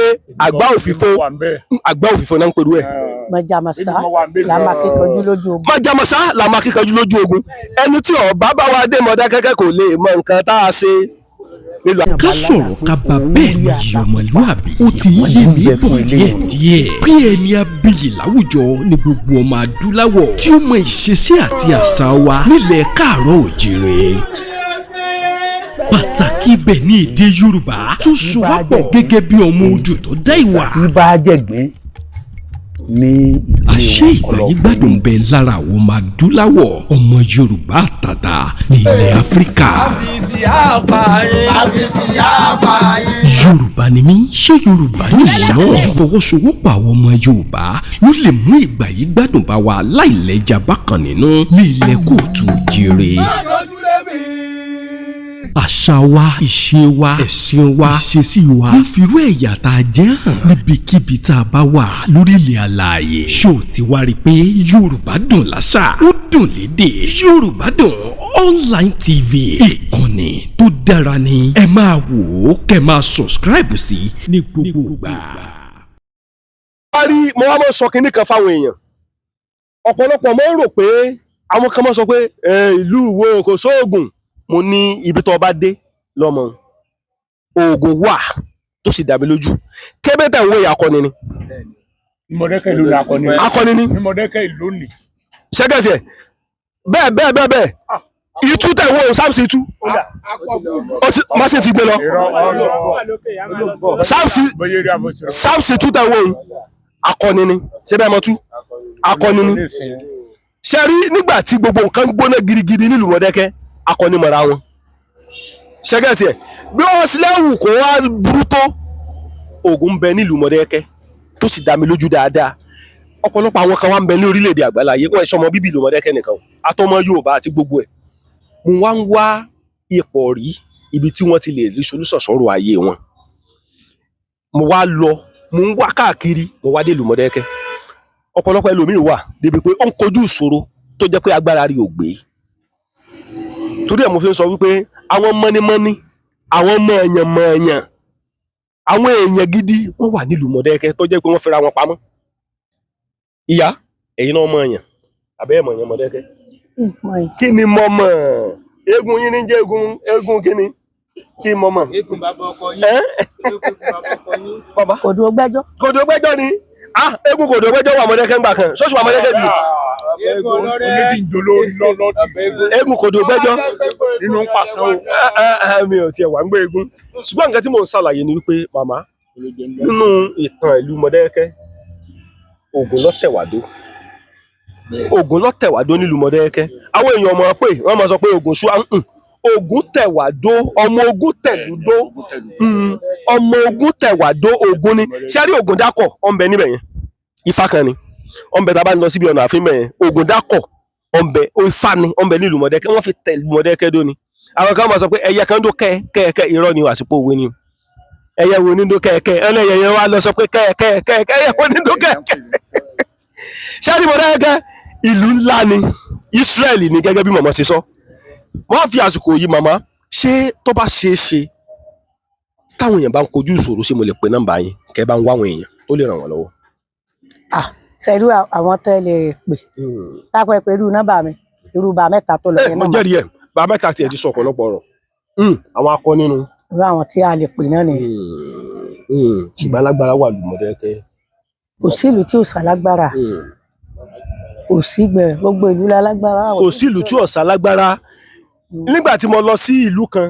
àgbá òfìfo náà ń pẹ̀lú ẹ̀. Májàmásá la máa kíkanjú lójú ogun. Májàmásá la máa kíkanjú lójú ogun ẹni tí ọba bá wa dé Mọdákẹ́kẹ́ kò lè mọ nǹkan tá a ṣe. ká sọ̀rọ̀ ká bá bẹ́ẹ̀ ni yìí ọmọlúwàbí ó ti ń yé mi bọ̀ díẹ̀díẹ̀ bí ẹni abiyì láwùjọ ní gbogbo ọmọ adúláwọ̀ tí ó mọ ìṣesí àti àṣà wa nílẹ̀ káàárọ̀ òjìrè pàtàkì ibẹ̀ ní èdè Yorùbá tó so wá pọ̀ gẹ́gẹ́ bí ọmọ odò tó dá ìwà. tí bá jẹ̀gbẹ́ ní àṣé ìgbà yìí gbádùn bẹ lára àwọn ọmọ adúláwọ̀ ọmọ Yorùbá àtàtà ní ilẹ̀ Áfíríkà. Yorùbá ni mí ṣé Yorùbá ni ìwọ náà ìfọwọ́sowọ́pọ̀ àwọn ọmọ Yorùbá ló lè mú ìgbà yìí gbádùn bá wa láìlẹ́jà bákan nínú ní ilẹ̀ kóòtù jíire. Àṣà wa, ìṣe wa, ẹ̀sìn wa, ìṣesí wa ló fi irú ẹ̀yà tá a jẹ́ hàn níbikíbi tá a bá wà lórílẹ̀ alààyè. Ṣé o ti wá rí i pé Yorùbá dùn láṣà? Ó dùn lédè. Yorùbá dùn online TV. Ìkànnì tó dára ni. Ẹ máa wò ó kẹ́ máa subscribe sí ní gbogbo ìgbà. Mo wá máa ń sọ kinní kan fáwọn èèyàn. Ọ̀pọ̀lọpọ̀ máa ń rò pé àwọn kan máa ń sọ pé ìlú wo kò sóògùn. Mo ní ibi tó bá dé lọ́mọ oògùn wà tó sì dàbí lójú kébétà ìwé akọni ni. Mọdákẹ́kẹ́ ìlú ni akọni. Akọni ni. Mọdákẹ́kẹ́ ìlú ni. ṣẹ́gẹ̀sì ẹ̀ bẹ́ẹ̀ Ìtú tẹ̀ wo Samson ìtú má sì ti gbé lọ Samson ìtú tẹ̀ wo akọni ni ṣé bẹ́ẹ̀ mọ̀ tú akọni ni ṣe rí nígbà tí gbogbo nǹkan gbóná girigiri nílùú Mọ̀dákẹ́kẹ́ akọni mọ̀ra wọn ṣẹ́gẹ́tì ẹ̀ bí wọ́n sì lẹ́wù kó wá burú tó Ògún ń bẹ nílùú Mọ̀dákẹ́kẹ́ tó sì dá mi lójú dáadáa ọ̀pọ̀lọpọ̀ àwọn kan wá ń bẹ ní orílẹ̀-èdè àgbáláyé wọ́n ṣọmọ bíbí ìlú Mọ̀dákẹ́kẹ́ nìkan àtọmọ Yorùbá àti gbogbo ẹ̀ mo wá ń wá ipò rí ibi tí wọ́n ti lè rí solúsọ̀ sọ̀rọ̀ ayé wọn mo wá lọ mo ń wá káàkiri mo wá dé ìlú Mọ̀dákẹ́kẹ́ ọ̀pọ̀lọpọ̀ ẹlòmíì wà débi pé ó ń kojú ìṣòro tó jẹ́ pé agbára rí ò gbé torí ẹ̀ mo fi ń sọ wípé àwọn mọ́nímọ́ní àwọn mọ̀ọ̀yàn àwọn èèyàn gidi wọ́n wà nílùú Mọ̀dákẹ́kẹ́ tó jẹ́ pé wọ́n fira wọn pamọ́ ìyá ẹ̀yin náà mọ̀ọ̀yàn àbẹ́ mọ̀ọ̀yàn Mọ̀dákẹ́kẹ́ kí ni mo mọ̀ eégún yín ní jẹ́ eégún kí ni kí mo mọ̀ eégún bàbá ọkọ yín bàbá Kòdó gbẹ́jọ́ ni eégún Kòdó gbẹ́jọ́ wà Mọ̀dákẹ́kẹ́ ńgbà kan ṣọ́ọ̀ṣì wà Mọ̀dákẹ́kẹ́ jù eégún Kòdó gbẹ́jọ́ nínú ń pàṣẹ o. mi ò tiẹ̀ wà ń gbé eégún ṣùgbọ́n nǹkan tí mò ń ṣàlàyé ni wípé màmá nínú ìtàn ìlú Mọ̀dákẹ́kẹ́ Ògún ló tẹ̀wádó Ògún ló tẹ̀wádó nílùú Mọ̀dákẹ́kẹ́ àwọn èèyàn mọ̀ pé wọ́n máa sọ pé Ògún ṣú Ògún tẹ̀wádó ọmọ Ògún tẹ̀lúdó ọmọ Ògún tẹ̀wádó Ògún ni ṣé rí Ògún dákọ̀ ọ̀nbẹ níbẹ̀ yẹn Ifá kan ni ọ̀nbẹ tá a bá ń lọ síbi ọ̀nà àfin bẹ̀ yẹn Ògún dákọ̀ ọ̀nbẹ Ifá ni ọ̀nbẹ nílùú Mọ̀dákẹ́kẹ́ wọ́n fi tẹ̀lú Mọ̀dákẹ́kẹ́ dó ni àwọn kan máa sọ pé ẹyẹ kan dó kẹ́ẹ̀kẹ́ irọ́ ni àsìkò òwe ni ẹyẹ wo ní dó kẹ́ẹ̀kẹ́ ẹlẹ́yẹ yẹn wá lọ sọ pé kẹ́ẹ̀kẹ́ ẹyẹ wo ní dó kẹ́ẹ̀kẹ́ ṣé rí Mọ̀dákẹ́kẹ́ ìlú ńlá ni Ísírẹ́lì ni gẹ́gẹ́ bí mọ̀mọ́ ṣe sọ wọ́n fi àsìkò yìí màmá ṣé tó bá ṣeé ṣe táwọn èèyàn bá ń kojú ìṣòro ṣé mo lè pe nọ́mbà yín kẹ́ bá ń wá àwọn èèyàn tó lè ràn wọ́n lọ́wọ́. ṣẹ́rú àwọn tẹ́lẹ̀ pè tápẹ́ pé irú nọ́mbà mi irú bá mẹ́ta tó lọ yẹn mo jẹ́rìí ẹ̀ bá mẹ́ta tiẹ̀ ti sọ ọ̀pọ̀lọpọ̀ ọ̀rọ̀ àwọn akọ nínú. irú àwọn tí a lè pè náà nìyẹn. ṣùgbọ́n alágbára wà lù Mọ̀dákẹ́kẹ́. kò sí ìlú tí ò sálágbára kò sí gbogbo ìlú lálágbára. kò sí ìlú tí ò sálágbára nígbà tí mo lọ sí ìlú kan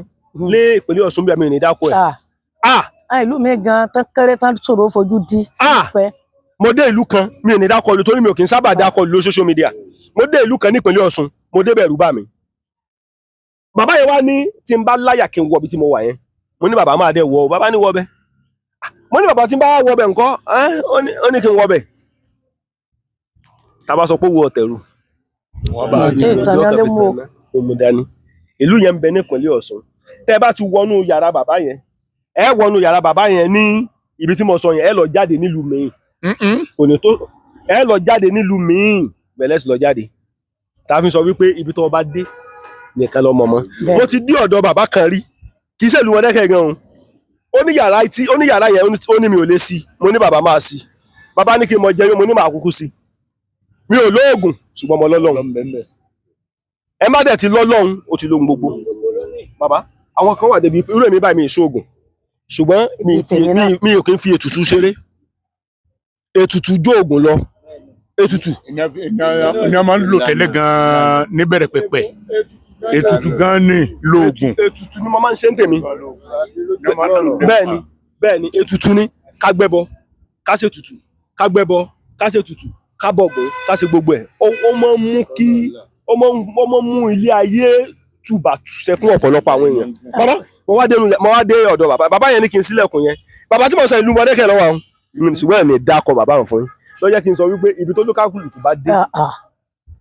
lé ìpínlẹ̀ Ọ̀ṣun bí àmì ìní dákọ̀ ẹ̀. ìlú mi gan tán kéré tán ṣòro fojú di. mo dé ìlú kan mi ò ní dákọ̀ ìlú torí mi ò kì í sábà dákọ̀ ìlú social media mo dé ìlú kan ní ìpínlẹ̀ Ọ̀ṣun mo dé bẹ̀rù bà mí. bàbá yẹn wá ní tí n bá láyà kí n wọ ibi tí mo wà yẹn mo ní bàbá máa dé wọ bàbá ní wọ bẹ mo ní bàbá tí n bá wọ bẹ ńkọ́ ó ní kí n wọ bẹ tá a bá sọ pé wo ọ̀tẹ̀rù mo dání ìlú yẹn ń bẹ nípínlẹ̀ Ọ̀ṣun tẹ́ bá ti wọnú yàrá bàbá yẹn ẹ wọnú yàrá bàbá yẹn ní ibi tí mo sọ yẹn ẹ lọ jáde nílùú míì kò ní tó ẹ lọ jáde nílùú míì bẹ̀lẹ́ ti lọ jáde tá a fi sọ wípé ibi tó bá dé nìkan lọ mọ̀mọ́ mo ti dé ọ̀dọ̀ bàbá kan rí kì í ṣèlú Mọ̀dákẹ́kẹ́ gan o ó ní yàrá yẹn ó ní mi ò lè sí mo ní bàbá máa sí bàbá ní kí n mọ jẹun mo ní màá kúkú sí mi ò lóògùn ṣùgbọ́n mo lọ́lọ́run ẹ má dẹ̀ ti lọ́lọ́run ó ti lóhun gbogbo bàbá àwọn kan wà débi irú èmi báyìí mi ìṣòògùn ṣùgbọ́n mi ò kí ń fi ètùtù ṣeré ètùtù jó ògùn lọ ètùtù. ìyá máa ń lò tẹ́lẹ̀ gan-an níbẹ̀rẹ̀ pẹ̀pẹ̀ ètùtù gan-an ní lóògùn. ètùtù ni mo máa ń ṣe ń tèmi bẹ́ẹ̀ni ètùtù ni ká gbẹ́bọ ká ṣe ètùtù ká gbẹ́bọ ká ṣe ètùtù ká bọ̀gbọ́n ká ṣe gbogbo ẹ̀ ó máa ń mú kí ó máa ń mú ilé ayé túbà túṣẹ fún ọ̀pọ̀lọpọ̀ àwọn èèyàn. bàbá mo wá dé ọ̀dọ̀ bàbá yẹn ní kí n sílẹ̀kùn yẹn bàbá tí mo sọ ìlú Mọ̀dákẹ́kẹ́ lọ́wọ́ àwọn ṣùgbọ́n ẹ̀mí dákọ̀ bàbá àwọn fún yín lọ́jọ́ kí n sọ wípé ibi tó lókàkùlù tó bá dé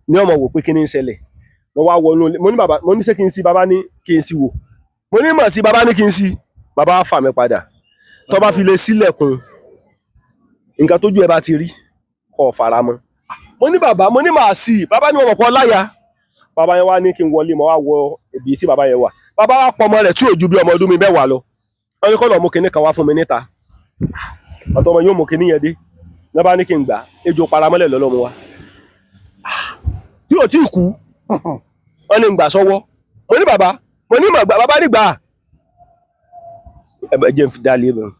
ní ọmọ wò pé kí ni ń ṣẹlẹ̀ mo wá wọnú mo ní bàbá mo ní ṣé kí n sí bàbá ní kí n sí wò mo ní mọ̀ sí bàbá ní kí n sí bàbá fà mí padà tó bá fi lè sílẹ̀kùn nǹkan tójú ẹ bá ti rí kó fara mọ́ mo ní bàbá mo ní màá sí bàbá ní wọn kọ́ láyà bàbá yẹn wá ní kí n wọlé mo wá wọ ibi tí bàbá yẹn wà bàbá wa pọ̀ ọmọ rẹ̀ tí ò ju bí ọmọ ọdún mi mẹ́wàá lọ wọ́n ní kọ́ lọ́ọ́ mú kinní kan wá fún mi níta ọ̀tọ̀ ọmọ yóò mú kinní yẹn dé ní bá ní kí n gbà ejò paramọ́lẹ̀ lọ́lọ́mú wa tí ò tí ì kú wọ́n ní gbà sọ́wọ́ mo ní bàbá mo ní màgbà bàbá nígbà ẹ jẹ́ n fi dá lé bẹ́ẹ̀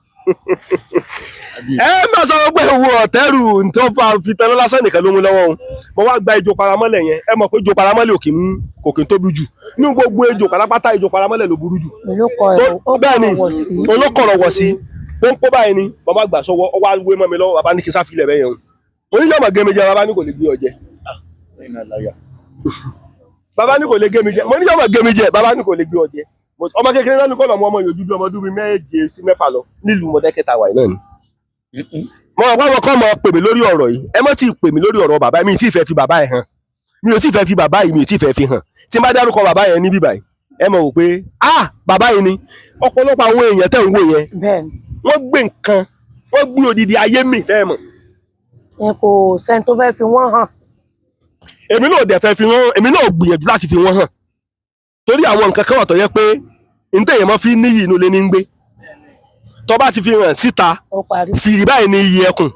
ẹ má sọ pé wo ọ̀tẹ́rù tó fa fi tẹ́lẹ̀ lásán nìkan ló mú lọ́wọ́ òun mo wá gba ejò paramọ́lẹ̀ yẹn ẹ mọ̀ pé ejò paramọ́lẹ̀ kò kí n tóbi jù ní gbogbo ejò pátápátá ejò paramọ́lẹ̀ ló burú jù. bẹ́ẹ̀ ni olókọ̀rọ̀ wọ̀ sí tó ń kó báyìí ni bàbá gbà sọ́wọ́ ọwọ́ àwé mọ́ mi lọ́wọ́ bàbá ní kí sáfìlẹ̀ bẹ́ẹ̀ yẹn o mo ní yọ̀mọ̀ gẹ́mi jẹ bàbá ní kò lè gbé ọjẹ bàbá ní kò lè gẹ́mi jẹ mo ní yọ̀mọ̀ gẹ́mi jẹ bàbá ní kò lè gbé ọjẹ ọmọ kékeré náà ní kọ́ lọ́mọ yòójú bí ọmọ ọdún bíi 7 sí 10 lọ nílùú Mọdákẹ́kẹ́ tá wà náà ni. mo rò pé àwọn kan mọ pè mí lórí ọ̀rọ̀ yìí ẹ mọ́ tí ì pè mí lórí ọ̀rọ̀ bàbá mi ì tí ì fẹ́ fi bàbá yẹn hàn mi ò tí ì fẹ́ fi bàbá yìí mi ò tí ì fẹ́ fi hàn tí n bá dárúkọ bàbá yẹn ní bíbáyìí ẹ mọ̀ wò pé bàbá yìí ni ọ̀pọ̀lọpọ̀ àwọn èèyàn tẹ̀ ń wò yẹn wọ́n gbé nǹkan wọ́n gbé odidi ayé mi bẹ́ẹ̀ mọ̀. ẹ kò sẹ́ni tó fẹ́ fi wọ́n hàn. èmi náà dẹ̀ fẹ́ fi wọ́n èmi náà gbìyànjú láti fi wọ́n hàn torí àwọn nǹkan kan wà tó yẹ pé ntẹ̀yẹ̀ mọ́ fi níyì inú lé ní ń gbé tó bá ti fi hàn síta fìrì báyìí ní iyì ẹkùn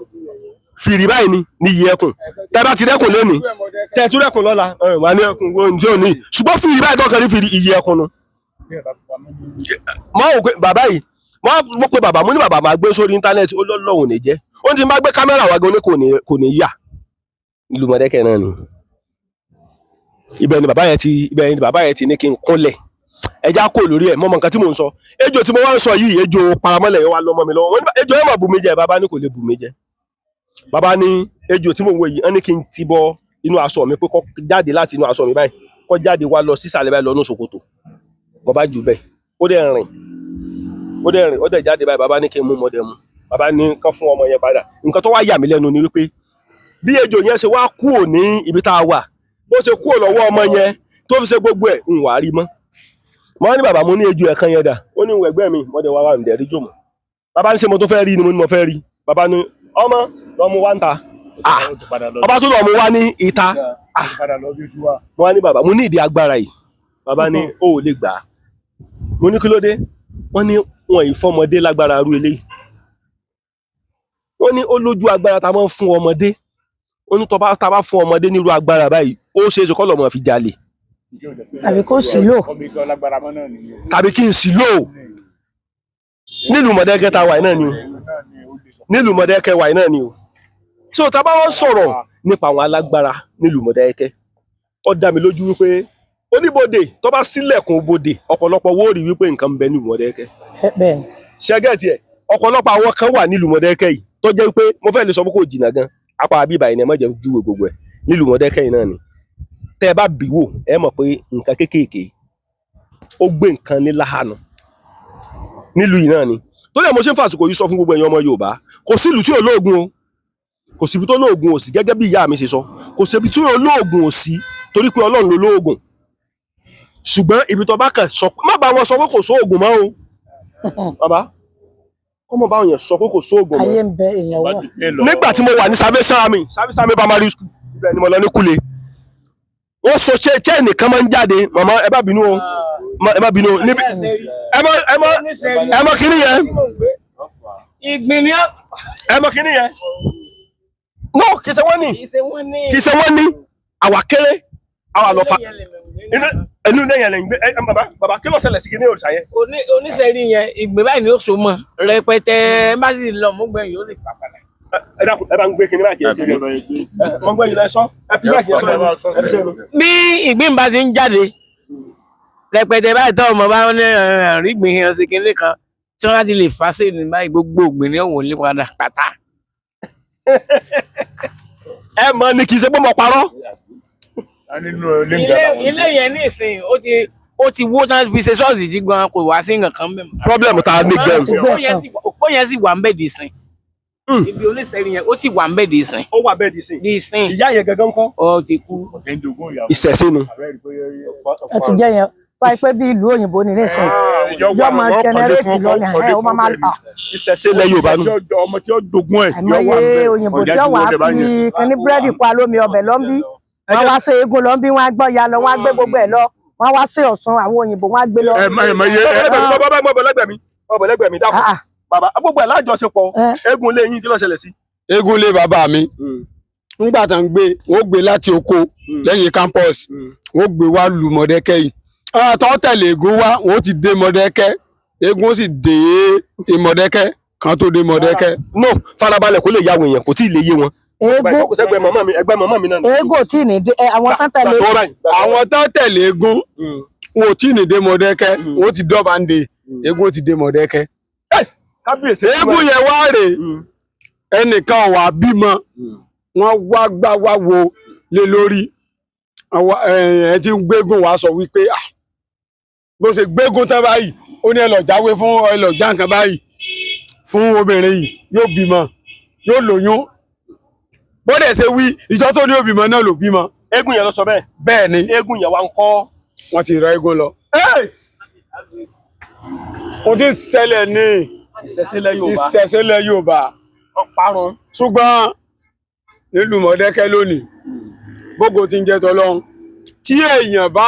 fìrì báyìí ní iyì ẹkùn tẹ́ bá ti rẹ́kùn lónìí tẹ́ tún rẹ́kùn lọ́la wà ní ẹkùn wo ní òní ṣùgbọ́n fìrì báyìí tọ́kàn ní fìrì iyì ẹkùn nu. mọ́ ò pé bàbá yìí mo pe bàbá mo ní bàbá máa gbé sórí íńtánẹ́ẹ̀tì ó lọ́wọ́ ní jẹ́ ó ti máa gbé kámẹ́rà wá gan kò ní yà ìlú Mọdákẹ́kẹ́ náà ni ibẹ̀ ni bàbá yẹn ti ní kí n kúnlẹ̀ ẹja kò lórí ẹ mọmọ nǹkan tí mò ń sọ ejò tí mo wá ń sọ yìí ejò paramọ́lẹ̀ yẹn wà lọ́mọ mi lọ́wọ́ ejò yẹn mà bù mí jẹ bàbá ní kò lè bù mí jẹ bàbá ní ejò tí mò ń wò yìí wọn ní kí n ti bọ inú aṣọ mi pé kó jáde láti inú aṣọ mi báyìí kó jáde wá lọ sísàlẹ̀ báyìí lọ́nù ṣòkòtò mo bá jù bẹ́ẹ̀ ó dẹ̀ jáde báyìí bàbá ní kí n mú mọ́dẹ̀ mu bàbá ní kán fún ọmọ yẹn padà nǹkan tó wá yà mí lẹ́nu ni wípé bí ejò yẹn ṣe wá kúrò ní ibi tá a wà bó ṣe kúrò lọ́wọ́ ọmọ yẹn tó fi ṣe gbogbo ẹ̀ ń wà á rí mọ́ mo ní bàbá mo ní ejò ẹ̀kan yẹn dà ó ní ẹgbẹ́ mi mọ́dẹ̀ wá wà ní dẹ̀rí jòmọ́ bàbá ní ṣe mo tó fẹ́ rí ni mo ní mo fẹ́ rí bàbá ní ọmọ lọ́mú wá ń ta ọba tó lọ́mú wá ní ìta mo wá ní bàbá mo ní ìdí agbára yìí bàbá ní ó ò lè gbà á mo ní kí ló dé wọ́n ní wọn ìfọmọdé lágbára rú eléyìí wọ́n ní ó lójú agbára tá a máa ń fún ọmọdé ó ní tá a bá fún ọmọdé nírú agbára báyìí ó ṣeé ṣe kọ́ lọ́mọ fi jalè tàbí kó sì lò tàbí kí n sì lò nílùú Mọdákẹ́kẹ́ tá a wà náà ni o nílùú Mọdákẹ́kẹ́ wà náà ni o tí o ta bá wọn sọ̀rọ̀ nípa àwọn alágbára nílùú Mọdákẹ́kẹ́ ó dá mi lójú wípé oníbodè tó bá sílẹ̀kùn bodè ọ̀pọ̀lọpọ̀ wó rí wípé nǹkan ń bẹ nílùú Mọdákẹ́kẹ́ ṣẹ́gẹ́tì ẹ̀ ọ̀pọ̀lọpọ̀ àwọn kan wà nílùú Mọdákẹ́kẹ́ yìí tó jẹ́ wípé mo fẹ́ lè sọ pé kò jìnnà gan apá àbíbà yìí ni ẹ má jẹ́ júwe gbogbo ẹ̀ nílùú Mọdákẹ́kẹ́ yìí náà ni tẹ́ ẹ bá bì wò ẹ mọ̀ pé nǹkan kéékèèké ó gbé nǹkan ní láhàánú nílùú yìí náà ni tó lè mo ṣe ń fàsìkò yìí sọ fún gbogbo ẹ̀yin ọmọ Yorùbá kò sí ìlú tí ò lóògùn o kò síbi tó lóògùn ò sí gẹ́gẹ́ bí ìyá mi ṣe sọ kò síbi tí ò lóògùn ò sí torí pé Ọlọ́run ló lóògùn ṣùgbọ́n ibi tó bá kàn sọ má bá wọn sọ pé kò sóògùn mọ́ o bàbá kó mọ̀ báwọn yẹn sọ pé kò sóògùn mọ́ ayé ń bẹ èèyàn wà. nígbà tí mo wà ní Salvation Army primary school ibẹ̀ ni mo lọ ní Kúlé wọ́n sọ chain nìkan máa ń jáde màmá ẹ bá bínú o ẹ má bínú níbi ẹ mọ kíní yẹn ìgbín ni ẹ mọ kíní yẹn no kì í ṣe wọ́n ní àwa kéré àwa lọ fa inú lẹ́yìn lẹ́yìn gbé bàbá kí ló ṣẹlẹ̀ sí kíní òrìṣà yẹn. oníṣẹ́rí yẹn ìgbín báyìí ni ó so mọ́ rẹpẹtẹ bá sì lọ mú gbẹ̀yìn ó lè pàpàlà. ẹ dákun ẹ bá ń gbé kíní báyìí kì í ṣe rẹ mo gbọ́ yìí lọ sọ ẹ fi báyìí sọ ẹ fi ṣe lọ. bí ìgbín bá ti ń jáde rẹpẹtẹ báyìí tó ọmọ bá ní rí gbìn yẹn ṣe kíní kan tí wọn láti lè fà sí ní báyìí gbogbo ògbìn ní òun lè padà pátá. ẹ mọ ni kì í ṣe pé mo parọ́. ilé yẹn ní ìsìn ó ti wó tán fi ṣe ṣọ́ọ̀ṣì jí gan kò wá sí nǹkan kan mẹ́mọ́. problem ta ní gan. òpó yẹn sì wà ń bẹ̀ dì sìn. ibi oníṣẹ́rí yẹn ó ti wà ń bẹ̀ dì sìn. ó wà bẹ́ẹ̀ dì sìn. dì sìn. ìyá yẹn gangan kọ́. ó ti kú. ìṣẹ̀sínú. ẹ ti jẹ yẹn báyìí pé bí ìlú òyìnbó ní nísìn yóò máa jẹnẹrétì lọ́nà ẹ̀ ó máa ta. ìṣẹ̀ṣe lẹ Yorùbá nù. ọmọ tí ó dogun ẹ̀. àìmọye òyìnbó tí ó wà á fi kíní búrẹ́dì pa lómi ọbẹ̀ lọ́nbí wọ́n wá sí eégún lọ́nbí wọ́n á gbọ́ ya lọ wọ́n á gbé gbogbo ẹ̀ lọ wọ́n wá sí Ọ̀ṣun àwọn òyìnbó wọ́n á gbé lọ. ọbẹ̀lẹ́gbẹ̀mí dákun bàbá gbogbo ẹ̀ lájọṣepọ̀ eégún lé yín kí ló ṣẹlẹ̀ sí. eégún lé bàbá mi nígbà tá ń gbé wọ́n gbé láti oko lẹ́yìn campus wọ́n gbé wá lu Mọdákẹ́kẹ́ yìí tó tẹ̀lé eégún wá wọ́n ti dé Mọdákẹ́kẹ́ eégún sì dé Mọdákẹ́kẹ́ kan tó dé Mọ̀dẹ́kẹ́. no farabalẹ̀ kó lè yàwó èèyàn kò tí ì lè yé wọn. eégún ẹgbẹ́ màmá mi náà. eégún tí ì ní dé àwọn tán tẹ̀lé àwọn tó tẹ̀lé eégún wọn ò tí ì ní dé Mọ̀dẹ́kẹ́ wọn ti dọ́ba ń de eégún ti dé Mọ̀dẹ́kẹ́. kábíyèsí eégún yẹn wá rè ẹnìkan wà bímọ wọn wá gbá wá wo lé lórí ẹ ti ń gbégún wá sọ wípé bó ṣe gbégún tán báyìí ó ní ẹ lọ jáwé fún ẹ lọ já nǹkan báyìí fún obìnrin yìí yóò bímọ yóò lóyún bó dẹ̀ ṣe wí ìjọ tó ní ó bímọ náà ló bímọ. eégún yẹn lọ sọ bẹ́ẹ̀. bẹ́ẹ̀ ni eégún yẹn wá ń kọ́. wọ́n ti ra eégún lọ. ó ti ṣẹlẹ̀ ní ìṣẹ̀ṣẹ̀lẹ̀ Yorùbá ọ̀parun. ṣùgbọ́n nílùú Mọ̀dẹ́kẹ́ lónìí gbogbo ti ń jẹ́ tọ́lọ́run tí èèyàn bá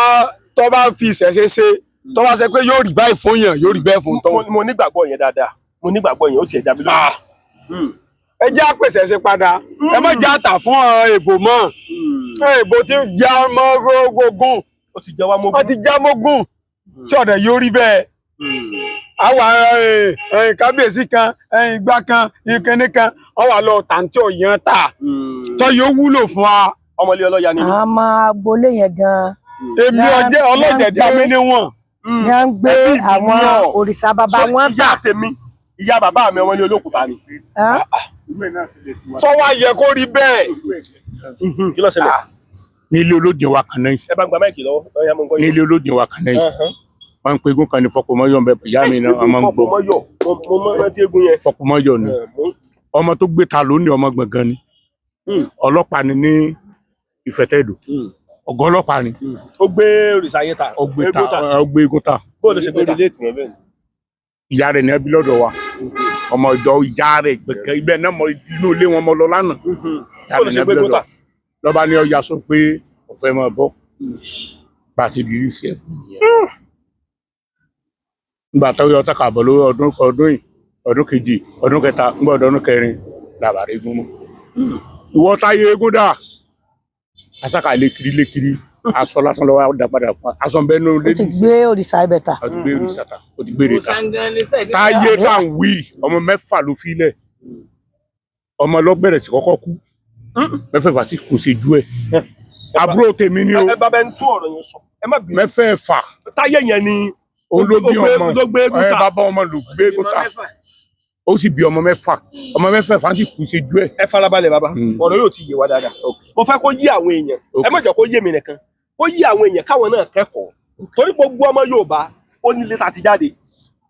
tó bá fi ìṣẹ̀ṣe ṣe tó bá ṣe pé yóò rí báyìí fún yàn yóò rí bẹ́ẹ̀ fún tọ́. mo nígbàgbọ́ yẹn dáadáa mo nígbàgbọ́ yẹn ó tiẹ̀ dàbí lórí. ẹ jẹ́ àpèsè ṣe padà ẹ má jẹ́ àtà fún èbò mọ́ èbò tí ń já mọ́ rógógún ó ti já wá mógún. ó ti já mógún tí ọ̀dẹ̀ yóò rí bẹ́ẹ̀. àwa kábíyèsí kan igbá kan ìkíní kan wọ́n wà lọ tàǹtí ọ̀yàn tà tó yóò wúlò fún wa. ọmọlé ọlọ́ya ni. àwọn máa gbolé yẹn gan. èmi ọjẹ́ ọlọ́jẹ̀ dá mi níwọ̀n. ní à ń gbé àwọn òrìṣà bàbá wọn ìyá tèmi ìyá bàbá mi ọmọlé olókùúta ni. sọ wá yẹ kó rí bẹ́ẹ̀. kí ló ṣẹlẹ̀. nílé olódì wa kan náà ẹ bá ń gba máìkì lọ́wọ́ ọyá mo ń gbọ́ yìí. nílé olódì wa kan náà wọn ń pe eégún kan ní Fọpọmọyọ ń bẹ ìyá mi náà ọmọ ń gbọ́ Fọpọmọyọ mo mọ rántí eégún yẹn. Fọpọmọyọ ni ọmọ tó gbé ta lónìí ọmọ gbọ̀ngàn ni ọlọ́pàá ni ní Ìfẹ́tẹ̀dọ̀ ọ̀gá ọlọ́pàá ni. ó gbé òrìṣà yẹn ta. ó gbé eégún ta. bóòlù ṣe gbé ta. ìyá rẹ̀ ní ẹbí lọ́dọ̀ wa ọmọ ìjọ ìyá rẹ̀ gbẹ̀kẹ́ ibẹ̀ náà mọ inú ilé wọn mọ lọ lánàá. bóòlù ṣe gbé ta. lọ́ba ní ọjà sọ pé ọ̀fẹ́ máa bọ́ bá a ti di ìṣe fún yẹn. nígbà tó yọ ọtá kàbọ̀ lórí ọdún kejì ọdún kẹta ńgbà ọdún kẹrin làbàrẹ̀ eégún mọ́. ìwọ táyé eégún dà àtàkà lékiri aṣọ lásán lọ́wọ́ dá padà fún aṣọ bẹ́ẹ̀ nínú ó ti gbé òrìṣà ibẹ̀ ta. ó ti gbé òrìṣà ta ó ti gbé rè ta. táyé tá à ń wí ọmọ mẹ́fà ló filẹ̀ ọmọ lọ́gbẹ̀rẹ̀ sí kọ́kọ́ kú mẹ́fẹ̀ẹ̀fà sì kò ṣe ju ẹ̀ àbúrò tèmi ni o. ẹ bá bẹ ń tún ọ̀rọ̀ yẹn sọ ẹ má bí. mẹ́fẹ̀ẹ̀fà. táyé yẹn ni òun ló bí ọmọ ló gbé eégún ta. bàbá ọmọ ló gbé eégún ta ó sì bí ọmọ mẹ́fẹ̀ẹ̀fà sì kù ṣe ju ẹ̀. ẹ farabalẹ̀ bàbá ọ̀rọ̀ yóò ti yé wa dáadáa mo fẹ́ kó yé àwọn èèyàn ẹ má jẹ́ kó yé mi nìkan kó yé àwọn èèyàn káwọn náà kẹ́kọ̀ọ́ torí gbogbo ọmọ Yorùbá ó nílé ta ti jáde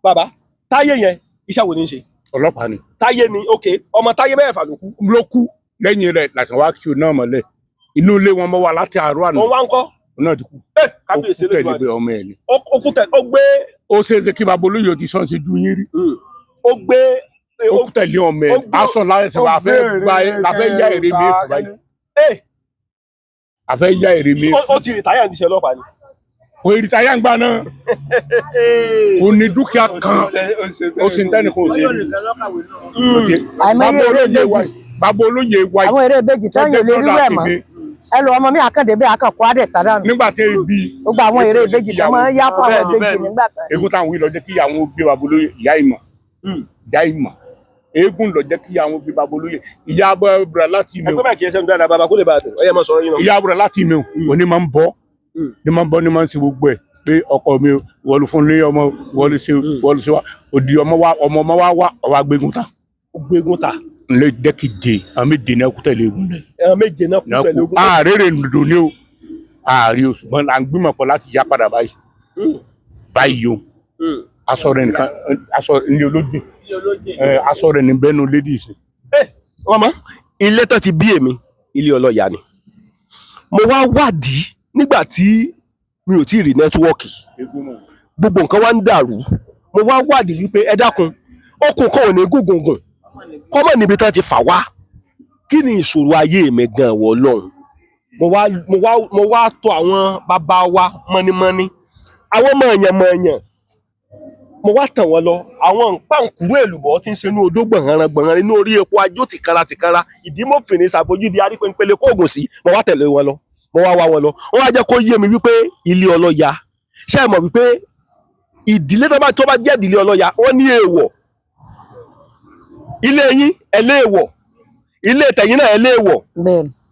bàbá táyé yẹn iṣẹ́ wo ni ń ṣe. ọlọ́pàá ni. táyé ni ok ọmọ táyé mẹ́fà ló kú lẹ́yìn rẹ̀ làṣà wá kí o náà mọ́lẹ̀ inú ilé wọn mọ́ wa láti àárọ̀ àná. wọ́n wá ń kọ́. náà ti kú. kábíyèsí ló tẹ̀lé ọmọ ẹ̀ ni. ó kú tẹ̀ ó gbé. ó ṣe é ṣe kí bàbá olóyè ti sọ́n ṣe ju yín rí. ó gbé. ó tẹ̀lé ọmọ ẹ̀ aṣọ láti wà láfẹ́ yá èrè mi fún báyìí. àfẹ́ yá èrè mi. ó ti rìtáyà ní iṣẹ́ ọlọ́pàá ni. kò rìtáyà ń gbà náà. kò ní dúkìá kan ó sì ń tẹ́ni kò sí. àìmọye eré ìbejì bàbá olóyè wa àwọn eré ìbejì táyà lè rí rẹ̀ mọ́ ẹ lọ ọmọ mi àkàndé bí àkànkọ́ àdè tàdánù. nígbà tẹ ibi. gbogbo àwọn eré ìbejì tó máa ń yá fún àwọn ìbejì nígbà kan. eégún táwọn wí lọ jẹ́ kí àwọn gbé bàbá olóyè ìyá ìmọ̀ eégún lọ jẹ́ kí àwọn gbé bàbá olóyè ìyá abúlé láti ìmọ̀. ẹgbẹ́ bá kì í ṣẹ́nu dáadáa bàbá kó lè bá a dùn ọyẹ máa sọ yín náà. ìyá abúlé láti ìmọ̀ òní máa ń bọ́ ní máa ń ṣe gbogbo ẹ̀ pé ọkọ mi wọlé fún ní ọmọ wọlé ṣe wa òdi ọmọ wa ọwọ́ agbégun ta. gbégun ta. nle dẹ́kìdè àwọn méje náà kú tẹ̀lé eégún lẹ̀. àwọn méje náà kú tẹ̀lé eégún lẹ̀. ààrẹ rẹ̀ nìdò ní o ààrẹ o ṣùgbọ́n à ń gbìmọ̀ pọ̀ láti yá padà báyìí báyìí o aṣọ rẹ̀ nìkan aṣọ ilé olóde aṣọ rẹ̀ ní bẹ́ẹ̀ ní ladies. ọmọ ilé tó ti bí èmi ilé ọlọ́yà ni mo wá wádìí nígbà tí mi ò tí ì rí nẹ́tíwọ́ọ̀kì gbogbo nǹkan wá ń dàrú mo wá wádìí wípé ẹ dákun okùn kan ò ní gúngùngùn kọ́mọ̀ níbi tán ti fà wá kí ni ìṣòro ayé mi gan wọ lọ́hùn mo wá tọ̀ àwọn bàbá wa mọ́nímọ́ní àwọn mọ̀ọ̀yàn mo wá tàn wọ́n lọ àwọn pàǹkúrú èlùbọ́ tí ń ṣe inú odó gbọ̀nràn inú orí epo ajó tìkara ìdí mo fìní ṣàbójúdi arípẹ́ńpẹ́lẹ́ kóògùn sí mo wá tẹ̀lé wọn lọ mo wá wá wọn lọ wọ́n wá jẹ́ kó yé mi wípé ilé ọlọ́ya ṣé ẹ mọ̀ wípé ìdílé tó bá jẹ́ ìdílé ọlọ́ya wọ́n ní èèwọ̀ ilé yín ẹlẹ́ẹ̀wọ̀ ilé tẹ̀yìn náà ẹlẹ́ẹ̀wọ̀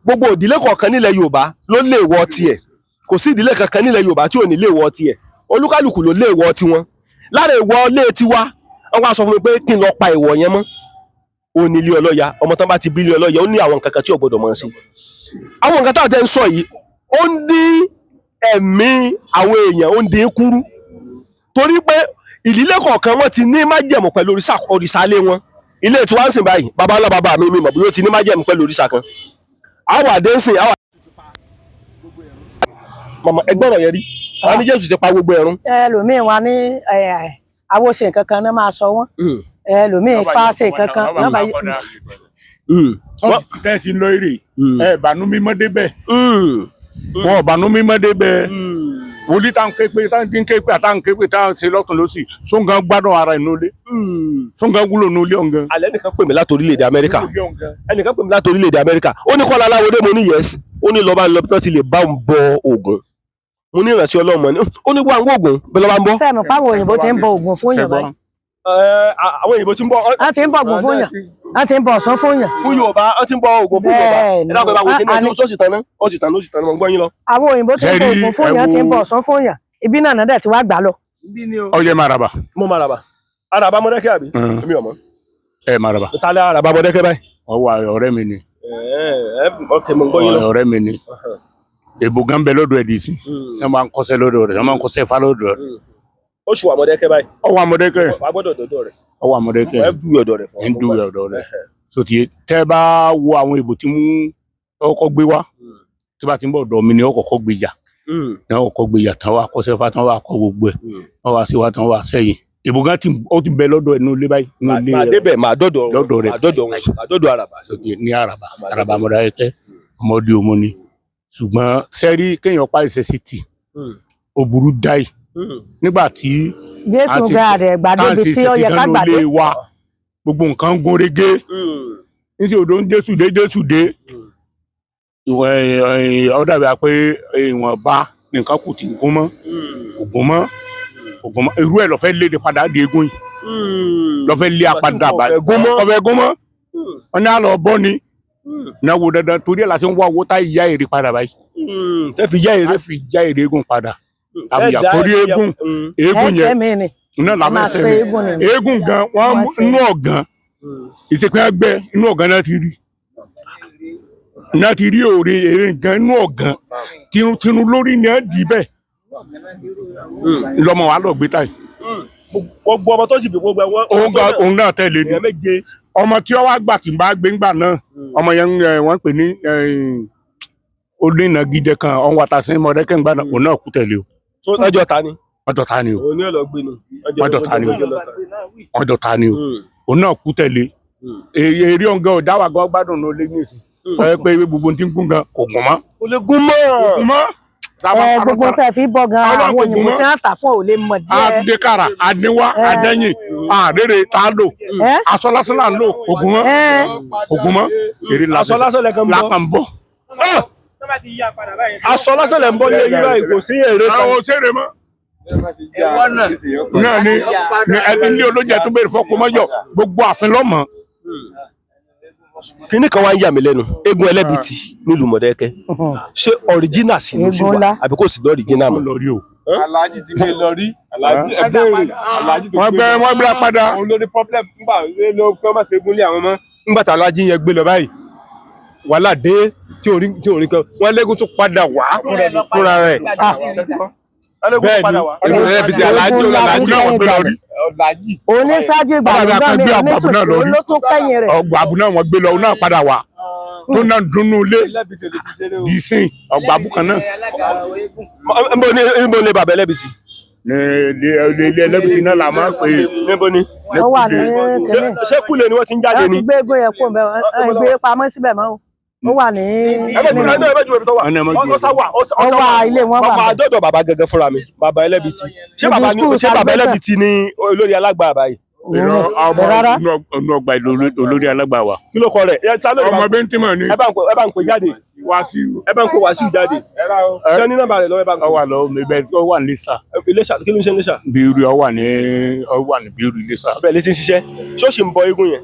gbogbo ìdílé kọ̀ọ̀kan nílẹ̀ Yorùbá ló léèwọ̀ tiẹ̀ kò sí ìdílé kankan nílẹ̀ Yorùbá tí ò ní léèwọ̀ tiẹ̀ olúkálùkù ló léèwọ̀ tiwọn lára èèwọ̀ ilé tiwa wọ́n wá sọ fún mi pé kí n lọ pa èèwọ̀ yẹn mọ́ ó ní ilé ọlọ́ya ọmọ tán bá ti bí ilé ọlọ́ya ó ní àwọn nǹkan kan tí ò gbọdọ̀ mọ̀ sí àwọn nǹkan táwọn tẹ́ ń sọ yìí ó ń dín ẹ̀mí àwọn èèyàn ó ń dín kúrú torí pé ìdílé kọ̀ọ̀kan wọ́n ti ní májẹ̀mú pẹ̀lú òrìṣà ilé wọn ilé tí wọ́n ń sìn báyìí bàbá ńlá bàbá mi mọ̀ bí ó ti ní májẹ̀mú pẹ̀lú òrìṣà kan àwọn àdé ń sìn àwọn mọ̀mọ́ ẹgbọ́n ọ̀rọ̀ yẹn rí wọn ní Jésù ti pa gbogbo ẹ̀rún. ẹlòmíín wa ní àwòṣe nǹkan kan náà máa sọ wọn ẹlòmíín fáṣe nǹkan kan náà bá yí. sọ́ọ̀sì tẹ́sí lọ èrè bànú mímọ́ débẹ̀ wọn bànú mímọ́ débẹ̀ wòlíì táwọn képe táwọn dín képe àtàwọn képe táwọn ṣe lọ́tún lọ́sì sóńgàn gbádùn ara ẹ̀ nulẹ̀ sóńgàn wúlò nulẹ̀ ọ̀ngàn. alẹ́ nìkan pè mí láti orílẹ̀-èdè Amẹ́ríkà ẹnìkan pè mí láti orílẹ̀-èdè Amẹ́ríkà ó ní Kọ́lá Aláwọ̀dé mo ní yẹ́sì ó ní lọ́ba ńlọ bí wọ́n ti lè bá òun bọ Ògún mo ní ìrẹsì Ọlọ́run mọ̀ ní ó ní wà ń Ògún bẹ́ẹ̀ lọ́ba ń bọ́. fẹ́ẹ̀mù páwọn òyìnbó ti ń bọ Ògún fún yàn báyìí. àwọn òyìnbó ti ń bọ. wọ́n ti ń bọ Ògún fún yàn wọ́n ti ń bọ Ọ̀ṣun fún yàn. fún Yorùbá wọ́n ti ń bọ Ògún fún Yorùbá ẹ dákun ẹ bá wò kí ní ó sì tán náà ó sì tán mọ̀ ń gbọ́ yín lọ. àwọn òyìnbó ti ń bọ Ògún fún yàn ti ń bọ Ọ̀ṣun fún yàn ibi náà náà dẹ̀ ti wá gbà lọ. ọyẹ maraba. mo maraba araba Mọdákẹ́kẹ́ àbí èmi ọmọ. ẹ maraba. ìtàlẹ̀ araba Mọdákẹ́kẹ́ báyìí. ọwọ́ ọ̀rẹ́ mi ni. ọkẹ mo ń gbọ́ yín lọ. ọ̀rẹ́ mi ni èbò gan bẹ lọ́dọ̀ ẹ di sí ẹ máa ń kọsẹ̀ lọ́dọ̀ rẹ̀ ẹ máa ń kọsẹ̀ fa lọ́dọ̀ rẹ̀. ó ṣù wà Mọdákẹ́kẹ́ báyìí. ọwọ́ Mọdákẹ́kẹ́. wà á gbọ́dọ̀ dọ̀dọ̀ rẹ̀. ọwọ́ Mọdákẹ́kẹ́. ẹ dùn ọ̀dọ̀ rẹ̀ fún ọ. ń dùn ọ̀dọ̀ rẹ̀. sotie tẹ́ bá wo àwọn èbò tí mú ọkọ̀ gbé wá tí bá ti ń bọ̀ ọ̀dọ̀ mi ni ọkọ̀ gbé jà ní ọkọ̀ gbé jà tán wá kọsẹ̀ fa tán wá kọ gbogbo ẹ̀ wọ́n wá sí wa tán wá sẹ́yìn èbò gan ó ti bẹ lọ́dọ̀ ẹ̀ ní ilé báyìí. màá débẹ̀ màá dọ̀dọ̀ rẹ̀ màá dọ̀dọ̀ araba. sotie ní araba Mọdákẹ́kẹ́ ọmọdé ọmọ ni ṣùgbọ́n sẹ́rí kéèyàn pa ìṣẹ̀ṣẹ̀ tì ó burú dáì nígbà tí Jésù ga rẹ̀ gbàdébi tí ó yẹ ká gbàdé wa gbogbo nǹkan gún régé níṣẹ́ odò ń Jésù dé ó dàbí pé ìwọ̀nba nǹkan kù tí ń gún mọ́ ògùn mọ́ irú ẹ̀ lọ́fẹ́ léde padà di eégún yìí lọ́fẹ́ lé apádà kọfẹ́ gún mọ́ wọn ní àlọ́ bọ́ ni náà wo dandan torí ẹ̀ la ṣe ń wá owó tá ìyá èrè padà báyìí tẹ́ fi já èrè eégún padà àbíyá torí eégún yẹn iná làwọn ẹsẹ̀ mi eégún gan wọn inú ọ̀gán ìsèpín ẹgbẹ́ inú ọ̀gán náà ti rí òòrè èrè gan inú ọ̀gán tinú lórí ni ẹ dì bẹ́ẹ̀ lọmọ wa lọ gbé táyì. gbogbo ọmọ tó sì bí gbogbo ẹwọn. òun náà tẹ̀lé ni ọmọ tí ó wá gbà tí n bá gbé ńgbà náà ọmọ yẹn wọ́n pè ní olóyìnbó gidi kan ọ̀hún wàtàsí Mọdákẹ́kẹ́ ńgbà náà òun náà kú tẹ̀lé o. ọjọ́ ta ni. ọjọ́ ta ni o. òun ni ó lọ gbé ni. ọjọ́ ta ni o. òun náà kú tẹ̀lé. èrè ọ̀gá ọ̀dá wa gan gbádùn ní olé ní ìsìn. ẹ pé gbogbo tí ń gún gan kò gún mọ́. kò lè gún mọ́. gbogbo tẹ fi bọ gan àwọn òyìnbó tí wọn tà fún ò lè mọ díẹ̀. adekara adéwá adẹyìn àrèrè tá a lò aṣọ lásán là ń lò ògùn mọ́ èrè aṣọ lásán lẹ kàn ń bọ̀. aṣọ lásán lẹ ń bọ̀ ní eyín báyìí kò sí èrè kan. àwọn òṣèré mọ́. náà ni ilé olóúnjẹ tó béèrè fọkùn mọ́jọ gbogbo àfin lọ́mọ. kíní kan wá ń yà mí lẹ́nu eégún ẹlẹ́bìtì nílùú Mọdákẹ́kẹ́ ṣé ọ̀ríjínà sí ló ṣì wà àbí kò sí lọ́ọ̀ríjínà mọ́. Alhaji ti gbé lọ rí Alhaji tó gbé wọ́n gbé padà. òun ló ní problem nígbà ló kọ́ máa ṣe gúnlé àwọn ọmọ nígbà tí Alhaji yẹn gbé lọ báyìí wàhálà dé tí orí kan wọ́n lẹ́gùn tó padà wá fúnra rẹ̀. bẹ́ẹ̀ni ẹlẹ́bìtì Alhaji náà gbé lọ rí. oníṣáájú ìgbàlódé mi oníṣòwò ló tún kẹ́yìn rẹ̀. ọgbà àbúrò náà wọ́n gbé lọ òun náà padà wá tó náà dùnnú ilé ìsìn ọgbà àbúkan náà. níbo ni bàbá ẹlẹ́bìtì. ilé ẹlẹ́bìtì náà là máa ń pè é. níbo ni. ó wà ní kẹ́lẹ́. ṣé kúlẹ̀ ni wọ́n ti ń jáde ni. wọ́n ti gbé eégún yẹn kó bẹ́ẹ̀ gbé pamọ́ síbẹ̀ mọ́ ó wà ní. ó wà ilé wọn bàbá àdọ́dọ̀ bàbá gẹ́gẹ́ fúnra mi bàbá ẹlẹ́bìtì ṣé bàbá ẹlẹ́bìtì ni olórí alágbà báyìí. rárá ọmọ ọgbà olórí alágbà wa. kí ló kọ rẹ̀ ọmọ bẹ́ntì mọ̀ ni. ẹ bá ń pè jáde. Wàsíù. ẹ bá ń pè Wàsíù jáde. ṣé ní nọ́mbà rẹ̀ lọ́wọ́ ẹ bá ń pè. ọwà lọ mi bẹ ọ wà ní Iléṣà. Iléṣà kí ló ń ṣe Iléṣà. bíirú ọ wà ní bíirú Iléṣà. bẹ́ẹ̀ lè ti ń ṣiṣẹ́ ṣó sì ń bọ eégún yẹn.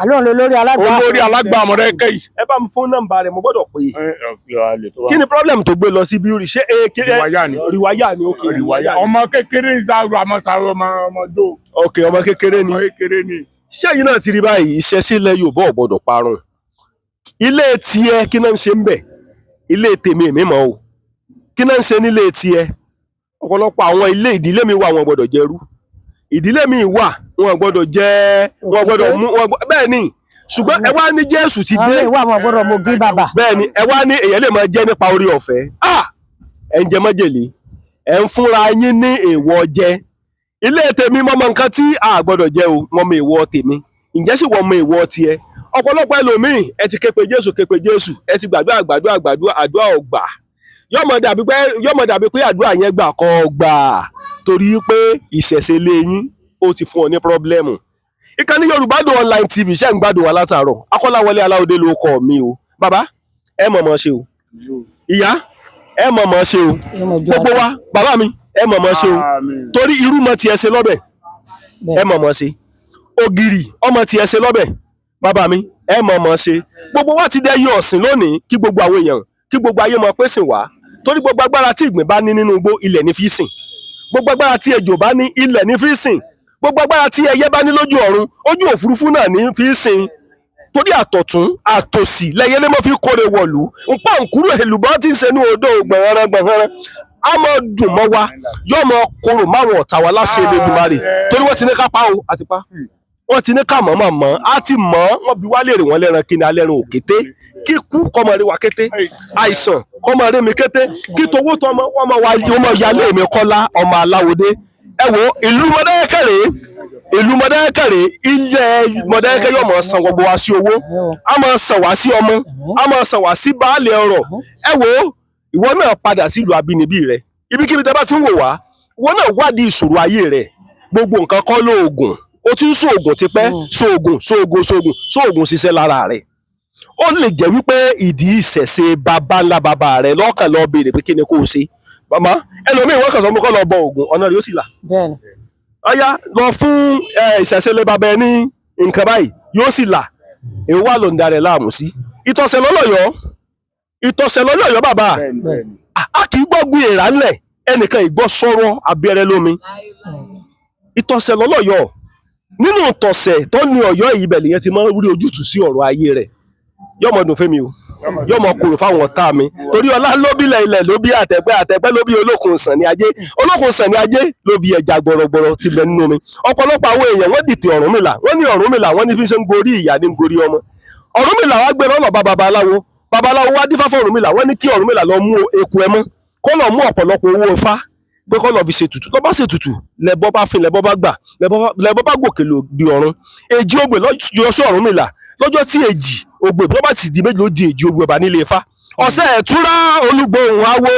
àlọ́ ló lórí alágbà. olórí alágbà Mọdákẹ́kẹ́ yìí. ẹ bá mi fún nọ́mbà rẹ̀ mo gbọ́dọ̀ pè é. kí kí ni problem tó gbé lọ sí bíúrì ṣé Rìwáyà ni. Rìwáyà ni ókè Rìwáyà ni. ọmọ kékeré ní sáà àmọ́sàrò ọmọdó. ok ọmọ kékeré ni. ọmọ kékeré ni. ṣé yìí náà ti rí báyìí ìṣẹ̀ṣílẹ̀ Yorùbá ò gbọ́dọ̀ parun. ilé tiẹ̀ kí náà ń ṣe ń bẹ̀ ilé tèmi èmi mọ̀ o kí náà ń ṣe nílé tiẹ̀ ọ̀pọ̀lọpọ̀ àwọn ilé ìdílé mi wà wọn gbọ́dọ̀ jẹrú ìdílé mi wà wọn gbọ́dọ̀ jẹ wọn gbọ́dọ̀ mú bẹ́ẹ̀ ni ṣùgbọ́n ẹ wá ní Jésù ti dé àwọn ìwà àwọn gbọ́dọ̀ mo gí bàbá. bẹ́ẹ̀ ni ẹ wá ní èyàn lè máa jẹ nípa orí ọ̀fẹ́ ẹ ń jẹ májèlé ẹ ń fúnra yín ní èèwọ̀ jẹ ilé tèmi mọmọ nǹkan tí a gbọ́dọ̀ jẹ o wọn mọ èèwọ̀ tèmi ǹjẹ́ sì wọ́n mọ èèwọ̀ tiẹ̀ ọ̀pọ̀lọpọ̀ ẹlòmíì ẹ ti képe Jésù ẹ ti gbàdúrà àdúrà ọgbà yọmọ dàbí pé àdúrà yẹn gbà kọ́ gbà torí pé ìṣẹ̀ṣe lé yín ó ti fún ọ ní pírọ́blẹ́mù. ìkànnì Yorùbá Dùn Online TV ṣe ń gbádùn wa látàárọ̀ Akọ́láwọlé Aláòdé ló kọ mi o bàbá ẹ mọ̀mọ́ ṣe o ìyá ẹ mọ̀mọ́ ṣe o gbogbo wa bàbá mi ẹ mọ̀mọ́ ṣe o torí irú mọ tiẹ̀ ṣe lọ́bẹ̀ ẹ mọ̀mọ́ ṣe ògìrì ọmọ tiẹ̀ ṣe lọ́bẹ̀ bàbá mi ẹ mọ̀mọ́ ṣe gbogbo wa ti dẹ́ yí ọ̀sìn lónìí kí gbogbo àwọn èèyàn kí gbogbo ayé mọ̀ pé sìn wá torí gbogbo agbára tí ìgbín bá ní nínú igbó ilẹ̀ ní fi sìn gbogbo agbára tí ejò bá ní ilẹ̀ ní fi sìn gbogbo agbára tí ẹyẹ bá ní lójú ọ̀run ojú òfurufú náà ní fi sìn torí àtọ̀tún àtòsì lẹ́yẹ lé mọ́ fi kórè wọ̀lú npa nkúrò èlùbọ́ tí ń ṣe ní odò gbọ̀nrán a mọ̀ dùn mọ́ wa yóò mọ̀ korò máwọn ọ̀tá wa láṣẹ Elédùmarè torí wọ́n ti ní ká pa o àti pa wọ́n ti ní ká mọ̀ á ti mọ̀ wọ́n bí wá léèrè wọn lẹ́ran kí ni alẹ́ran òkété kíkú kọ́mọ rí wa kété àìsàn kọ́mọ rí mi kété kí towó tọmọ wọ́n mọ̀ wá ọmọ ìyálé mi Kọ́lá ọmọ Aláwọdé ẹ wo ìlú Mọdákẹ́kẹ́ ilẹ̀ Mọdákẹ́kẹ́ yóò mọ̀ san gbogbo wa sí owó a máa san wá sí ọmọ a máa san wá sí baálé ọrọ̀ ẹ wo ìwọ náà padà sílùú abínibí rẹ ibikíbi tẹ́ bá ti ń wò wá ìwọ náà wádìí ìṣòro ayé rẹ gbogbo nǹkan kọ́ lóògùn ó ti ń sóògùn tipẹ́ sóògùn ṣiṣẹ́ lára rẹ̀ ó lè jẹ́ wípé ìdí ìṣẹ̀ṣe bàbá ńlá bàbá rẹ̀ lọ́kàn lọ béèrè pé kí ni kò ṣe màmá ẹlòmíì wọ́n kàn sọ pé kọ́ lọ bọ ògùn ọ̀nà rẹ̀ ó sì là ọ̀yá lọ fún ìṣẹ̀ṣe lé bàbá ẹ ní nǹkan báyìí yóò sì là èwo wà ló ń darẹ̀ láàmú sí ìtọ̀sẹ̀ lọ́lọ́yọ̀ bàbá a kì í gbọ́gbìn èèrà ńlẹ̀ ẹnìkan ìgbọ́ sọ̀rọ̀ abẹ́rẹ́ lómi ìtọ̀sẹ̀ lọ́lọ́yọ̀ nínú ìtọ̀sẹ̀ tó ní Ọ̀yọ́ yìí bẹ̀lẹ̀ yẹn ti máa ń rí ojútùú sí ọ̀rọ̀ ayé rẹ̀ yọmọ dùn fẹ́mi o yọmọ kòrò fáwọn ọ̀tá mi torí ọlá ló bí ilẹ̀ ló bí àtẹ̀pẹ́ ló bí olókun sàn ní ajé ló bí ẹja gbọ̀rọ̀gbọ̀rọ̀ ti bẹ nínú mi ọ̀pọ̀lọpọ̀ àwọn èèyàn wọ́n dìtẹ̀ Ọ̀rúnmìlà wọ́n ní Ọ̀rúnmìlà wọ́n ní fi ṣe ń gorí ìyá ní gorí ọmọ Ọ̀rúnmìlà wá gbé lọ́nà bá babaláwo wá dífá fún Ọ̀rúnmìlà wọ́n ní kí Ọ̀rúnmìlà lọ mú eku ẹmọ́ kó lọ mú ọ̀pọ̀lọpọ̀ owó ifá pé kọ́ lọ fi ṣètùtù lọ́ bá ṣètùtù lẹ́bọ́ bá fin lẹ́bọ́ bá gbà lẹ́bọ́ bá gòkè lò di ọ̀run èjì ogbè lọ́jọ́ sí Ọ̀rúnmìlà lọ́jọ́ tí èjì ogbè tó bá ti di méjì ló di èjì ogbè ọba nílé Ifá ọ̀sẹ̀ ẹ̀túrá olúgbòhùn awo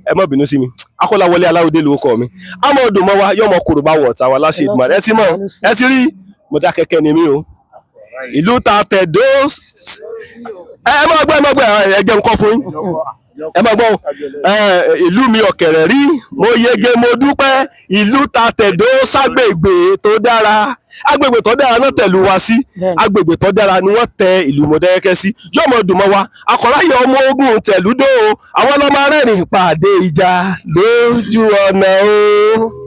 ẹ má bínú sí mi Akọ́láwọlé Aláòdé ló kọ mi àmọ́ odò mọ́ wa yọmọ kòrò bá wọ̀ ọ̀tá wa láṣẹ ìdùnnú ẹ ti rí Mọdákẹ́kẹ́ ni mí o ìlú ta tẹ̀dó ẹ má gbọ́ ẹ jẹ́ nǹkan fún yín ẹ máa gbọ́ ìlú mi ọ̀kẹ̀rẹ̀ rí mo yege mo dúpẹ́ ìlú ta tẹ̀dó ságbègbè tó dára agbègbè tó dára náà tẹ̀lú wa sí agbègbè tó dára ni wọ́n tẹ ìlú Mọdákẹ́kẹ́ sí yóò mọ̀ dùn mọ́ wa akọ̀ráyè ọmọ ogun tẹ̀lúdó àwọn ọlọ́mọ arẹ́rìn pàdé ìjà lójú ọ̀nà o.